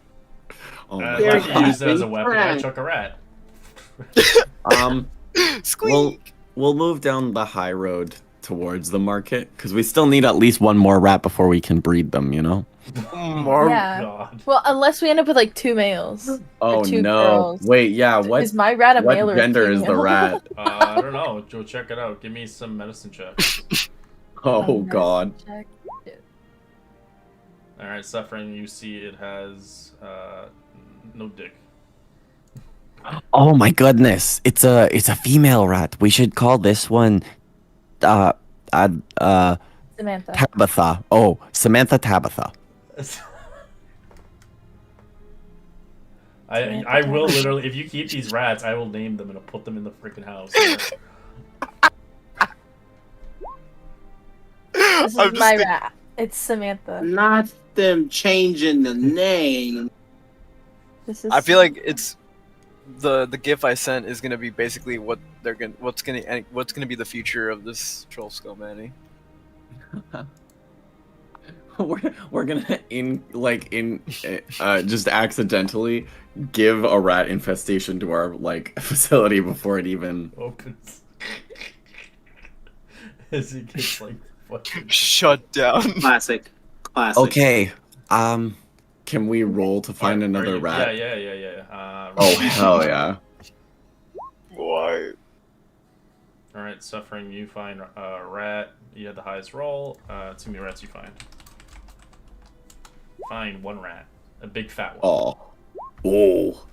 Oh I'd my like to god. use it as a weapon. I Frank. chuck a rat. Squeak. We'll move down the high road towards the market because we still need at least one more rat before we can breed them. You know. More. Yeah. God. Well, unless we end up with like 2 males. Oh two no! girls. Wait, yeah. What? Is my rat a What male or a gender is the female? rat? I don't know. Go check it out. Give me some medicine checks. Oh god. Check. All right, suffering. You see, it has no dick. Oh my goodness! It's a female rat. We should call this one, Samantha. Tabitha. Oh, Samantha Tabitha. I will literally, if you keep these rats, I will name them and I'll put them in the freaking house. This is I'm just my think- rat. It's Samantha. Not them changing the name. This is. I feel like it's the GIF I sent is gonna be basically what they're gonna what's gonna be the future of this troll skull, Manny. We're gonna just accidentally give a rat infestation to our facility before it even Opens. As it gets like fucking. Shut down. Classic. Okay. Can we roll to find another rat? Yeah. Oh hell yeah. Why? Alright, suffering, you find a rat. You had the highest roll. Too many rats you find. Find one rat. A big fat one. Oh.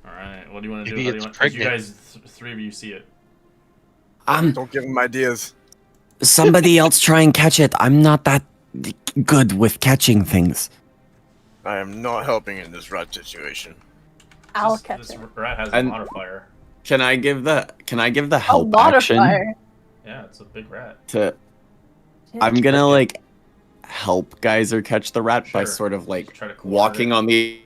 Alright, what do you want to do? Maybe How do it's you want, pregnant. you guys, three of you see it. Don't give him ideas. Somebody else try and catch it. I'm not that good with catching things. I am not helping in this rat situation. I'll This catch it. rat has a And- modifier. Can I give the A help water action fire. Yeah, it's a big rat. to Yeah. I'm gonna help Geyser catch the rat by Sure. sort of Try to corner walking it. on the.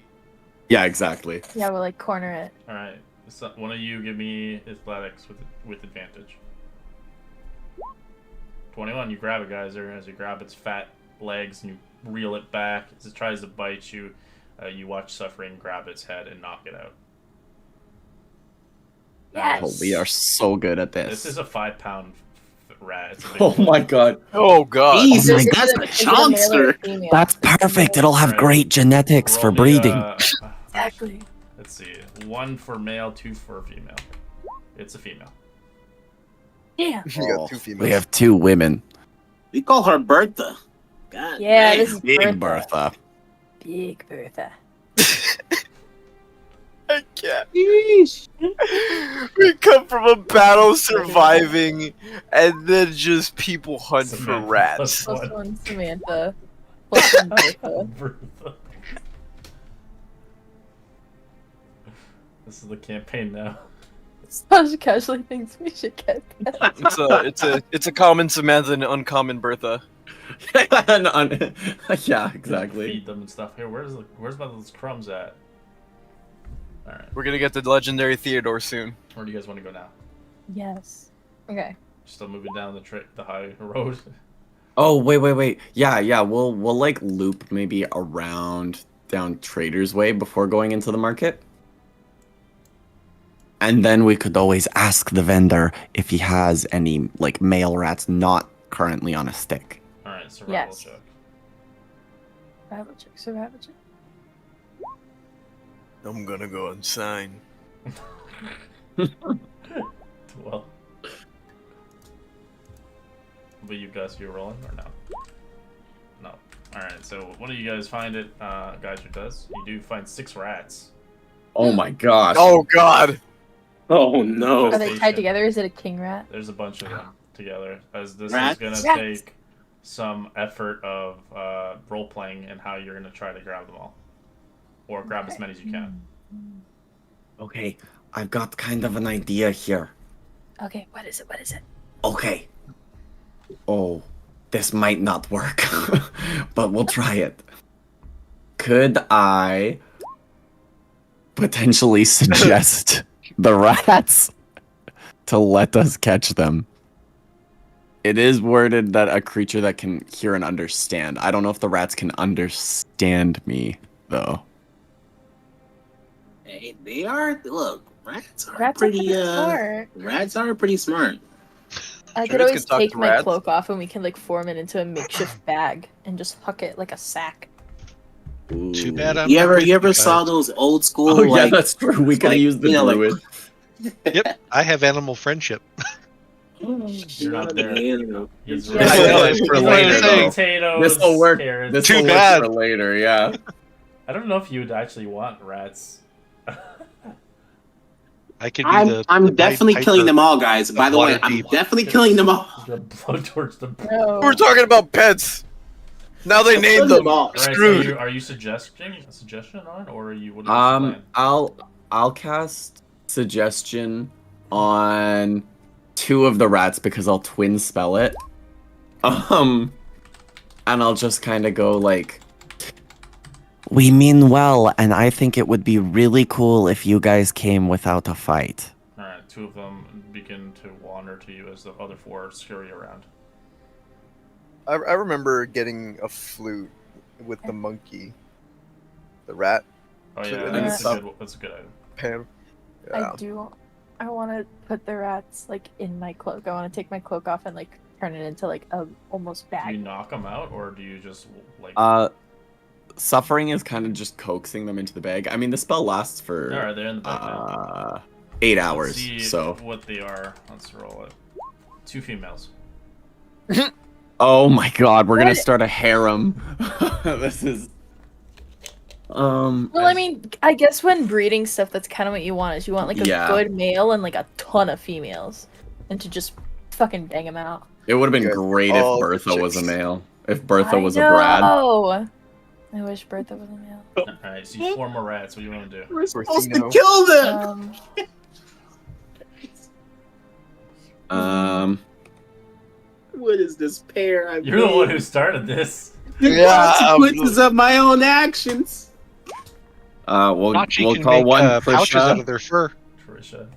Yeah, exactly. Yeah, we'll corner it. Alright, so one of you give me athletics with advantage. 21, you grab it, Geyser. As you grab its fat legs and you reel it back, as it tries to bite you, you watch Suffering grab its head and knock it out. That Oh, is- we are so good at This this. is a 5-pound rat. It's a big Oh one. my god. Oh god. Jesus, Is it that's a- a is it a male or a chonster. female? That's perfect. It'll have Right. great genetics Roll for me, breeding. Exactly. Let's see. 1 for male, 2 for female. It's a female. Yeah. We got 2 females. We have 2 women. We call her Bertha. God Yeah, damn. this is Big Bertha. Bertha. Big Bertha. I can't. Yeesh. We come from a battle surviving, and then just people hunt for Samantha rats. plus Plus one. 1 Samantha. Plus 1 Bertha. Bertha. This is the campaign now. Sasha casually thinks we should get that. It's a common Samantha and uncommon Bertha. Yeah, exactly. Feed them and stuff. Here, where's my those crumbs at? All right. We're gonna get the legendary Theodore soon. Where do you guys want to go now? Yes. Okay. Still moving down the high road. Oh wait. Yeah. We'll loop maybe around down Trader's Way before going into the market. And then we could always ask the vendor if he has any male rats not currently on a stick. All right, survival Yes. check. Survival check. I'm gonna go insane. Well, but you guys, you're rolling or no? No. All right. So one of you guys find it. Geyser does. You do find 6 rats. Oh my gosh. Oh god. Oh no. Are they tied together? Is it a king rat? There's a bunch of them together. As this Rats? is gonna Rats. take some effort of role playing and how you're gonna try to grab them all, or grab as many as you can. Okay, I've got kind of an idea here. Okay, what is it? Okay. Oh, this might not work, but we'll try it. Could I potentially suggest the rats to let us catch them? It is worded that a creature that can hear and understand. I don't know if the rats can understand me, though. Hey, they are. Look, rats are Rats pretty. are smart. Rats are pretty smart. I could Travis always can talk take to my rats. cloak off and we can like form it into a makeshift bag and just huck it like a sack. Too bad I'm You not ever with you ever guys. saw those old school Oh yeah, like? that's true. We could have like, used the you know, like- druid. Yep, I have animal friendship. You're not there. He's Yeah, I know it's yeah. for That's what I'm later, saying. though. Potatoes, This will work. carrots. This Too will bad. work for later. Yeah. I don't know if you would actually want rats. I could be the I'm Pied definitely Piper killing them all, guys. By of the way, I'm Waterdeep. definitely killing them all. The blowtorch the. No. We're talking about pets. Now they named Killing them. all. Alright, so Screwed. are you suggesting a suggestion on, or are you? What is the plan? I'll cast suggestion on 2 of the rats because I'll twin spell it. And I'll just kind of go like, we mean well, and I think it would be really cool if you guys came without a fight. Alright, 2 of them begin to wander to you as the other 4 scurry around. I remember getting a flute with the monkey, the rat, Oh So yeah, it that's, is that's a good item. Pam. Yeah. I want to put the rats like in my cloak. I want to take my cloak off and like turn it into like a almost Do you bag. knock them out, or do you just like? Suffering is kind of just coaxing them into the bag. I mean, the spell lasts for Alright, they're in the bag now. 8 Let's hours. see So, what they are. Let's roll it. 2 females. oh my god, we're gonna What? start a harem. This is. Well, I mean, I guess when breeding stuff, that's kind of what you want. Is you want like a Yeah. good male and like a ton of females, and to just fucking bang them out. It would have been Good. great All if the Bertha was a chicks. male. If Bertha I was a Brad. know. I wish Bertha was a male. Alright, so you 4 more rats. What do you want to do? We're supposed to Porcino. kill them. What is this pair? I've You're the one made? who started this. The Yeah, consequences of my own actions. We'll Nachi can call make one pouches out Trisha, of their fur. Trisha.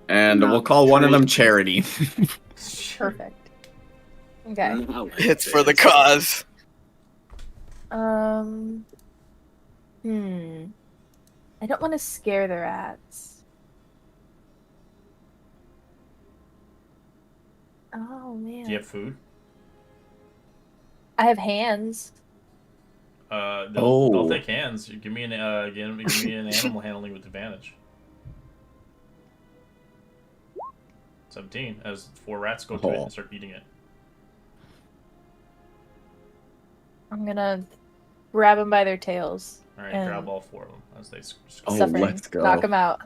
and we'll call one of them Charity. Perfect. Okay. It's for the cause. I don't want to scare the rats. Oh man. Do you have food? I have hands. They'll take hands. Give me an animal handling with advantage. 17 as 4 rats go to it and start eating it. I'm gonna grab them by their tails. All right, And- grab all 4 of them as they. Oh, Suffering. let's go. Knock them out.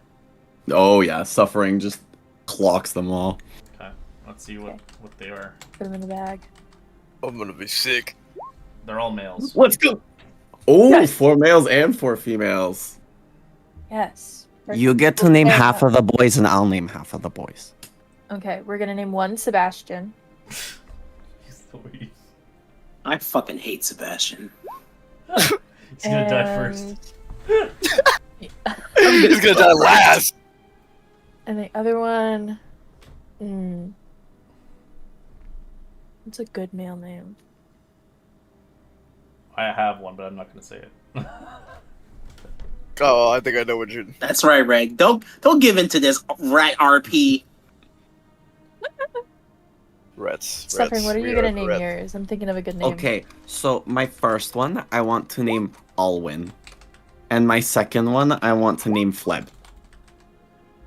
Oh yeah, Suffering just clocks them all. Okay, let's see what they are. Put them in the bag. I'm gonna be sick. They're all males. Let's go. Oh, Yes. 4 males and 4 females. Yes. You get to name half of the boys, and I'll name half of the boys. Okay, we're gonna name one Sebastian. He's the lead. I fucking hate Sebastian. He's gonna die first. He's gonna die last. And the other one. What's a good male name? I have one, but I'm not gonna say it. Oh, I think I know what you're. That's right, Reg. Don't give in to this rat RP. Rats. Suffering, what are We you gonna the name rats. yours? I'm thinking of a good name. Okay, so my first one I want to name Alwyn, and my second one I want to name Fleb.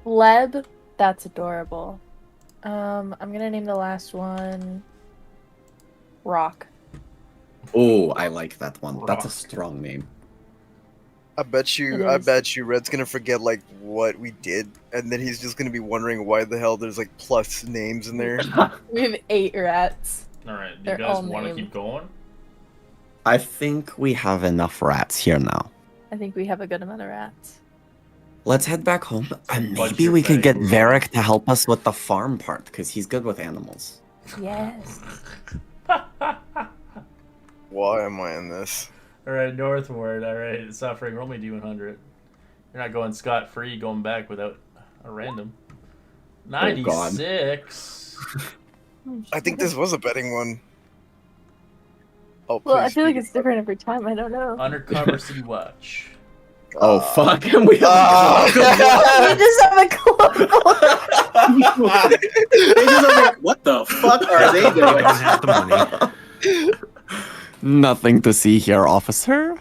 Leb? That's adorable. I'm gonna name the last one Rock. Oh, I like that one. That's a Rock. strong name. I bet you, Red's gonna forget like what we did, and then he's just gonna be wondering why the hell there's like plus names in there. We have 8 rats. All right, do you They're guys all want to named. keep going? I think we have enough rats here now. I think we have a good amount of rats. Let's head back home, and Bunch maybe of we could get things. Varric to help us with the farm part, because he's good with animals. Yes. Why am I in this? Alright, northward. Alright, suffering. Roll me D100. You're not going scot-free going back without a random. 96. I think this was a betting one. Oh, Well, I please feel like be- it's different every time. I don't know. Undercover City Watch. Oh fuck! And we We just have a cloak. They just are like, what the fuck are they They don't doing? have the money. Nothing to see here, officer.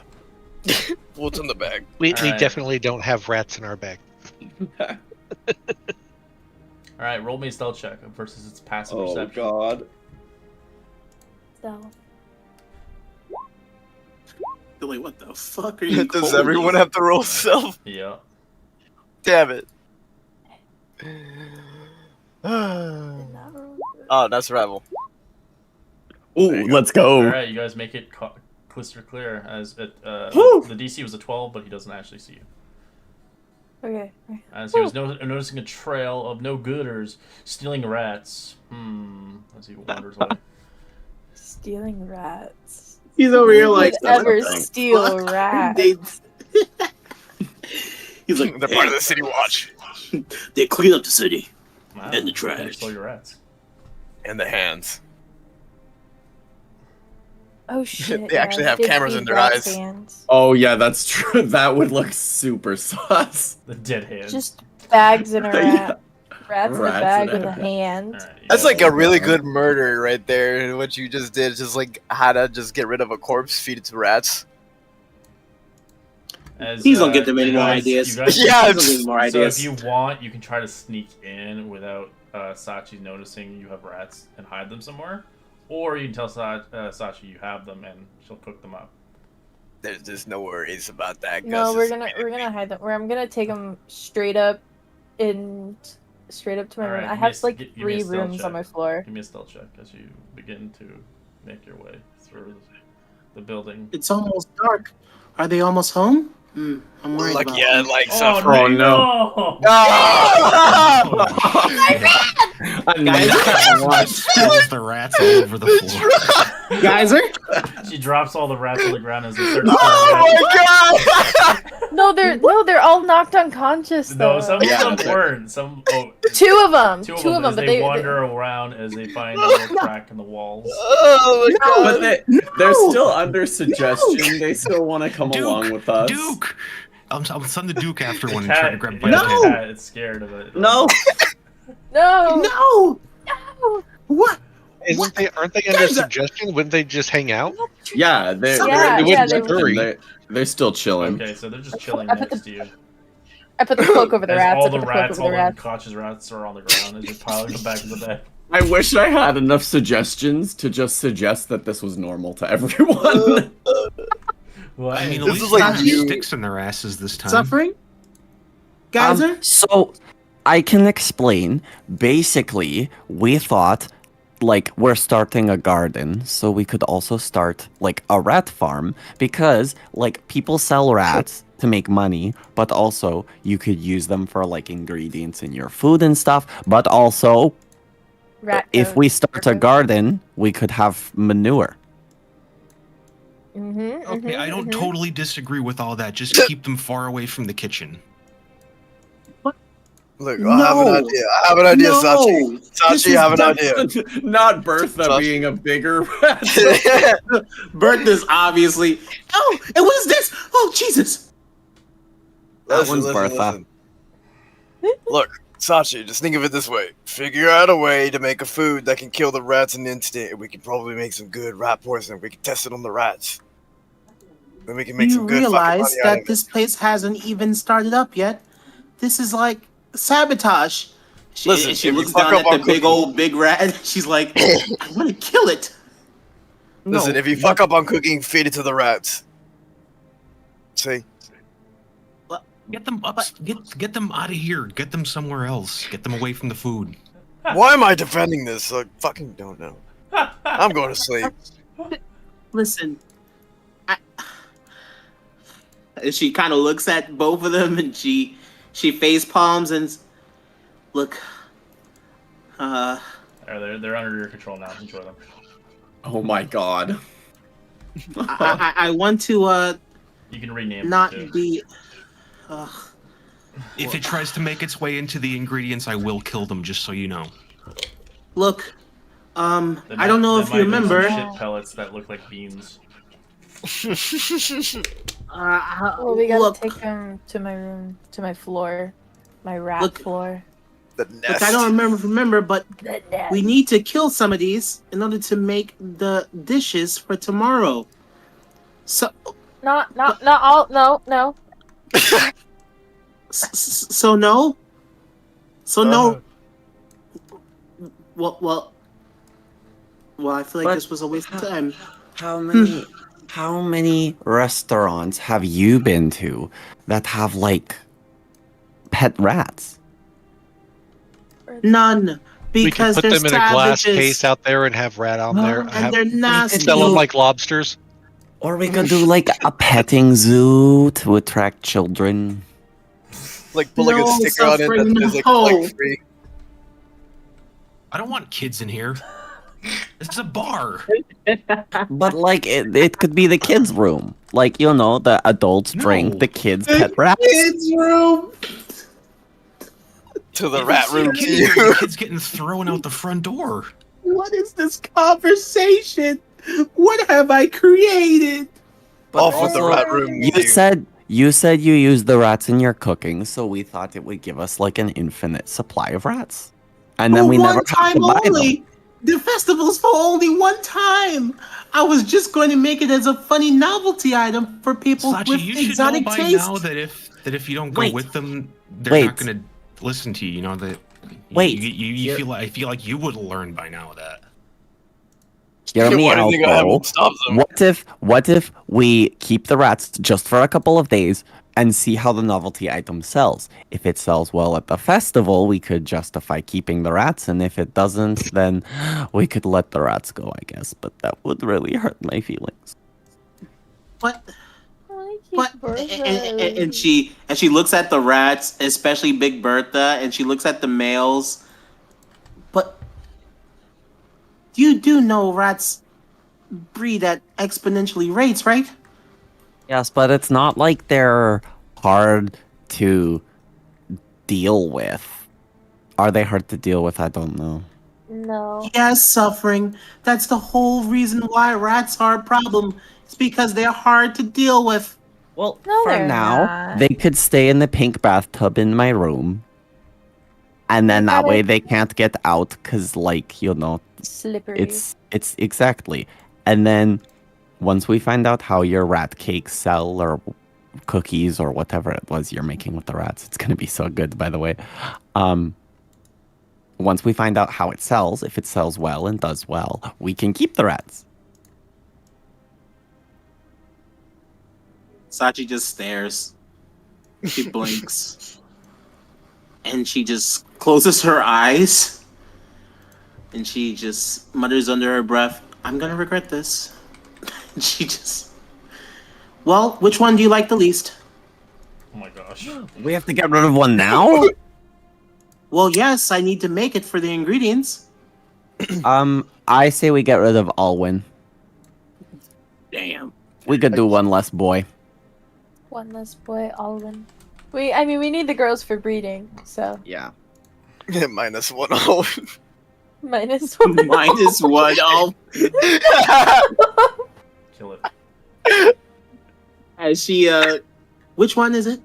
What's in the bag? We Alright. definitely don't have rats in our bag. Alright, roll me a stealth check versus its passive Oh perception. god. So, Wait, what the fuck are you? Does holding? everyone have to roll self? Yeah. Damn it. Oh, that's Rebel. Ooh, let's go. Alright, you guys make it crystal clear as it, Whew. the DC was a 12, but he doesn't actually see you. okay. As he was noticing a trail of no-gooders stealing rats. As he wanders away. Stealing rats. He's over here like, Who would ever what the steal fuck? rats? They- He's like, They're part of the City Watch. they clean up the city Wow, and the they trash. stole your rats. And the hands. Oh shit! They actually yeah, have did cameras feed in their rats' eyes. hands. Oh yeah, that's true. That would look super sus. The dead hands. Just bags in a Yeah. rat. Rats in a Rats bag in with a a bag. hand. Alright, you That's guys- like a really good murder right there. What you just did, just like how to just get rid of a corpse, feed it to rats. As, Please don't give them any you more guys- ideas. you guys- Yeah, Please don't give them more So ideas. if you want, you can try to sneak in without Sachi noticing you have rats and hide them somewhere. Or you can tell Sachi you have them and she'll cook them up. There's just no worries about that. No, Gus we're is- gonna hide them. I'm gonna take them straight up to my room. Alright, I give me have a- like give me a 3 stealth rooms check. on my floor. Give me a stealth check as you begin to make your way through the building. It's almost dark. Are they almost home? I'm worried Like about yeah, them. like Oh, suffering. no! Spills the rats all over the floor. Geyser? She drops all the rats on the ground as they start Oh my god! They're all knocked unconscious though. No, some of them weren't. Some 2 of them. two 2 of of them, as but they they wander around as they find a little crack in the walls. Oh my god! But they're still under suggestion. They still want to come along with us. Duke! I'll send the Duke after The one and try to cat, grab yeah, my the No! cat, it's scared of it. No. No. No! What? Aren't they under suggestion? Wouldn't they just hang out? Yeah, they're Yeah, they're, yeah, they're still chilling. Okay, so they're just chilling I put next to you. I put the cloak over the As rats. all I the put the cloak rats, over all the the rats. unconscious rats are on the ground as you're piling them back in the bed. I wish I had enough suggestions to just suggest that this was normal to everyone. What? I mean, at This least is they like have you- sticks in their asses this time. Suffering? Geyser? So I can explain. Basically, we thought like we're starting a garden, so we could also start like a rat farm because like people sell rats to make money, but also you could use them for like ingredients in your food and stuff. But also, Rat if coat. we start a garden, we could have manure. Okay, I don't totally disagree with all that. Just keep them far away from the kitchen. Look, I have an idea. I have an idea, Sachi. This Sachi, is I have an idea. Not Bertha Sachi. being a bigger rat. Bertha's obviously. Oh, and what is this? Oh, Jesus. That one's Bertha. listen. Look, Sachi, just think of it this way. Figure out a way to make a food that can kill the rats in an instant, and we can probably make some good rat poison. We can test it on the rats. Then we can make You some good realize fucking money out that of this place hasn't even started up yet? This is like sabotage. She, Listen, she if you looks fuck down up at on the big cooking- old big rat. She's like, I'm gonna kill it. it. Listen, if you fuck up on cooking, feed it to the rats. See? Get them up. Get them out of here. Get them somewhere else. Get them away from the food. Why am I defending this? I fucking don't know. I'm going to sleep. Listen. She kind of looks at both of them and she face palms and look. They're under your control now. Enjoy them. Oh my god. I want to You can rename not it too. be. If it tries to make its way into the ingredients, I will kill them. Just so you know. Look, They I don't know they if you might be some remember. shit pellets that look like beans. Well, we gotta look, take them to my room, to my floor, my rat Look. floor. The look, nest. I don't remember, but The nest. we need to kill some of these in order to make the dishes for tomorrow. So, Not all. No. so no. So no. Well. I feel like But this was a waste of time. How many restaurants have you been to that have like pet rats? None, We could because put they're them in a glass savages case out there and have rat on there. and they're nasty. Sell them like lobsters. Or we could do like a petting zoo to attract children. Like put like a No, sticker on it suffering, that says no. like free. I don't want kids in here. This is a bar. But like it could be the kids' room. Like, you know, the adults drink, No. the kids pet rats. Kids' room. To the If rat you see a room kid to in here, you. the kid's getting thrown out the front door. What is this conversation? What have I created? Off with the also, rat room with You said you used the rats in your cooking, so we thought it would give us like an infinite supply of rats. And then For we never one have time to buy only. them. The festival's for only one time. I was just going to make it as a funny novelty item for people Sachi, with you should know exotic by taste. now that if you don't go Wait. with them, they're Wait. not gonna listen to you. You know that. Wait. You feel like I feel like you would learn by now that. Hear me Why do you out, think I though. haven't stopped them? What if we keep the rats just for a couple of days and see how the novelty item sells? If it sells well at the festival, we could justify keeping the rats, and if it doesn't, then we could let the rats go, I guess. But that would really hurt my feelings. What? I keep What? Bertha. And she looks at the rats, especially Big Bertha, and she looks at the males. But you do know rats breed at exponentially rates, right? Yes, but it's not like they're hard to deal with. Are they hard to deal with? I don't know. No. Yes, suffering. That's the whole reason why rats are a problem. It's because they're hard to deal with. Well, No, for they're now, not. they could stay in the pink bathtub in my room. And then that way they can't get out because, like, you know, Slippery. it's exactly. And then once we find out how your rat cakes sell or cookies or whatever it was you're making with the rats, it's going to be so good, by the way. Once we find out how it sells, if it sells well and does well, we can keep the rats. Sachi just stares. She blinks. And she just closes her eyes. And she just mutters under her breath, I'm gonna regret this. And she just... Well, which one do you like the least? Oh my gosh. We have to get rid of one now? Well, yes, I need to make it for the ingredients. I say we get rid of Alwyn. Damn. We could do one less boy. One less boy, Alwyn. We need the girls for breeding, so Yeah. Minus one all. minus one. Minus one. Oh. Kill it. As she, which one is it?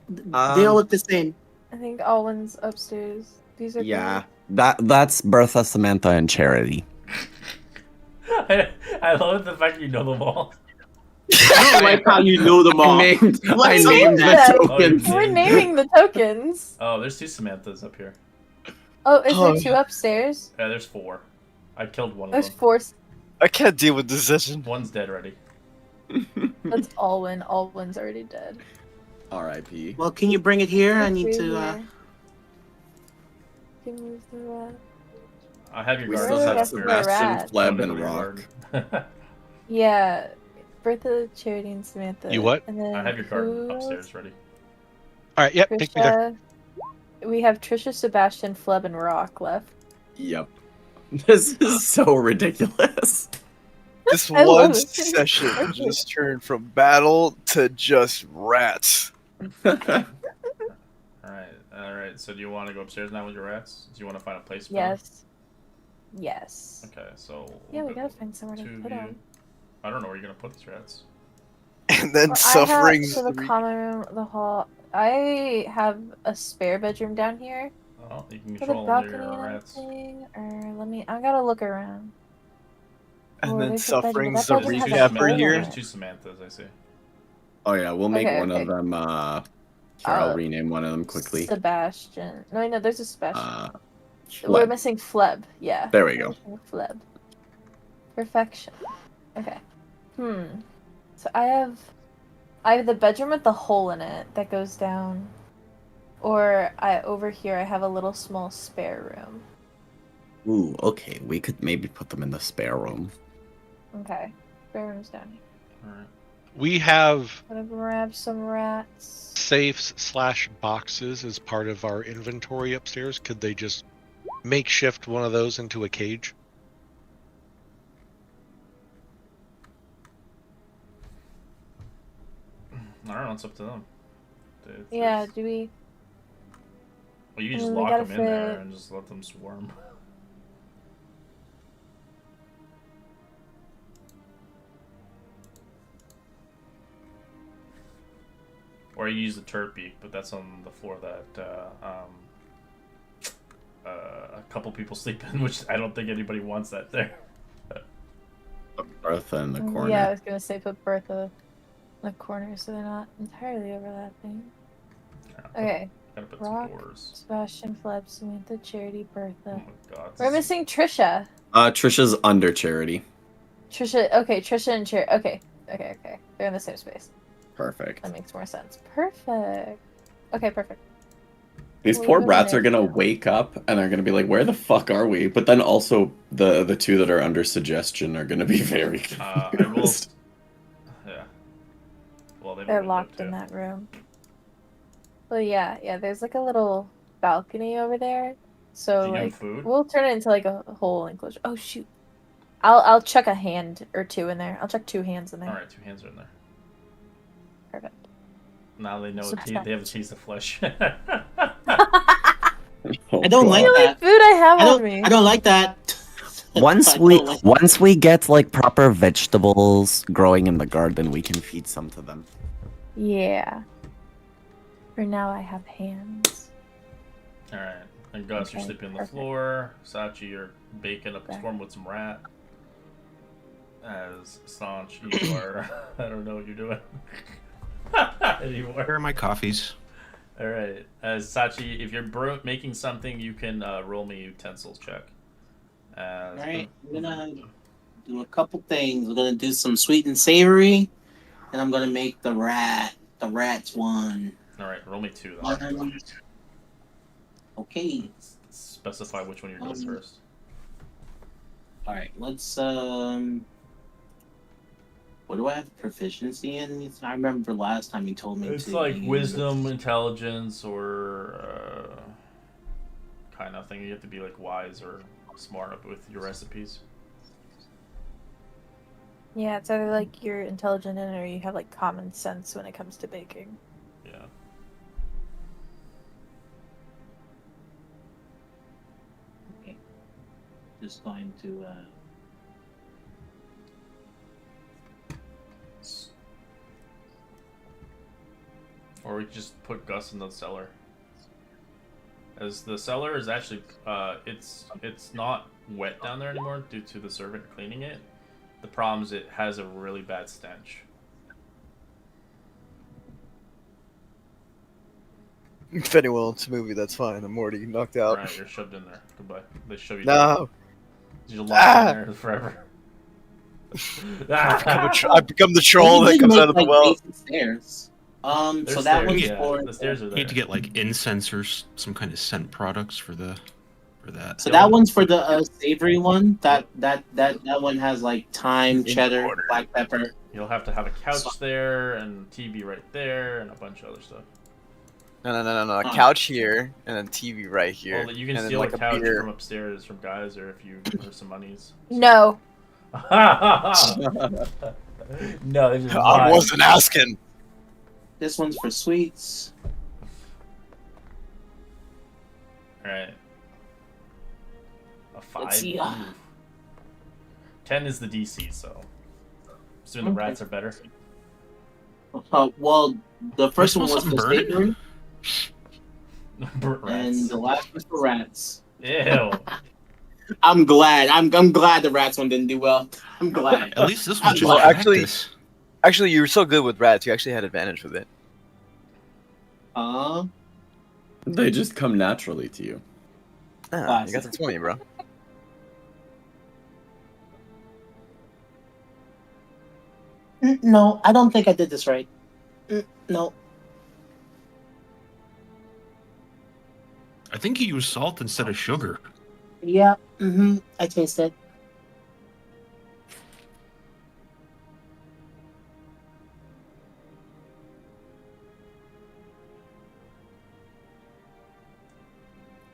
They all look the same. I think Alwyn's upstairs. These are Yeah. That's Bertha, Samantha, and Charity. I love the fact you know them all. I don't like how you know them all. I named them. the tokens. We're naming the tokens. Oh, there's 2 Samanthas up here. Oh, is there 2 upstairs? Yeah, there's 4. I killed one of There's them. 4. I can't deal with this session. One's dead already. That's Alwyn. Alwyn's already dead. R.I.P. Well, can you bring it here? I need Right to, here. Can you do that? I have your We guard. still Really? have That's the Sebastian, rat. Fleb, and Rock. Yeah, Bertha, Charity, and Samantha. You what? And then I have your card who upstairs else? ready. All right, yep, take me there. Trisha. We have Trisha, Sebastian, Fleb, and Rock left. Yep. This is so ridiculous. This I one love it. session Perfect. just turned from battle to just rats. Alright. So do you want to go upstairs now with your rats? Do you want to find a place for them? Yes. Yes. Okay, so Yeah, we gotta find somewhere to two of put you. them. I don't know where you're gonna put these rats. And then Well, I have sufferings. so the common room, the hall. I have a spare bedroom down here Oh, you can for the control them. They're balcony your and rats. everything. Or let me. I gotta look around. And Oh, then there's a bedroom, but sufferings that the bedroom has a recapper hole here. in There's it. two Samanthas, I see. Oh yeah, we'll make Okay, one okay. of them. Here, I'll rename one of them quickly. Sebastian. No, there's a Sebastian. We're Fleb. missing Fleb. Yeah. There we we're go. missing Fleb. Perfection. Okay. So I have the bedroom with the hole in it that goes down, or over here I have a little small spare room. Ooh, okay. We could maybe put them in the spare room. Okay, spare room's down here. Alright. We have Gotta grab some rats. safes/boxes as part of our inventory upstairs. Could they just makeshift one of those into a cage? I don't know, it's up to them. Yeah, do we? Well, you can just we lock gotta them in there fit- and just let them swarm. Or you use the turret beak, but that's on the floor that a couple people sleep in, which I don't think anybody wants that there. Put Bertha in the corner. Yeah, I was gonna say put Bertha in the corner so they're not entirely overlapping. Okay. Gotta put Rock, some doors. Sebastian, Fleb, Samantha, Charity, Oh Bertha. my god. We're missing Trisha. Trisha's under Charity. Trisha and Charity. Okay. They're in the same space. Perfect. That makes more sense. Perfect. Okay, perfect. These We'll poor leave them rats there are gonna for now. wake up and they're gonna be like, "Where the fuck are we?" But then also the two that are under suggestion are gonna be very I will. confused. Yeah. Well, they have a They're window, locked too. in that room. Well, yeah. There's like a little balcony over there. So Did you give like, them food? we'll turn it into like a whole enclosure. Oh shoot! I'll chuck a hand or two in there. I'll chuck 2 hands in there. Alright, 2 hands are in there. Perfect. Now they know So they have a taste of flesh. Oh, I don't God. like The only that. food I have I on don't. me. I don't like that. Once I we don't like- once we get like proper vegetables growing in the garden, we can feed some to them. Yeah. For now, I have hands. Alright. And Gus, you're Okay, sleeping on the perfect. floor. Sachi, you're baking up a Okay. storm with some rat. As Sanch, you are. I don't know what you're doing anymore. Where are my coffees? Alright. As Sachi, if you're making something, you can roll me a utensils check. As Alright, I'm gonna do a couple things. We're gonna do some sweet and savory, and I'm gonna make the rats one. Alright, roll me 2 then. Okay. Specify which one you're doing first. Alright, let's what do I have proficiency in? I remember last time you told me It's to like use- wisdom, intelligence, or kind of thing. You have to be like wise or smart with your recipes. Yeah, it's either like you're intelligent in it or you have like common sense when it comes to baking. Yeah. Okay. Just going to Or we could just put Gus in the cellar. As the cellar is actually, it's not wet down there anymore due to the servant cleaning it. The problem is it has a really bad stench. If anyone wants a movie, that's fine. I'm already knocked out. Alright, you're shoved in there. Goodbye. They shove you No. You're locked in there forever. I've become the troll We that did comes make, out of the like, well. basic stairs. There's So that stairs, one's yeah. for The stairs are You there. need to get like incense or some kind of scent products for that. So that one's for the savory one. That one has like thyme, cheddar, black pepper. You'll have to have a couch there and TV right there and a bunch of other stuff. No. A couch here and then TV right here. Well, you can and then, steal like, a couch beer. from upstairs from guys, or if you give her some monies. No. No, they just I lied. wasn't asking. This one's for sweets. Alright. A 5? Let's see. Ooh. 10 is the DC, so. Assuming the Okay. rats are better. Well, the first Smell one was for something burning? savory, Burnt and rats. the last was for rats. Ew. I'm glad. I'm glad the rats one didn't do well. I'm glad. At least this was just Well, practice. actually, you were so good with rats. You actually had advantage with it. They just come naturally to you. Ah, you got the 20, bro. No, I don't think I did this right. No. I think you used salt instead of sugar. Yeah. I taste it.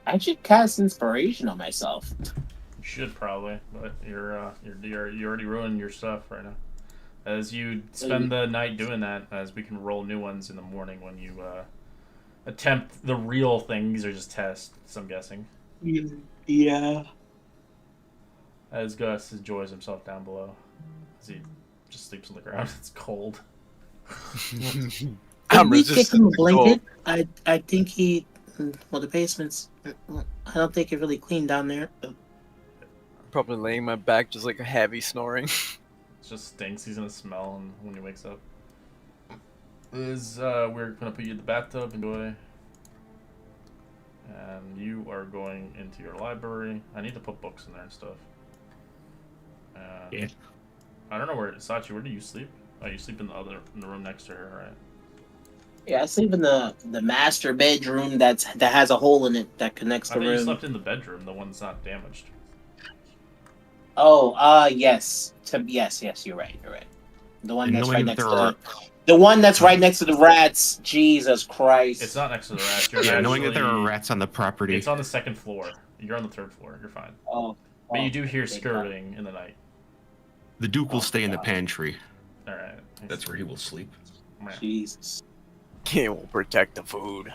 I should cast inspiration on myself. You should probably, but you're already ruining your stuff right now. As you spend the night doing that, as we can roll new ones in the morning when you attempt the real thing. These are just tests, I'm guessing. Yeah. As Gus enjoys himself down below, as he just sleeps on the ground. It's cold. I'm we kick resistant him a to cold. blanket. I think he. Well, the basement's. I don't think it really clean down there. Probably laying my back, just like a heavy snoring. It just stinks. He's gonna smell when he wakes up. We're gonna put you in the bathtub. Enjoy. And you are going into your library. I need to put books in there and stuff. Yeah. I don't know where Sachi. Where do you sleep? Oh, you sleep in the room next to her, right? Yeah, I sleep in the master bedroom that has a hole in it that connects I the thought you room. slept in the bedroom, the one that's not damaged. Oh, yes. Yes, you're right. The one And that's knowing right that next there to are the one that's right next to the rats. Jesus Christ. It's not next to the rats. You're yeah, knowing that there are actually- rats on the property. It's on the second floor. You're on the third floor. You're fine. But you do hear thank skirting in the night. The Duke will stay in the pantry. All right. That's where he will sleep. Jesus. He will protect the food.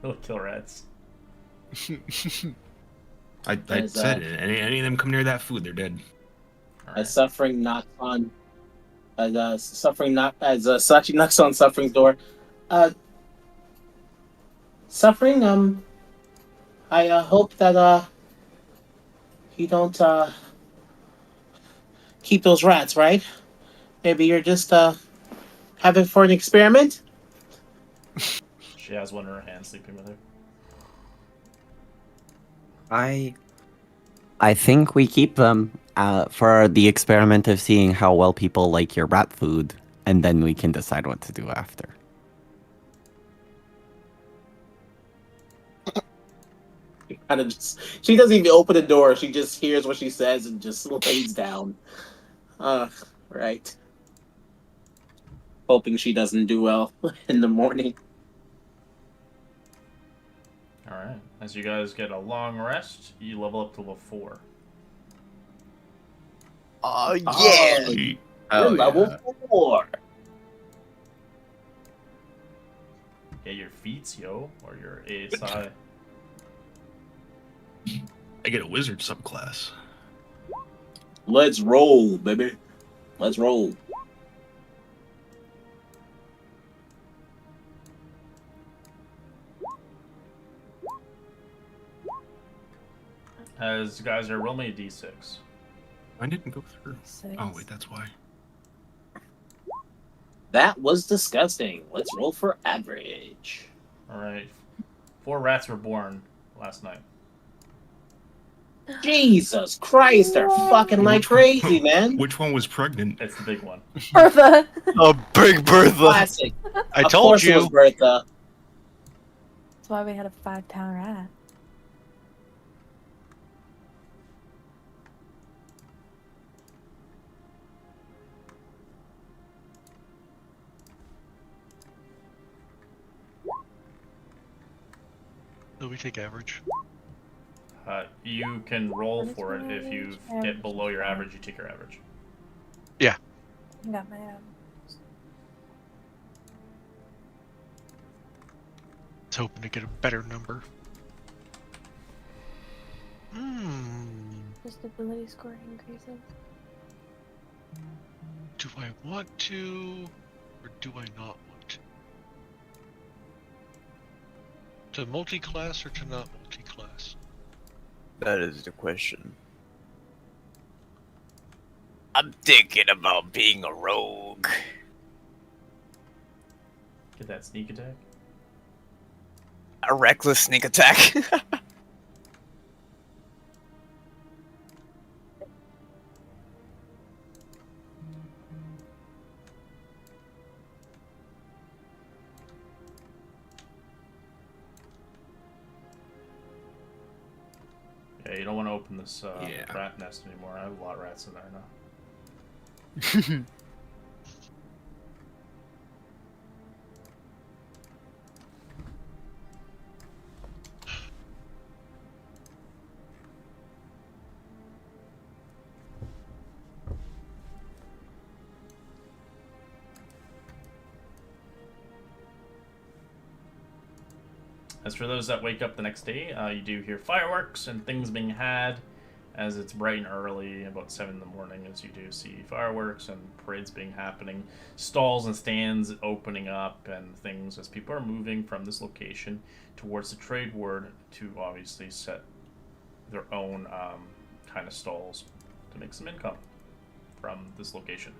He'll kill rats. I As, said it. Any of them come near that food, they're dead. Suffering not fun. Suffering not as Sachi knocks on Suffering's door. Suffering. I hope that you don't keep those rats, right? Maybe you're just having for an experiment. She has one in her hand, sleeping with her. I think we keep them for the experiment of seeing how well people like your rat food, and then we can decide what to do after. Kind of just, she doesn't even open the door. She just hears what she says and just lays down. Right. Hoping she doesn't do well in the morning. Alright. As you guys get a long rest, you level up to level 4. Oh, yeah! Sweet. You're level 4. Get your feats, yo, or your ASI. I get a wizard subclass. Let's roll, baby. Let's roll. As you guys are, roll me a d6. I didn't go through. Six. Oh wait, that's why. That was disgusting. Let's roll for average. Alright. 4 rats were born last night. Jesus Christ, they're fucking like crazy, man. Which one was pregnant? It's the big one. Bertha. A big Bertha. Classic. I Of told course it was you. Bertha. That's why we had a 5-pound rat. So we take average. You can roll for it. If you get below your average, you take your average. Yeah. I got my I was hoping to get a better number. Just ability score increases. Do I want to, or do I not want to? To multi-class or to not multi-class? That is the question. I'm thinking about being a rogue. Get that sneak attack. A reckless sneak attack. Yeah, you don't want to open this Yeah. rat nest anymore. I have a lot of rats in there now. As for those that wake up the next day, you do hear fireworks and things being had as it's bright and early, about 7 in the morning, as you do see fireworks and parades being happening, stalls and stands opening up and things as people are moving from this location towards the trade ward to obviously set their own kind of stalls to make some income from this location.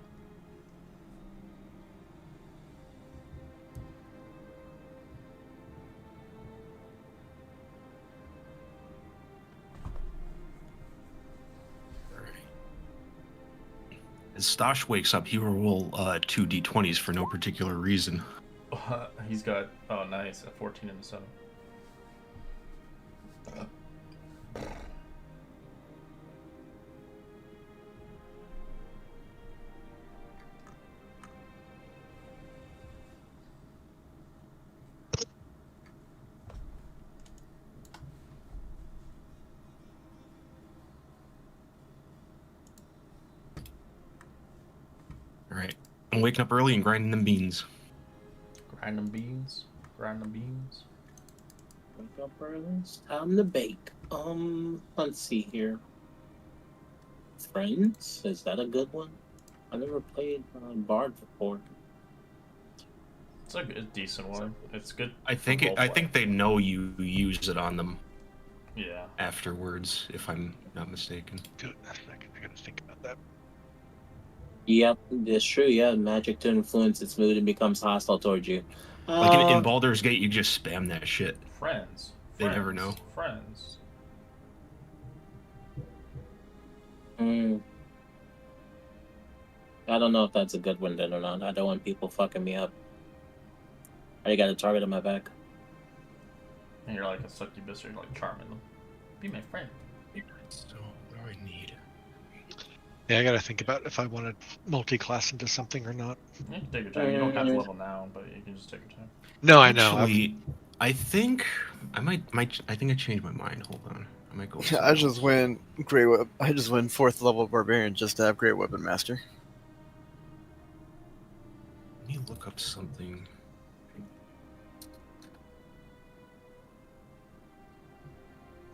As Stosh wakes up, he will roll 2 d20s for no particular reason. He's got, oh nice, a 14 and a 7. Alright. I'm waking up early and grinding them beans. Grind them beans. Grind them beans. Wake up early. It's time to bake. Let's see here. Friends? Is that a good one? I never played Bard before. It's a good, decent one. It's good. I think for I roleplay. think they know you use it on them Yeah. afterwards, if I'm not mistaken. Do it in a second. I gotta think about that. Yep, it's true. Yeah, magic to influence its mood and becomes hostile towards you. Like in Baldur's Gate, you just spam that shit. Friends. They never know. Friends. I don't know if that's a good one then or not. I don't want people fucking me up. I got a target on my back. And you're like a succubus, or you're like charming them. Be my friend. So, what do I need? Yeah, I gotta think about if I want to multi-class into something or not. You can take your time. You don't have to level now, but you can just take your time. No, I know. Actually, I think I might. I think I changed my mind. Hold on. I might go. with I something just else. went I just went 4th level barbarian just to have great weapon master. Let me look up something.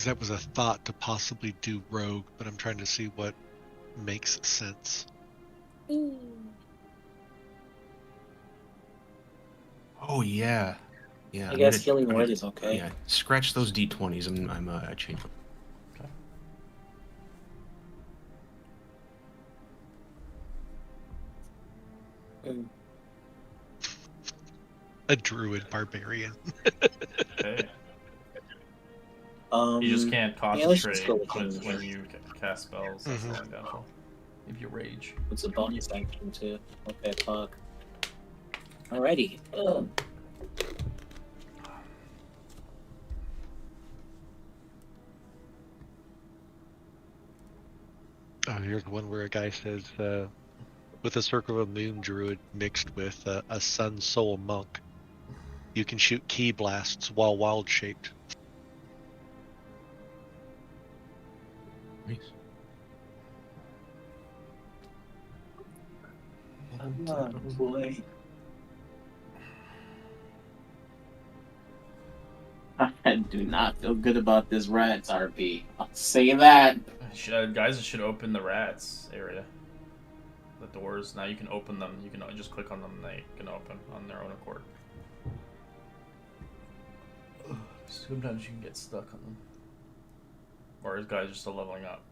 That was a thought to possibly do rogue, but I'm trying to see what makes sense. Oh yeah, yeah. I guess healing word is okay. Yeah, scratch those d20s. I changed. A druid barbarian. Okay. You You just can't let's just concentrate go with when healing. you cast spells. That's Mhm. the only downfall. If you rage. It's a bonus action too. Okay, fuck. Alrighty. Ugh. Oh, here's one where a guy says, with a circle of moon druid mixed with a sun soul monk, you can shoot key blasts while wild shaped. Nice. Oh, boy. I do not feel good about this rats, RP. I'll say that. Guys should open the rats area. The doors. Now you can open them. You can just click on them and they can open on their own accord. Sometimes you can get stuck on them. Or is guys are still leveling up?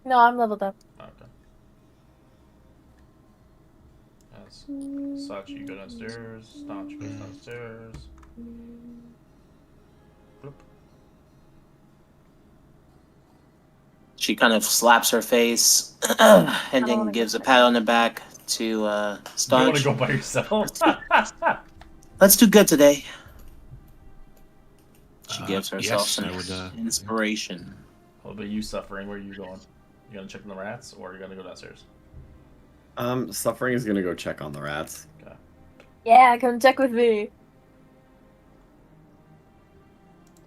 No, I'm leveled up. Okay. Yes. Sachi, you go downstairs. Staunch goes downstairs. Bloop. She kind of slaps her face and don't then wanna gives go a pat on the back to You want Staunch. to go by yourself? Let's do good today. She gives herself yes, some I would, inspiration. What about you, Suffering? Where are you going? You gonna check on the rats, or are you gonna go downstairs? Suffering is gonna go check on the rats. Okay. Yeah, come check with me.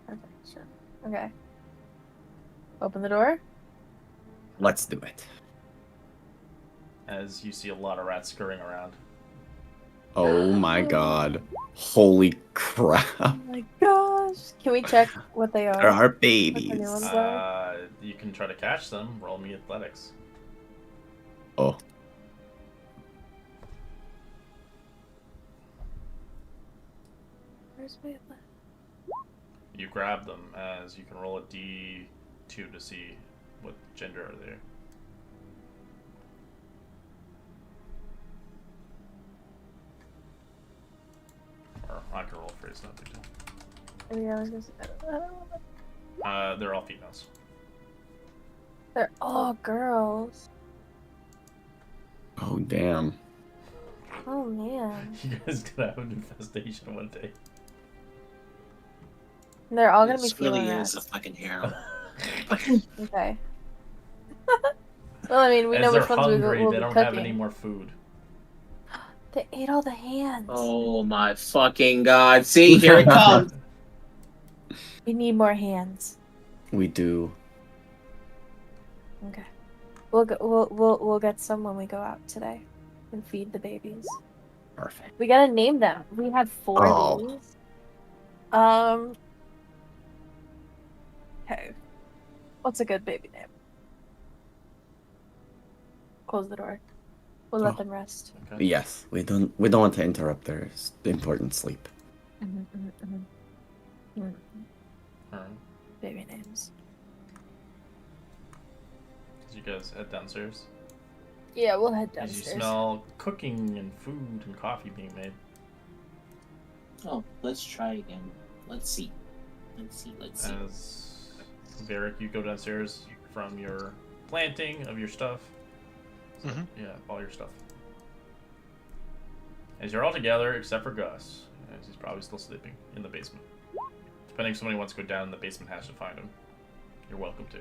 Okay, sure. Okay. Open the door. Let's do it. As you see a lot of rats scurrying around. Oh my god. Holy crap. Oh my gosh. Can we check what they There are? are What the new babies. ones are? You can try to catch them. Roll me athletics. Oh. Where's my You grab them as you can roll a D2 to see what gender are they. Or I can roll for it, it's not a big deal. Yeah, I was just, I don't know. They're all females. They're all girls. Oh damn. Oh man. You guys gonna have an infestation one day. They're all gonna be This really female is a rats. fucking hero. Okay. Well, I mean, we As know they're which ones hungry, we'll they be don't cooking. have any more food. They ate all the hands. Oh my fucking god. See, here it comes. We need more hands. We do. Okay. We'll get some when we go out today, and feed the babies. Perfect. We gotta name them. We have 4 Oh. babies. Okay. What's a good baby name? Close the door. We'll let Oh. them rest. Okay. Yes, we don't want to interrupt their important sleep. Alright. Baby names. You guys head downstairs. Yeah, we'll head As you downstairs. smell cooking and food and coffee being made. Oh, let's try again. Let's see. Let's see. As Varric, you go downstairs from your planting of your stuff. So, Mhm. yeah, all your stuff. As you're all together, except for Gus, as he's probably still sleeping in the basement. Depending if somebody wants to go down in the basement hatch to find him, you're welcome to.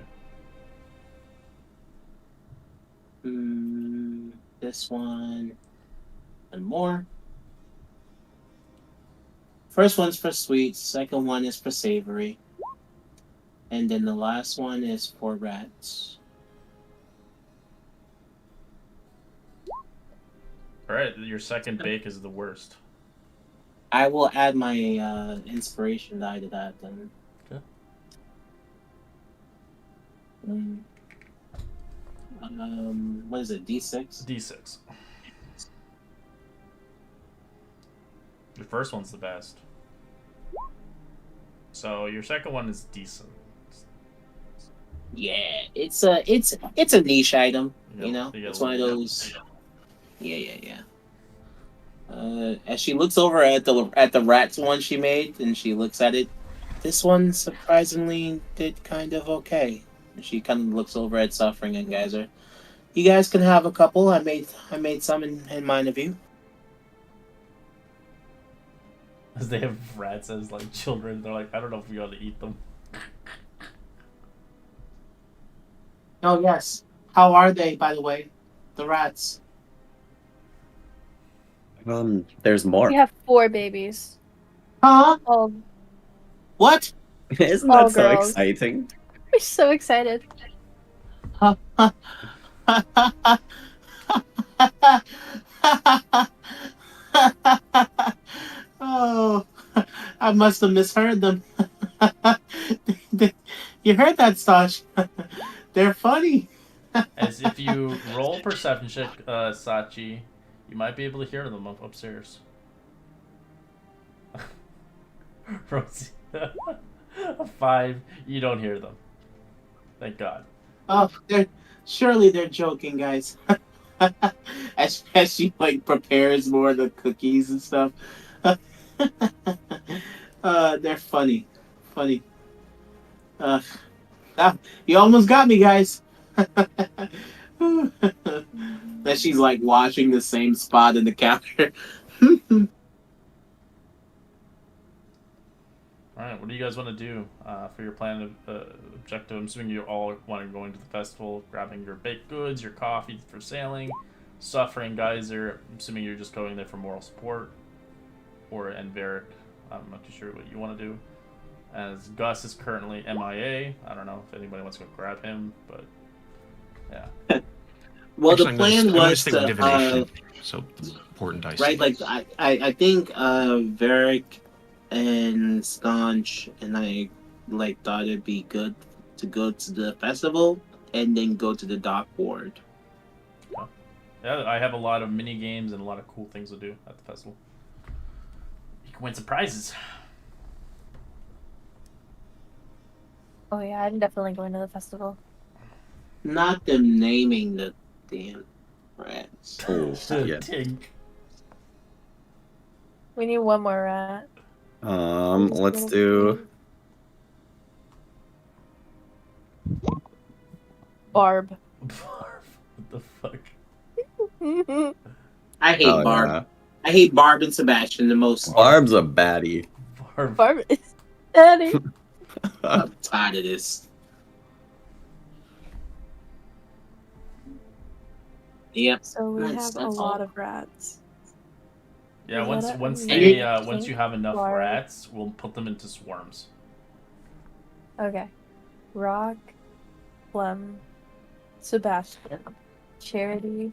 This one. And more. First one's for sweet, second one is for savory. And then the last one is for rats. Alright, your second bake is the worst. I will add my inspiration die to that then. Okay. What is it? D6? D6. Your first one's the best. So your second one is decent. Yeah, it's a niche item. You know, You got it's a one of little- those. Yeah. As she looks over at the rats one she made, and she looks at it, this one surprisingly did kind of okay. She kind of looks over at Suffering and Geyser. You guys can have a couple. I made some in mind of you. As they have rats as like children, they're like, I don't know if we ought to eat them. Oh yes. How are they, by the way? The rats. There's more. We have 4 babies. Huh? Oh, What? Isn't all that so girls. exciting? we're so excited. Oh, I must have misheard them. You heard that, Stash? They're funny. As if you roll perception check, Sachi, you might be able to hear them upstairs. Rosie, a 5, you don't hear them. Thank God. Oh, they're joking, guys. as she like prepares more of the cookies and stuff. They're funny. Uh, you almost got me, guys. That she's like washing the same spot in the counter. Alright, what do you guys want to do for your plan of objective? I'm assuming you all want to go into the festival, grabbing your baked goods, your coffee for sailing, suffering geyser. I'm assuming you're just going there for moral support. And Varric, I'm not too sure what you want to do. As Gus is currently MIA, I don't know if anybody wants to go grab him, but yeah. Well, Actually, the plan I'm gonna was stick with to, divination. So important dice. right, like I think Varric and Staunch and I like thought it'd be good to go to the festival and then go to the dock board. Yeah, I have a lot of mini games and a lot of cool things to do at the festival. You can win some prizes. Oh yeah, I'm definitely going to the festival. Not them naming the damn rats. Oh, yeah. Tink. We need one more rat. Let's do. Barb. What the fuck? I hate Barb. Yeah. I hate Barb and Sebastian the most. Barb's a baddie. Barb is daddy. I'm tired of this. Yep. So we That's- have a that's lot all. of rats. Yeah, Is once that once a they pink once you have enough flower? rats, we'll put them into swarms. Okay. Rock, Plum, Sebastian, Charity,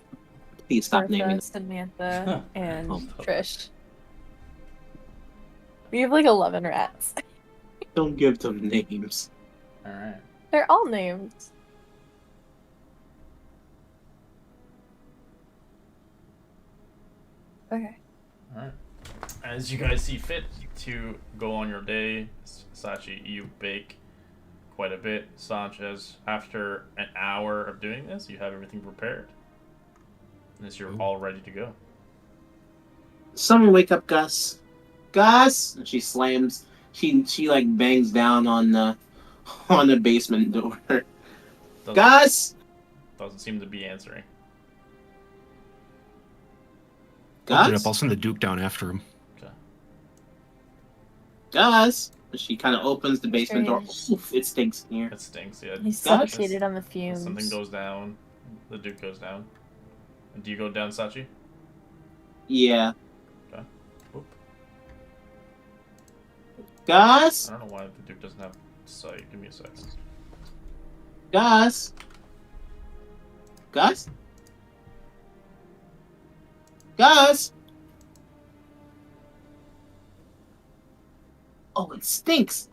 Please stop naming. Bertha, Samantha, and Oh. Trish. We have like 11 rats. Don't give them names. All right. They're all named. Okay. All right. As you guys see fit to go on your day, Sachi, you bake quite a bit. Sanchez, after an hour of doing this, you have everything prepared. As you're all ready to go. Someone wake up Gus. Gus! And she slams. She like bangs down on the basement door. Gus! Doesn't seem to be answering. Open it up. Gus? I'll send the Duke down after him. Okay. Gus! She kind of opens the basement door. Strange. Oof, it stinks in here. It stinks. Yeah. He's Gus? suffocated on the fumes. Something goes down. The Duke goes down. And do you go down, Sachi? Yeah. Okay. Oop. Gus? I don't know why the Duke doesn't have sight. Give me a second. Gus? Gus? Gus? Oh, it stinks.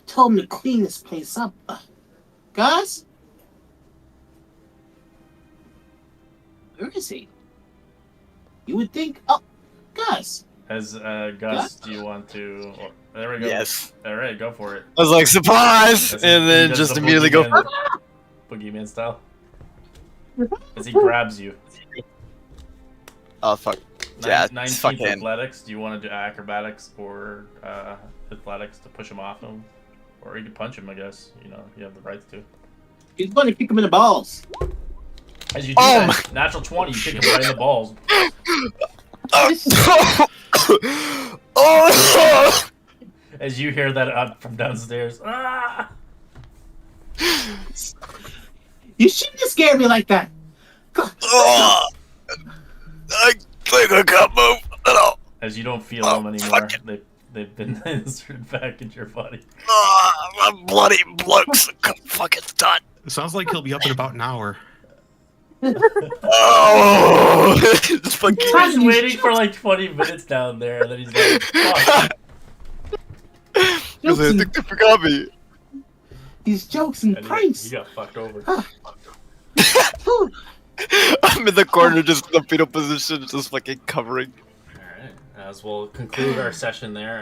Tell him to clean this place up. Gus? Where is he? You would think. Oh, Gus. As Gus, do you want to? Or, there we go. Yes. All right, go for it. I was like, surprise! As And he then does just the immediately go. Boogeyman style. As he grabs you. Oh, fuck. Yeah, it's 19th fucking. athletics. Do you want to do acrobatics or athletics to push him off him? Or you can punch him, I guess. You know, you have the right to. He's going to kick him in the balls. As you do Oh that, natural 20, you kick him right in the balls. Oh! As you hear that up from downstairs. Ah! You shouldn't have scared me like that. Oh! I think I can't move at all. As you don't feel Oh, them anymore. fuck They've been inserted back into your body. Oh, my bloody blokes. Fuck, it's done. It sounds like he'll be up in about an hour. Oh! It's fucking. He's waiting for like 20 minutes down there, and then he's like, fuck. Because I think they forgot me. These jokes and And pranks. he got fucked over. I'm in the corner, just in the fetal position, just fucking covering. Alright, as we'll conclude our session there.